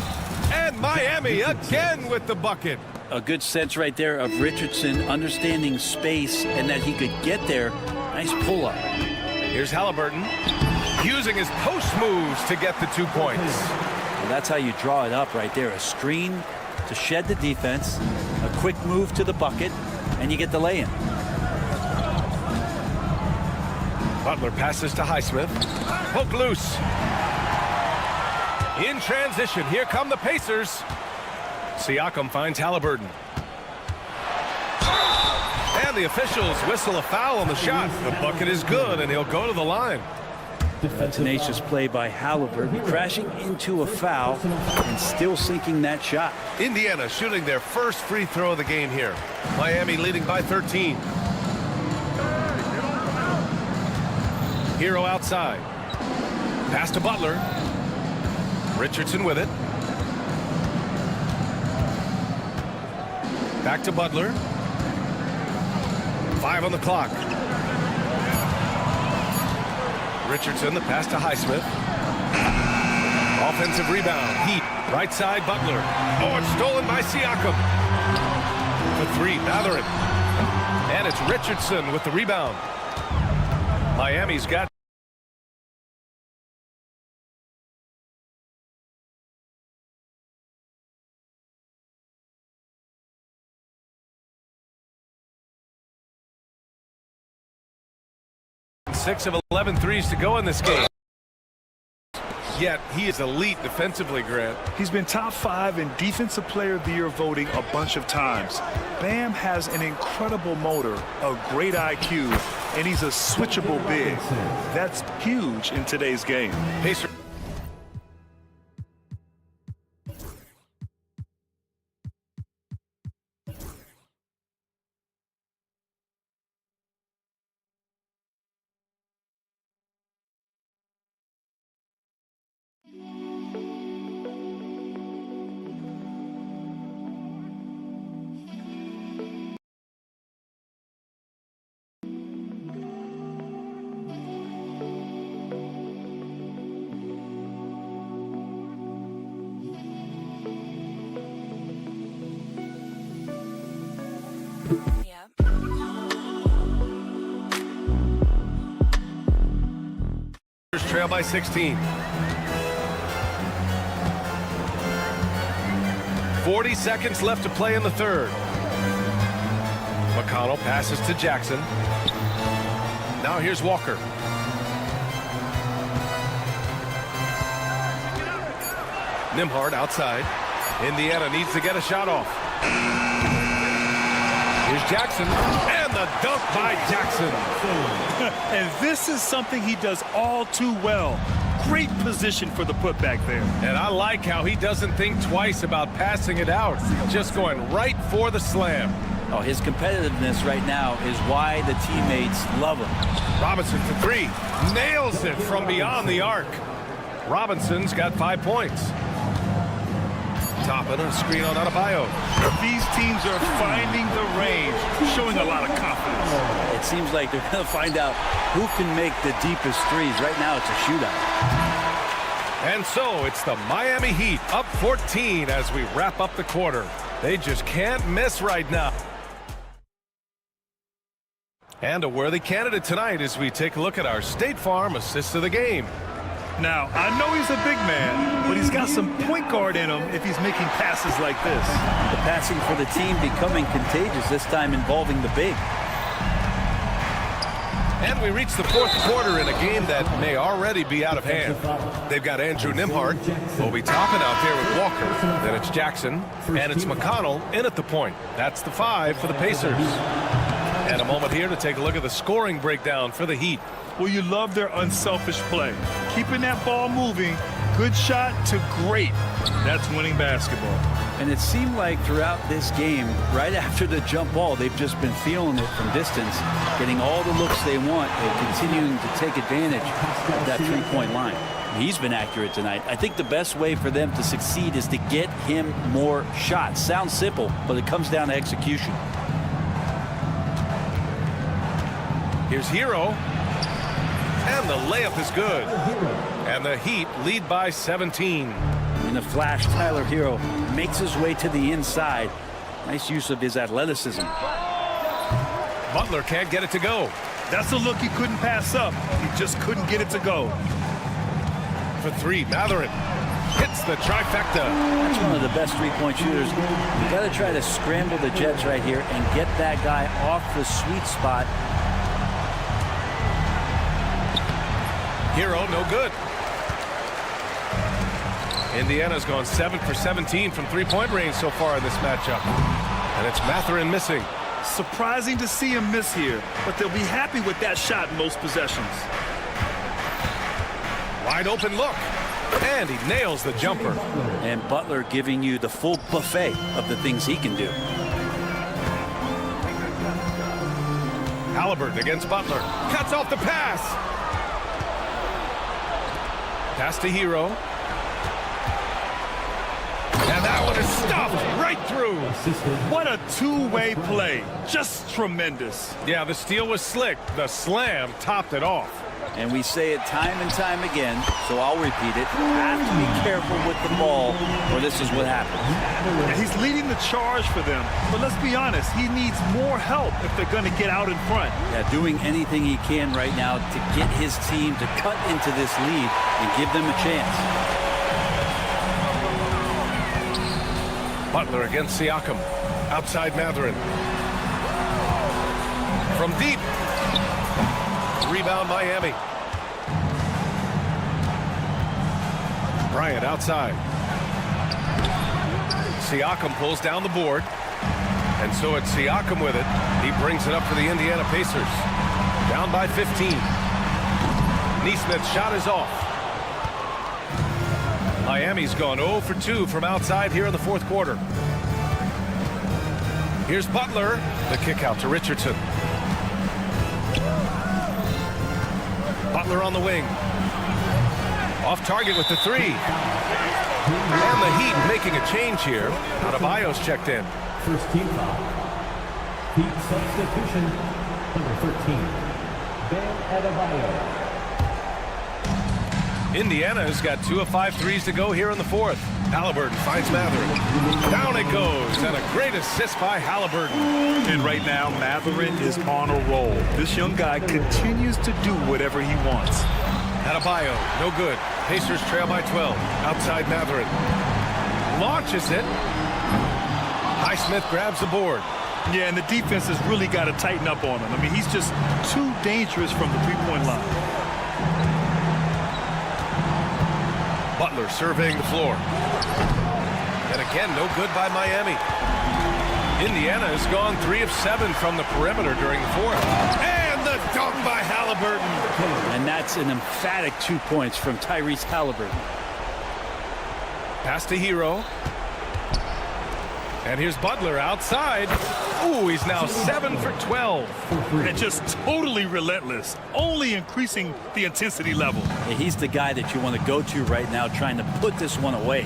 And Miami again with the bucket. A good sense right there of Richardson understanding space and that he could get there. Nice pull-up. Here's Halliburton using his post moves to get the 2 points. Well, that's how you draw it up right there. A screen to shed the defense, a quick move to the bucket, and you get the lay-in. Butler passes to Highsmith. Poke loose. In transition, here come the Pacers. Siakam finds Halliburton. And the officials whistle a foul on the shot. The bucket is good, and he'll go to the line. A tenacious play by Halliburton, crashing into a foul and still sinking that shot. Indiana shooting their first free throw of the game here. Miami leading by 13. Hero outside. Pass to Butler. Richardson with it. Back to Butler. 5 on the clock. Richardson, the pass to Highsmith. Offensive rebound. Heat. Right side, Butler. Oh, it's stolen by Siakam. For 3, Matherin. And it's Richardson with the rebound. Miami's got six of 11 threes to go in this game. Yet he is elite defensively, Grant. He's been top 5 in Defensive Player of the Year voting a bunch of times. Bam has an incredible motor, a great IQ, and he's a switchable big. That's huge in today's game. Pacer. Trail by 16. 40 seconds left to play in the third. McConnell passes to Jackson. Now here's Walker. Nembhard outside. Indiana needs to get a shot off. Here's Jackson, and the dunk by Jackson. And this is something he does all too well. Great position for the putback there. And I like how he doesn't think twice about passing it out. Just going right for the slam. Oh, his competitiveness right now is why the teammates love him. Robinson for 3. Nails it from beyond the arc. Robinson's got 5 points. Top and a screen on Adebayo. These teams are finding the range, showing a lot of confidence. It seems like they're going to find out who can make the deepest threes. Right now, it's a shootout. And so it's the Miami Heat up 14 as we wrap up the quarter. They just can't miss right now. And a worthy candidate tonight as we take a look at our State Farm assist of the game. Now, I know he's a big man, but he's got some point guard in him if he's making passes like this. The passing for the team becoming contagious, this time involving the big. And we reach the fourth quarter in a game that may already be out of hand. They've got Andrew Nimhart, Obi Toppin out there with Walker. Then it's Jackson, and it's McConnell in at the point. That's the 5 for the Pacers. And a moment here to take a look at the scoring breakdown for the Heat. Well, you love their unselfish play. Keeping that ball moving, good shot to great. That's winning basketball. And it seemed like throughout this game, right after the jump ball, they've just been feeling it from distance, getting all the looks they want, and continuing to take advantage of that three-point line. He's been accurate tonight. I think the best way for them to succeed is to get him more shots. Sounds simple, but it comes down to execution. Here's Hero. And the layup is good. And the Heat lead by 17. In a flash, Tyler Hero makes his way to the inside. Nice use of his athleticism. Butler can't get it to go. That's a look he couldn't pass up. He just couldn't get it to go. For 3, Mathurin hits the trifecta. That's one of the best three-point shooters. You got to try to scramble the Jets right here and get that guy off the sweet spot. Hero, no good. Indiana's gone 7 for 17 from three-point range so far in this matchup. And it's Mathurin missing. Surprising to see him miss here, but they'll be happy with that shot in most possessions. Wide open look. And he nails the jumper. And Butler giving you the full buffet of the things he can do. Halliburton against Butler. Cuts off the pass. Pass to Hero. And that one is stuffed right through. What a two-way play. Just tremendous. Yeah, the steal was slick. The slam topped it off. And we say it time and time again, so I'll repeat it. You have to be careful with the ball, or this is what happens. And he's leading the charge for them. But let's be honest, he needs more help if they're going to get out in front. Yeah, doing anything he can right now to get his team to cut into this lead and give them a chance. Butler against Siakam. Outside Mathurin. From deep. Rebound Miami. Bryant outside. Siakam pulls down the board. And so it's Siakam with it. He brings it up for the Indiana Pacers. Down by 15. Neesmith's shot is off. Miami's gone 0 for 2 from outside here in the fourth quarter. Here's Butler. The kick out to Richardson. Butler on the wing. Off target with the 3. And the Heat making a change here. Adebayo's checked in. First team foul. Heat substitution, number 13, Bam Adebayo. Indiana's got 2 of 5 threes to go here in the fourth. Halliburton finds Mathurin. Down it goes, and a great assist by Halliburton. And right now, Mathurin is on a roll. This young guy continues to do whatever he wants. Adebayo, no good. Pacers trail by 12. Outside Mathurin. Launches it. Highsmith grabs the board. Yeah, and the defense has really got to tighten up on him. I mean, he's just too dangerous from the three-point line. Butler surveying the floor. And again, no good by Miami. Indiana has gone 3 of 7 from the perimeter during the fourth. And the dunk by Halliburton. And that's an emphatic 2 points from Tyrese Halliburton. Pass to Hero. And here's Butler outside. Ooh, he's now 7 for 12. And just totally relentless, only increasing the intensity level. Yeah, he's the guy that you want to go to right now, trying to put this one away.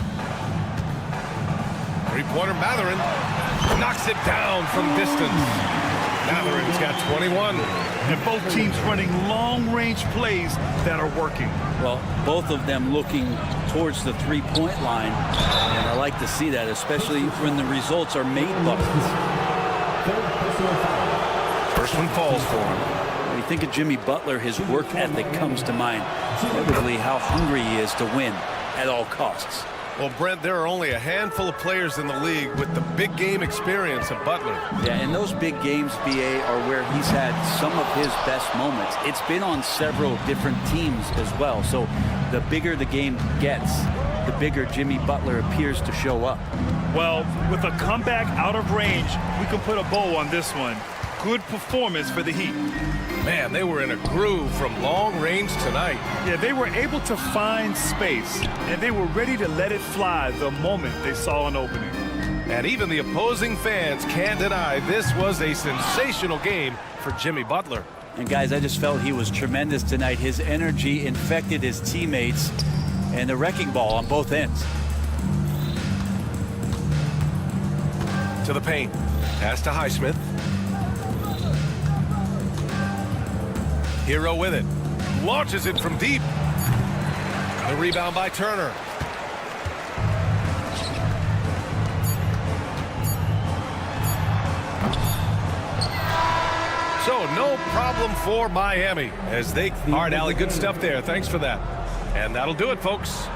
Three-pointer Matherin knocks it down from distance. Matherin's got 21. And both teams running long-range plays that are working. Well, both of them looking towards the three-point line. And I like to see that, especially when the results are made buckets. First one falls for him. When you think of Jimmy Butler, his work ethic comes to mind. Notably, how hungry he is to win at all costs. Well, Brent, there are only a handful of players in the league with the big game experience of Butler. Yeah, and those big games, BA, are where he's had some of his best moments. It's been on several different teams as well. So the bigger the game gets, the bigger Jimmy Butler appears to show up. Well, with a comeback out of range, we can put a bow on this one. Good performance for the Heat. Man, they were in a groove from long range tonight. Yeah, they were able to find space, and they were ready to let it fly the moment they saw an opening. And even the opposing fans can't deny this was a sensational game for Jimmy Butler. And guys, I just felt he was tremendous tonight. His energy infected his teammates, and the wrecking ball on both ends. To the paint. Pass to Highsmith. Hero with it. Launches it from deep. The rebound by Turner. So no problem for Miami as they... All right, Allie, good stuff there. Thanks for that. And that'll do it, folks.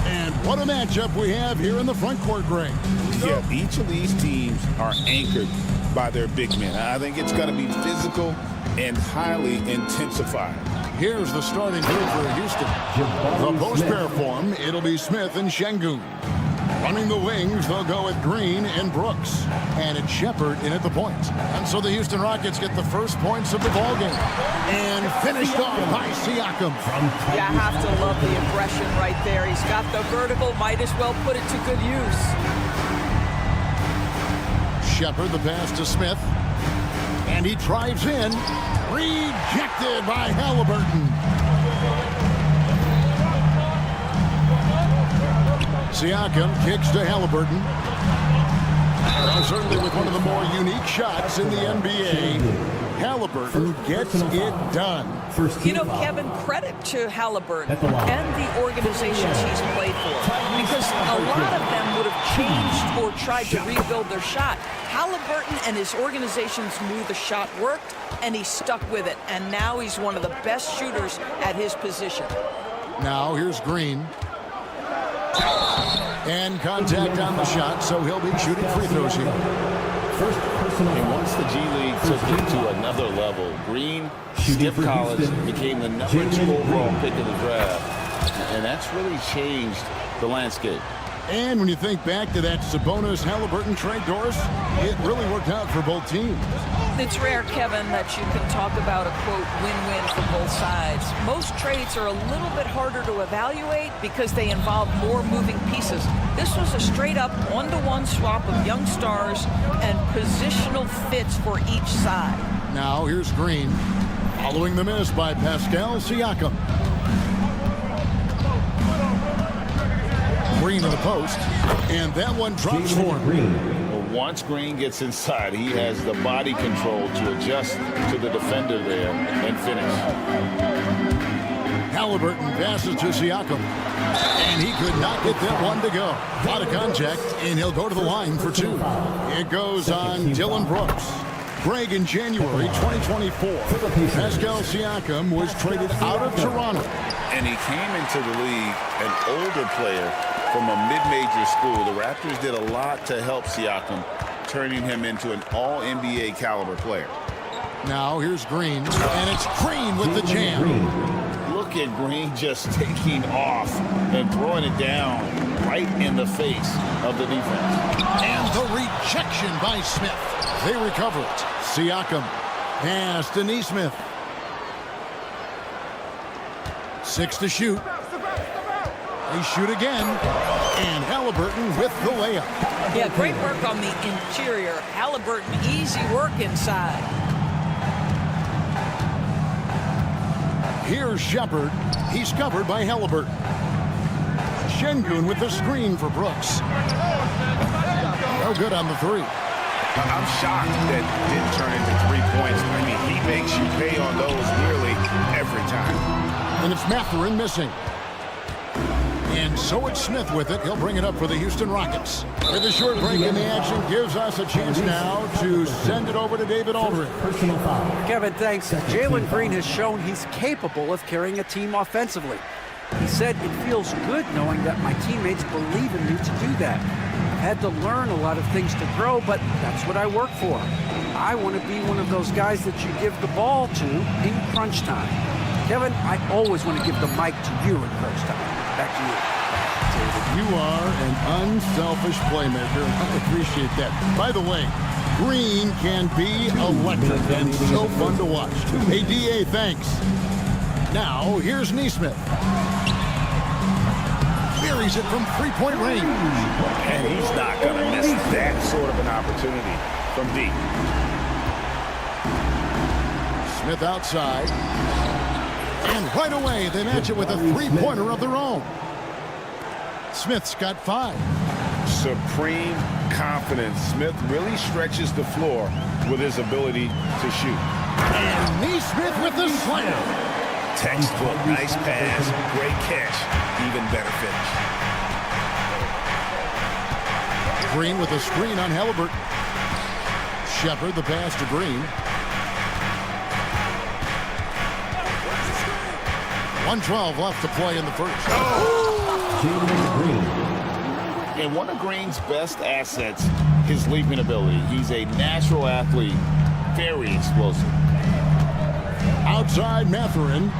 And what a matchup we have here in the front court, Greg. Yeah, each of these teams are anchored by their big men. I think it's going to be physical and highly intensified. Here's the starting group for Houston. The post-pair form, it'll be Smith and Şengün. Running the wings, they'll go with Green and Brooks. And it's Shepard in at the point. And so the Houston Rockets get the first points of the ballgame. And finished off by Siakam. You have to love the aggression right there. He's got the vertical, might as well put it to good use. Shepard, the pass to Smith. And he drives in. Rejected by Halliburton. Siakam kicks to Halliburton. Certainly with one of the more unique shots in the NBA. Halliburton gets it done. You know, Kevin, credit to Halliburton and the organizations he's played for, because a lot of them would have changed or tried to rebuild their shot. Halliburton and his organizations knew the shot worked, and he stuck with it. And now he's one of the best shooters at his position. Now here's Green. And contact on the shot, so he'll be shooting free throws here. And once the G League took it to another level, Green skipped college, became the #2 overall pick of the draft, and that's really changed the landscape. And when you think back to that Sabonis-Halliburton trade, Doris, it really worked out for both teams. It's rare, Kevin, that you can talk about a, quote, win-win for both sides. Most trades are a little bit harder to evaluate because they involve more moving pieces. This was a straight-up one-to-one swap of young stars and positional fits for each side. Now here's Green, following the miss by Pascal Siakam. Green in the post, and that one drops for him. Well, once Green gets inside, he has the body control to adjust to the defender there and finish. Halliburton passes to Siakam, and he could not get that one to go. Out of contact, and he'll go to the line for two. It goes on Dylan Brooks. Greg, in January 2024, Pascal Siakam was traded out of Toronto. And he came into the league an older player from a mid-major school. The Raptors did a lot to help Siakam, turning him into an all-NBA caliber player. Now here's Green, and it's Green with the jam. Look at Green just taking off and throwing it down right in the face of the defense. And the rejection by Smith. They recover it. Siakam pass to Nesmith. 6 to shoot. They shoot again. And Halliburton with the layup. Yeah, great work on the interior. Halliburton, easy work inside. Here's Shepard. He's covered by Halliburton. Şengün with the screen for Brooks. No good on the three. I'm shocked that it didn't turn into 3 points. I mean, he makes you pay on those nearly every time. And it's Mathurin missing. And so it's Smith with it. He'll bring it up for the Houston Rockets. With a short break in the action gives us a chance now to send it over to David Aldridge. Kevin, thanks. Jalen Green has shown he's capable of carrying a team offensively. He said, "It feels good knowing that my teammates believe in me to do that. I've had to learn a lot of things to grow, but that's what I work for. I want to be one of those guys that you give the ball to in crunch time." Kevin, I always want to give the mic to you in crunch time. Back to you. David, you are an unselfish playmaker. I appreciate that. By the way, Green can be electric and so fun to watch. Hey, DA, thanks. Now, here's Nesmith. Buries it from three-point range. And he's not going to miss that sort of an opportunity from deep. Smith outside. And right away, they match it with a three-pointer of their own. Smith's got 5. Supreme confidence. Smith really stretches the floor with his ability to shoot. And Nesmith with the slam. Textbook, nice pass, great catch, even better finish. Green with a screen on Halliburton. Shepard the pass to Green. 1:12 left to play in the first. And one of Green's best assets, his leaping ability. He's a natural athlete, very explosive. Outside Matherin.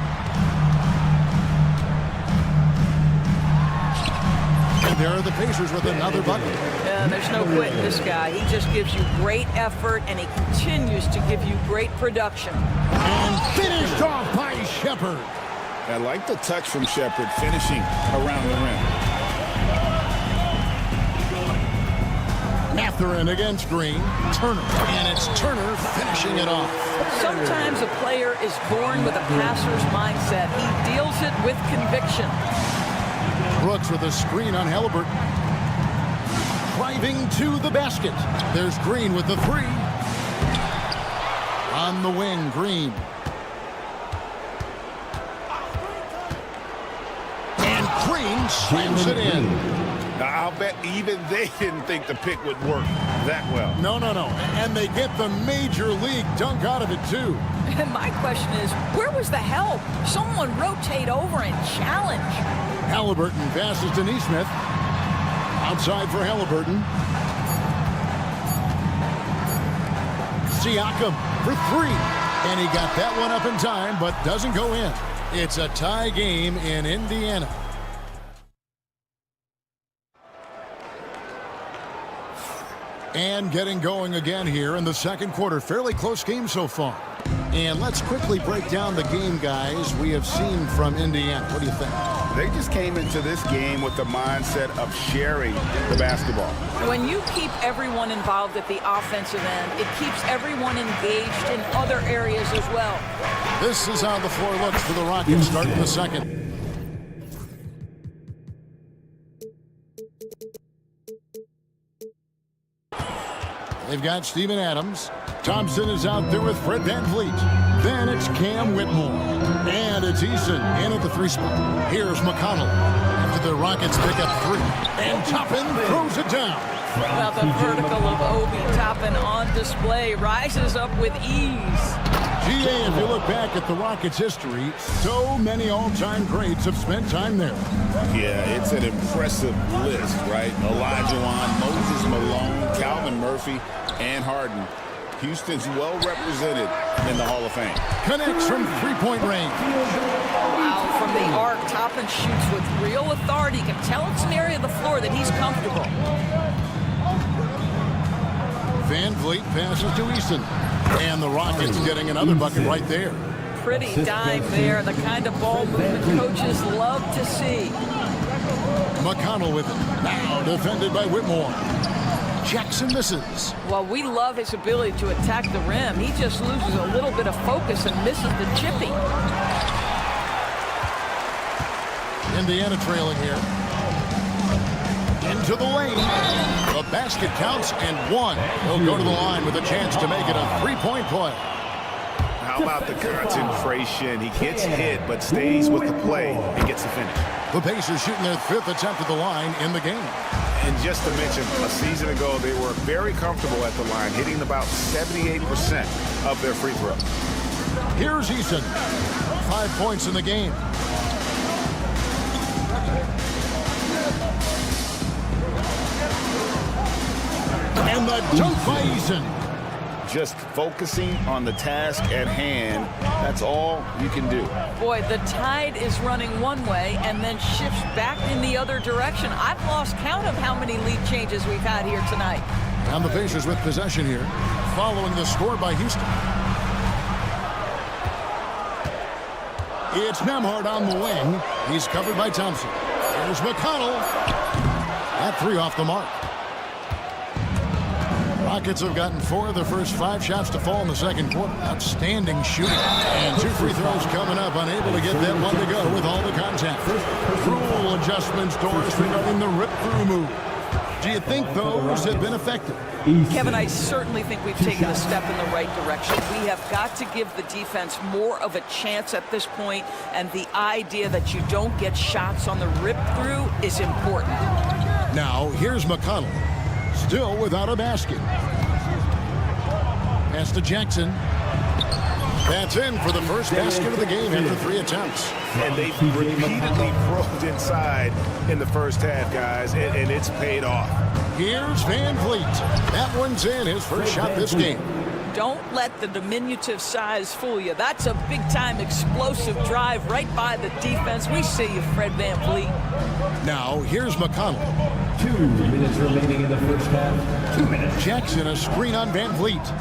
And there are the Pacers with another bucket. Yeah, there's no quitting this guy. He just gives you great effort, and he continues to give you great production. And finished off by Shepard. I like the touch from Shepard, finishing around the rim. Matherin against Green. Turner. And it's Turner finishing it off. Sometimes a player is born with a passer's mindset. He deals it with conviction. Brooks with a screen on Halliburton. Driving to the basket. There's Green with the three. On the wing, Green. And Green slams it in. Now, I'll bet even they didn't think the pick would work that well. No. And they get the major league dunk out of it, too. And my question is, where was the help? Someone rotate over and challenge. Halliburton passes to Neesmith. Outside for Halliburton. Siakam for three. And he got that one up in time, but doesn't go in. It's a tie game in Indiana. And getting going again here in the second quarter. Fairly close game so far. And let's quickly break down the game, guys, we have seen from Indiana. What do you think? They just came into this game with the mindset of sharing the basketball. When you keep everyone involved at the offensive end, it keeps everyone engaged in other areas as well. This is how the floor looks for the Rockets starting the second. They've got Steven Adams. Thompson is out there with Fred VanVleet. Then it's Cam Whitmore. And it's Eason in at the three spot. Here's McConnell. After the Rockets pick up three. And Toppin throws it down. Well, the vertical of Obi Toppin on display rises up with ease. GA, if you look back at the Rockets' history, so many all-time greats have spent time there. Yeah, it's an impressive list, right? Olajuwon, Moses Malone, Calvin Murphy, and Harden. Houston's well represented in the Hall of Fame. Connects from three-point range. Wow, from the arc, Toppin shoots with real authority. You can tell it's an area of the floor that he's comfortable. VanVleet passes to Easton. And the Rockets getting another bucket right there. Pretty dime there, the kind of ball movement coaches love to see. McConnell with it. Now defended by Whitmore. Jackson misses. Well, we love his ability to attack the rim. He just loses a little bit of focus and misses the chippy. Indiana trailing here. Into the lane. The basket counts and one. He'll go to the line with a chance to make it a three-point play. How about the concentration? He gets hit but stays with the play and gets the finish. The Pacers shooting their fifth attempt at the line in the game. And just to mention, a season ago, they were very comfortable at the line, hitting about 78% of their free throws. Here's Eason. 5 points in the game. And the dunk by Eason. Just focusing on the task at hand, that's all you can do. Boy, the tide is running one way and then shifts back in the other direction. I've lost count of how many lead changes we've had here tonight. And the Pacers with possession here, following the score by Houston. It's Nembhard on the wing. He's covered by Thompson. Here's McConnell. That three off the mark. Rockets have gotten 4 of their first 5 shots to fall in the second quarter. Outstanding shooting. And 2 free throws coming up. Unable to get that one to go with all the contact. Rule adjustments, Doris, regarding the rip-through move. Do you think those have been effective? Kevin, I certainly think we've taken a step in the right direction. We have got to give the defense more of a chance at this point, and the idea that you don't get shots on the rip-through is important. Now, here's McConnell. Still without a basket. Pass to Jackson. That's in for the first basket of the game after 3 attempts. And they've repeatedly probed inside in the first half, guys, and it's paid off. Here's Van Vliet. That one's in, his first shot this game. Don't let the diminutive size fool you. That's a big-time explosive drive right by the defense. We see you, Fred Van Vliet. Now, here's McConnell. 2 minutes remaining in the first half. 2 minutes. Jackson, a screen on Van Vliet.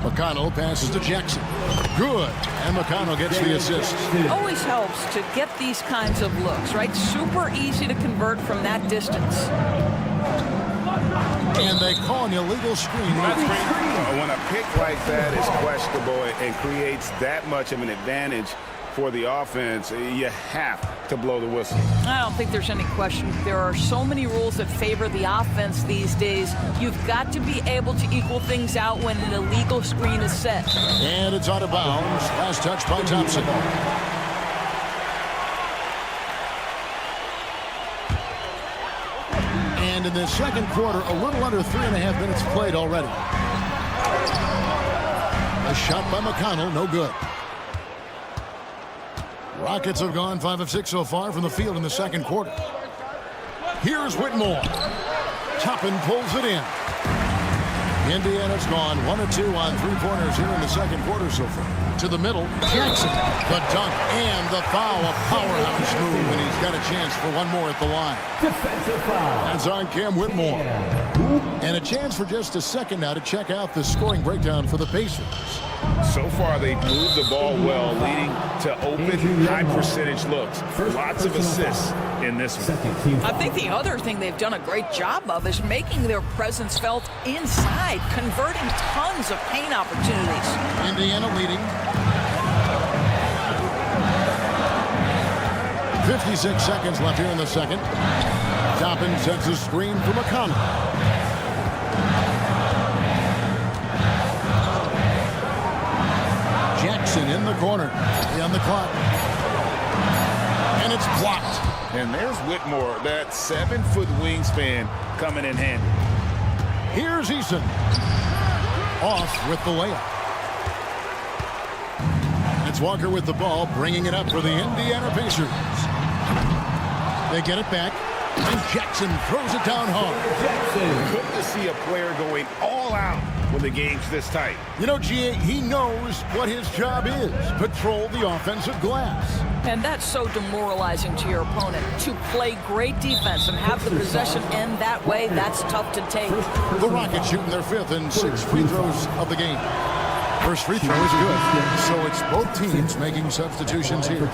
McConnell passes to Jackson. Good. And McConnell gets the assist. Always helps to get these kinds of looks, right? Super easy to convert from that distance. And they call an illegal screen. When a pick like that is questionable and creates that much of an advantage for the offense, you have to blow the whistle. I don't think there's any question. There are so many rules that favor the offense these days. You've got to be able to equal things out when an illegal screen is set. And it's out of bounds. Last touch by Thompson. And in the second quarter, a little under 3.5 minutes played already. A shot by McConnell, no good. Rockets have gone 5 of 6 so far from the field in the second quarter. Here's Whitmore. Toppin pulls it in. Indiana's gone 1 of 2 on 3-pointers here in the second quarter so far. To the middle, Jackson, the dunk, and the foul. A powerhouse move, and he's got a chance for one more at the line. Defensive foul. That's on Cam Whitmore. And a chance for just a second now to check out the scoring breakdown for the Pacers. So far, they've moved the ball well, leading to open, high-percentage looks. Lots of assists in this one. I think the other thing they've done a great job of is making their presence felt inside, converting tons of paint opportunities. Indiana leading. 56 seconds left here in the second. Toppin sets a screen for McConnell. Jackson in the corner. On the clock. And it's blocked. And there's Whitmore, that 7-foot wingspan coming in handy. Here's Eason. Off with the layup. It's Walker with the ball, bringing it up for the Indiana Pacers. They get it back, and Jackson throws it down hard. Good to see a player going all out when the game's this tight. You know, G.A., he knows what his job is. Patrol the offensive glass. And that's so demoralizing to your opponent. To play great defense and have the possession end that way, that's tough to take. The Rockets shooting their 5th and 6th free throws of the game. First free throw is good. So it's both teams making substitutions here.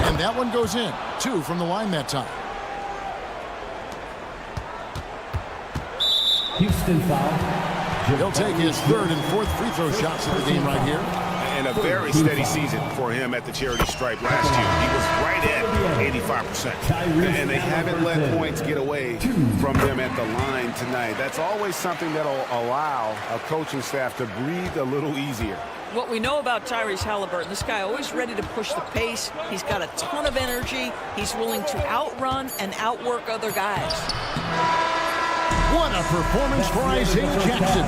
And that one goes in. 2 from the line that time. Houston foul. He'll take his 3rd and 4th free throw shots of the game right here. And a very steady season for him at the charity stripe last year. He was right at 85%. And they haven't let points get away from them at the line tonight. That's always something that'll allow a coaching staff to breathe a little easier. What we know about Tyrese Halliburton, this guy always ready to push the pace. He's got a ton of energy. He's willing to outrun and outwork other guys. What a performance for Isaiah Jackson.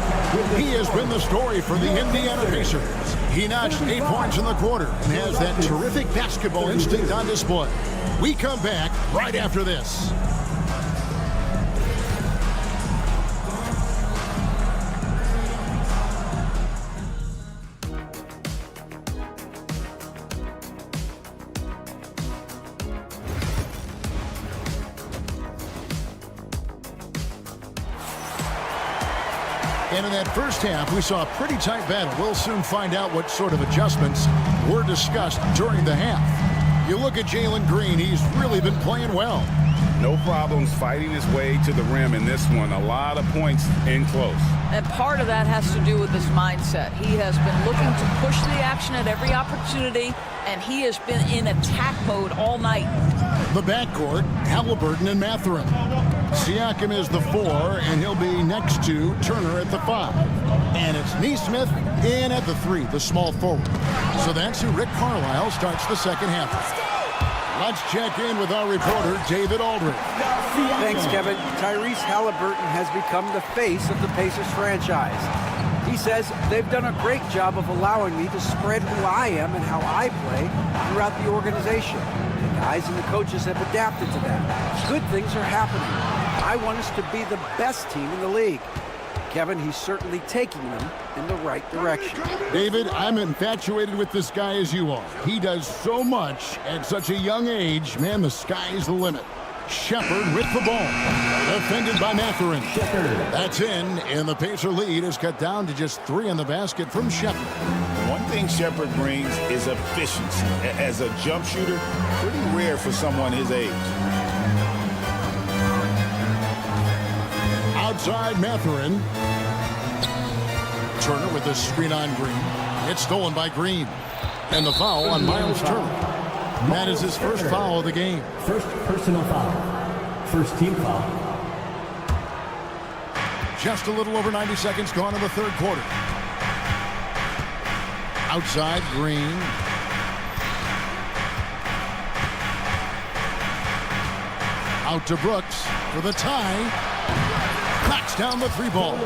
He has been the story for the Indiana Pacers. He notched 8 points in the quarter and has that terrific basketball instinct on display. We come back right after this. And in that first half, we saw a pretty tight battle. We'll soon find out what sort of adjustments were discussed during the half. You look at Jalen Green, he's really been playing well. No problems fighting his way to the rim in this one. A lot of points in close. And part of that has to do with his mindset. He has been looking to push the action at every opportunity, and he has been in attack mode all night. The backcourt, Halliburton and Mathurin. Siakam is the 4, and he'll be next to Turner at the 5. And it's Nesmith in at the 3, the small forward. So that's who Rick Carlisle starts the second half. Let's check in with our reporter, David Aldridge. Thanks, Kevin. Tyrese Halliburton has become the face of the Pacers franchise. He says they've done a great job of allowing me to spread who I am and how I play throughout the organization. The guys and the coaches have adapted to that. Good things are happening. I want us to be the best team in the league. Kevin, he's certainly taking them in the right direction. David, I'm infatuated with this guy as you are. He does so much at such a young age. Man, the sky's the limit. Shepard with the ball. Defended by Mathurin. That's in, and the Pacer lead is cut down to just 3 in the basket from Shepard. One thing Shepard brings is efficiency. As a jump shooter, pretty rare for someone his age. Outside Mathurin. Turner with the screen on Green. It's stolen by Green. And the foul on Miles Turner. That is his first foul of the game. First personal foul. First team foul. Just a little over 90 seconds gone in the third quarter. Outside Green. Out to Brooks for the tie. Knocks down the 3 ball.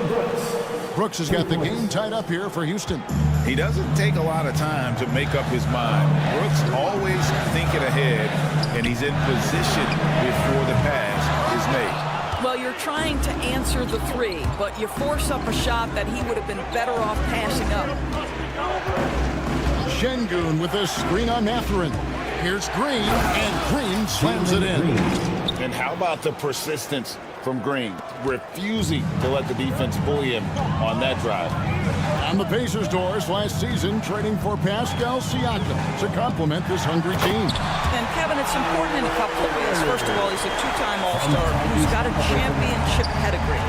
Brooks has got the game tied up here for Houston. He doesn't take a lot of time to make up his mind. Brooks always thinking ahead, and he's in position before the pass is made. Well, you're trying to answer the 3, but you force up a shot that he would have been better off passing up. Şengün with a screen on Mathurin. Here's Green, and Green slams it in. And how about the persistence from Green, refusing to let the defense bully him on that drive. On the Pacers' doors last season, trading for Pascal Siakam to complement this hungry team. And Kevin, it's important in a couple of ways. First of all, he's a 2-time All-Star who's got a championship pedigree.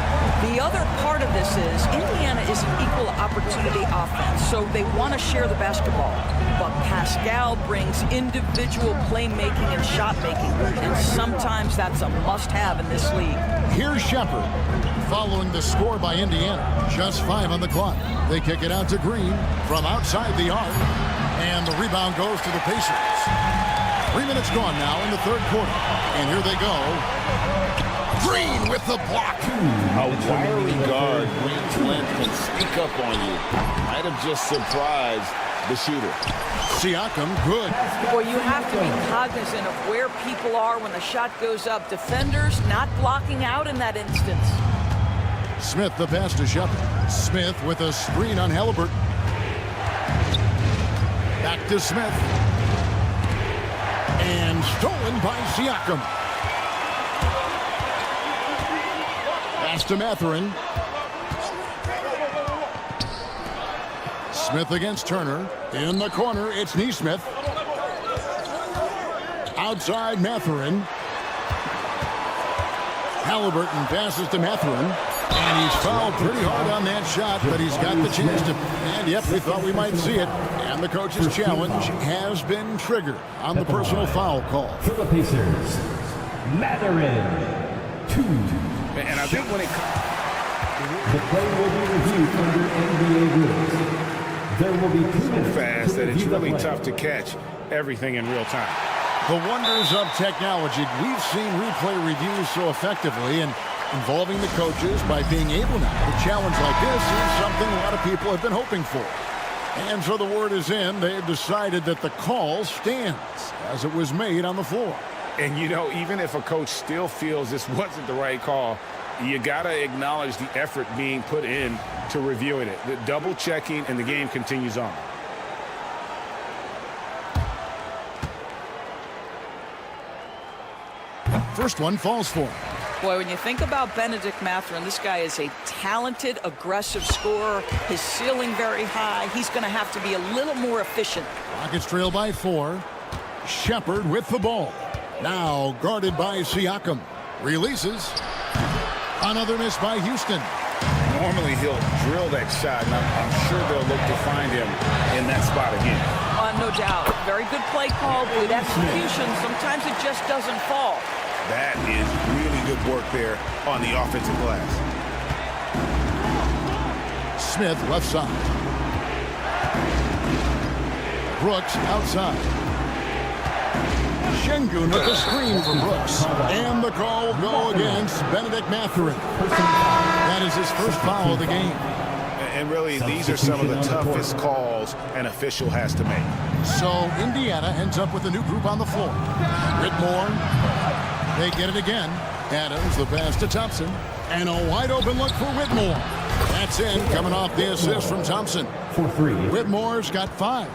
The other part of this is Indiana is an equal opportunity offense, so they want to share the basketball. But Pascal brings individual playmaking and shot making, and sometimes that's a must-have in this league. Here's Shepard, following the score by Indiana. Just 5 on the clock. They kick it out to Green from outside the arc, and the rebound goes to the Pacers. 3 minutes gone now in the third quarter, and here they go. Green with the block. A wiry guard, Green's length can sneak up on you. Might have just surprised the shooter. Siakam, good. Well, you have to be cognizant of where people are when the shot goes up. Defenders not blocking out in that instance. Smith the pass to Shepard. Smith with a screen on Halliburton. Back to Smith. And stolen by Siakam. Pass to Mathurin. Smith against Turner. In the corner, it's Nesmith. Outside Mathurin. Halliburton passes to Mathurin. And he's fouled pretty hard on that shot, but he's got the chance to. And yep, we thought we might see it. And the coach's challenge has been triggered on the personal foul call. For the Pacers, Mathurin, 2. And I think when it the play will be reviewed under NBA rules. There will be 2 minutes fast that it's really play. tough to catch everything in real time. The wonders of technology. We've seen replay reviews so effectively, and involving the coaches by being able now to challenge like this is something a lot of people have been hoping for. And so the word is in. They've decided that the call stands as it was made on the floor. And, you know, even if a coach still feels this wasn't the right call, you got to acknowledge the effort being put in to reviewing it. The double checking, and the game continues on. First one falls for him. Boy, when you think about Benedict Mathurin, this guy is a talented, aggressive scorer. His ceiling very high. He's going to have to be a little more efficient. Rockets trail by 4. Shepard with the ball. Now guarded by Siakam. Releases. Another miss by Houston. Normally he'll drill that shot, and I'm sure they'll look to find him in that spot again. No doubt. Very good play call, good execution. Sometimes it just doesn't fall. That is really good work there on the offensive glass. Smith left side. Brooks outside. Şengün with the screen from Brooks. And the call will go against Benedict Mathurin. That is his first foul of the game. And really, these are some of the toughest calls an official has to make. So Indiana ends up with a new group on the floor. Whitmore, they get it again. Adams, the pass to Thompson. And a wide open look for Whitmore. That's in, coming off the assist from Thompson. For 3. Whitmore's got 5.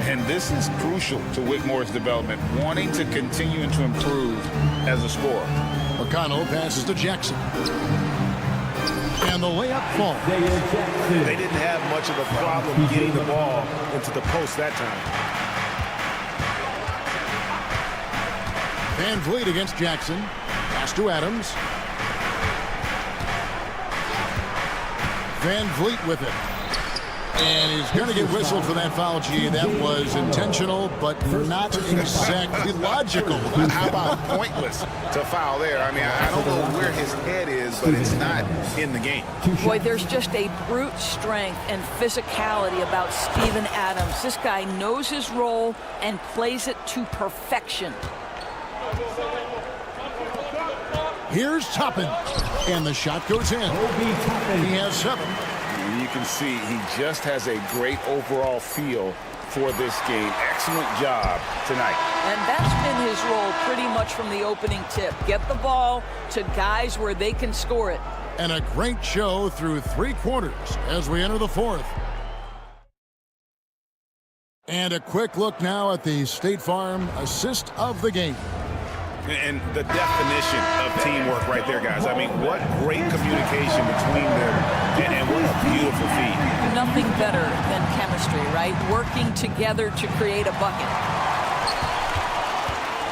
And this is crucial to Whitmore's development, wanting to continue to improve as a scorer. McConnell passes to Jackson. And the layup falls. They didn't have much of a problem getting the ball into the post that time. Van Vliet against Jackson. Pass to Adams. Van Vliet with it. And he's going to get whistled for that foul, G. That was intentional, but not exactly logical. How about pointless to foul there? I mean, I don't know where his head is, but it's not in the game. Boy, there's just a brute strength and physicality about Steven Adams. This guy knows his role and plays it to perfection. Here's Toppin. And the shot goes in. He has 7. And you can see he just has a great overall feel for this game. Excellent job tonight. And that's been his role pretty much from the opening tip. Get the ball to guys where they can score it. And a great show through 3 quarters as we enter the 4th. And a quick look now at the State Farm assist of the game. And the definition of teamwork right there, guys. I mean, what great communication between them, and what a beautiful feed. Nothing better than chemistry, right? Working together to create a bucket.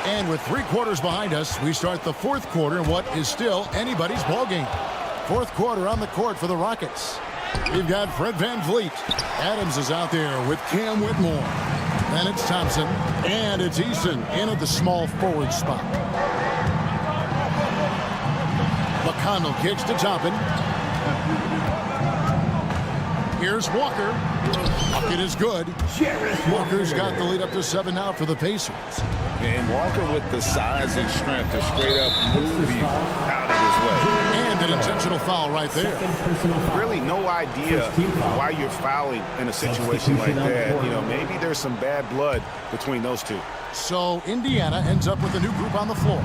And with 3 quarters behind us, we start the 4th quarter in what is still anybody's ball game. 4th quarter on the court for the Rockets. We've got Fred Van Vliet. Adams is out there with Cam Whitmore. Then it's Thompson, and it's Eason in at the small forward spot. McConnell kicks to Toppin. Here's Walker. Bucket is good. Walker's got the lead up to 7 now for the Pacers. And Walker with the size and strength to straight up move you out of his way. And an intentional foul right there. Really no idea why you're fouling in a situation like that. You know, maybe there's some bad blood between those two. So Indiana ends up with a new group on the floor.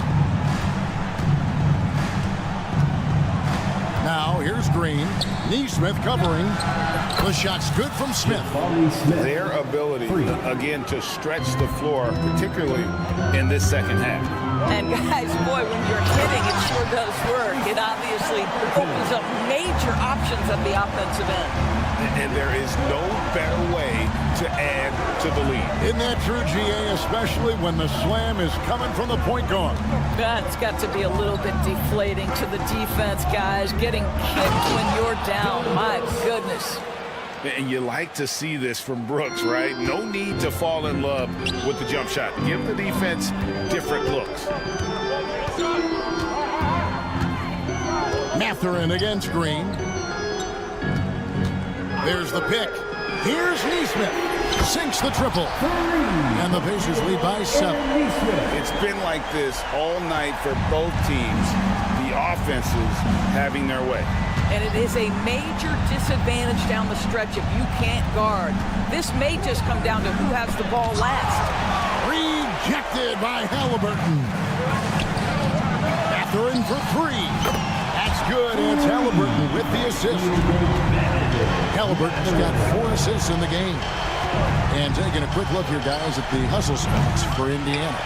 Now here's Green. Neesmith covering. The shot's good from Smith. Their ability, again, to stretch the floor, particularly in this second half. And guys, boy, when you're hitting, it sure does work. It obviously opens up major options at the offensive end. And there is no better way to add to the lead. Isn't that true, GA, especially when the slam is coming from the point guard? That's got to be a little bit deflating to the defense, guys. Getting kicked when you're down, my goodness. And you like to see this from Brooks, right? No need to fall in love with the jump shot. Give the defense different looks. Mathurin against Green. There's the pick. Here's Neesmith. Sinks the triple. And the Pacers lead by 7. It's been like this all night for both teams. The offenses having their way. And it is a major disadvantage down the stretch if you can't guard. This may just come down to who has the ball last. Rejected by Halliburton. Mathurin for 3. That's good. And it's Halliburton with the assist. Halliburton's got 4 assists in the game. And taking a quick look here, guys, at the hustle spots for Indiana.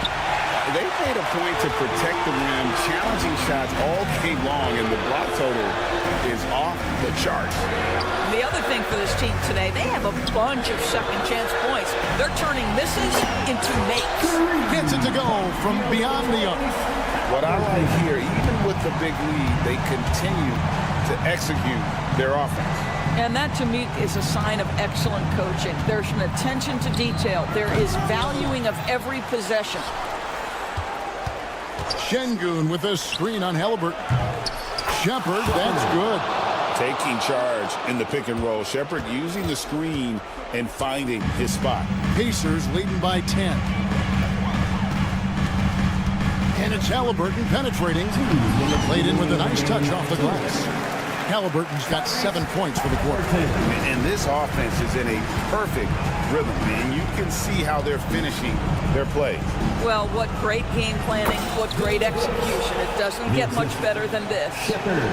They made a point to protect the rim, challenging shots all game long, and the block total is off the charts. The other thing for this team today, they have a bunch of second chance points. They're turning misses into makes. Gets it to go from beyond the arc. What I like here, even with the big lead, they continue to execute their offense. And that, to me, is a sign of excellent coaching. There's an attention to detail. There is valuing of every possession. Şengün with a screen on Halliburton. Shepard, that's good. Taking charge in the pick and roll. Shepard using the screen and finding his spot. Pacers leading by 10. And it's Halliburton penetrating. Played in with a nice touch off the glass. Halliburton's got 7 points for the quarter. And this offense is in a perfect rhythm, man. You can see how they're finishing their play. Well, what great game planning, what great execution. It doesn't get much better than this.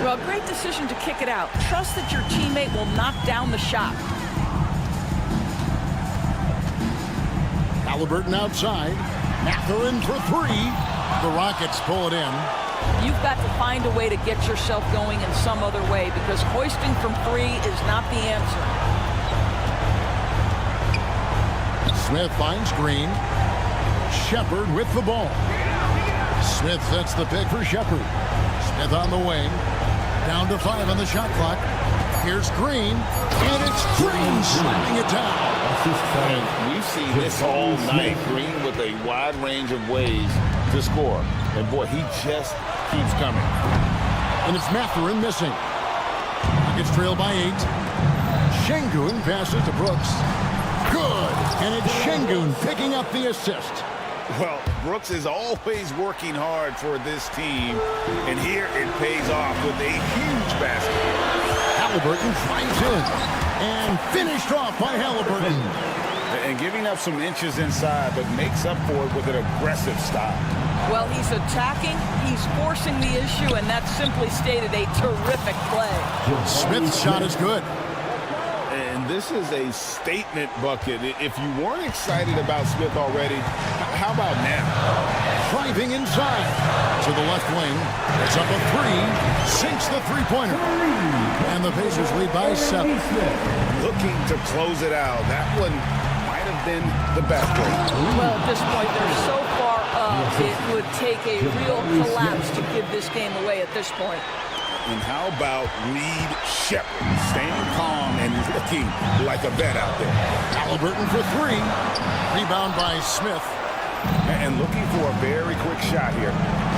Well, great decision to kick it out. Trust that your teammate will knock down the shot. Halliburton outside. Mathurin for 3. The Rockets pull it in. You've got to find a way to get yourself going in some other way because hoisting from 3 is not the answer. Smith finds Green. Shepard with the ball. Smith sets the pick for Shepard. Smith on the wing. Down to 5 on the shot clock. Here's Green. And it's Green slamming it down. And we've seen this all night. Green with a wide range of ways to score. And boy, he just keeps coming. And it's Mathurin missing. Rockets trail by 8. Şengün passes to Brooks. Good. And it's Şengün picking up the assist. Well, Brooks is always working hard for this team. And here it pays off with a huge basket. Halliburton drives in. And finished off by Halliburton. And giving up some inches inside, but makes up for it with an aggressive style. Well, he's attacking, he's forcing the issue, and that's simply stated a terrific play. Smith's shot is good. And this is a statement bucket. If you weren't excited about Smith already, how about now? Driving inside to the left wing. It's up a 3. Sinks the three-pointer. And the Pacers lead by 7. Looking to close it out. That one might have been the best play. Well, at this point, they're so far up, it would take a real collapse to give this game away at this point. And how about Reed Shepard staying calm and looking like a vet out there. Halliburton for 3. Rebound by Smith. And looking for a very quick shot here.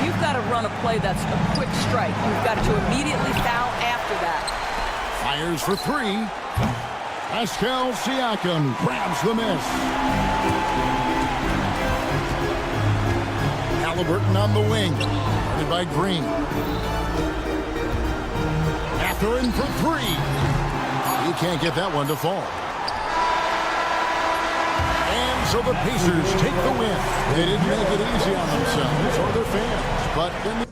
You've got to run a play that's a quick strike. You've got to immediately foul after that. Fires for 3. Pascal Siakam grabs the miss. Halliburton on the wing. Guarded by Green. Mathurin for 3. He can't get that one to fall. And so the Pacers take the win. They didn't make it easy on themselves or their fans, but in the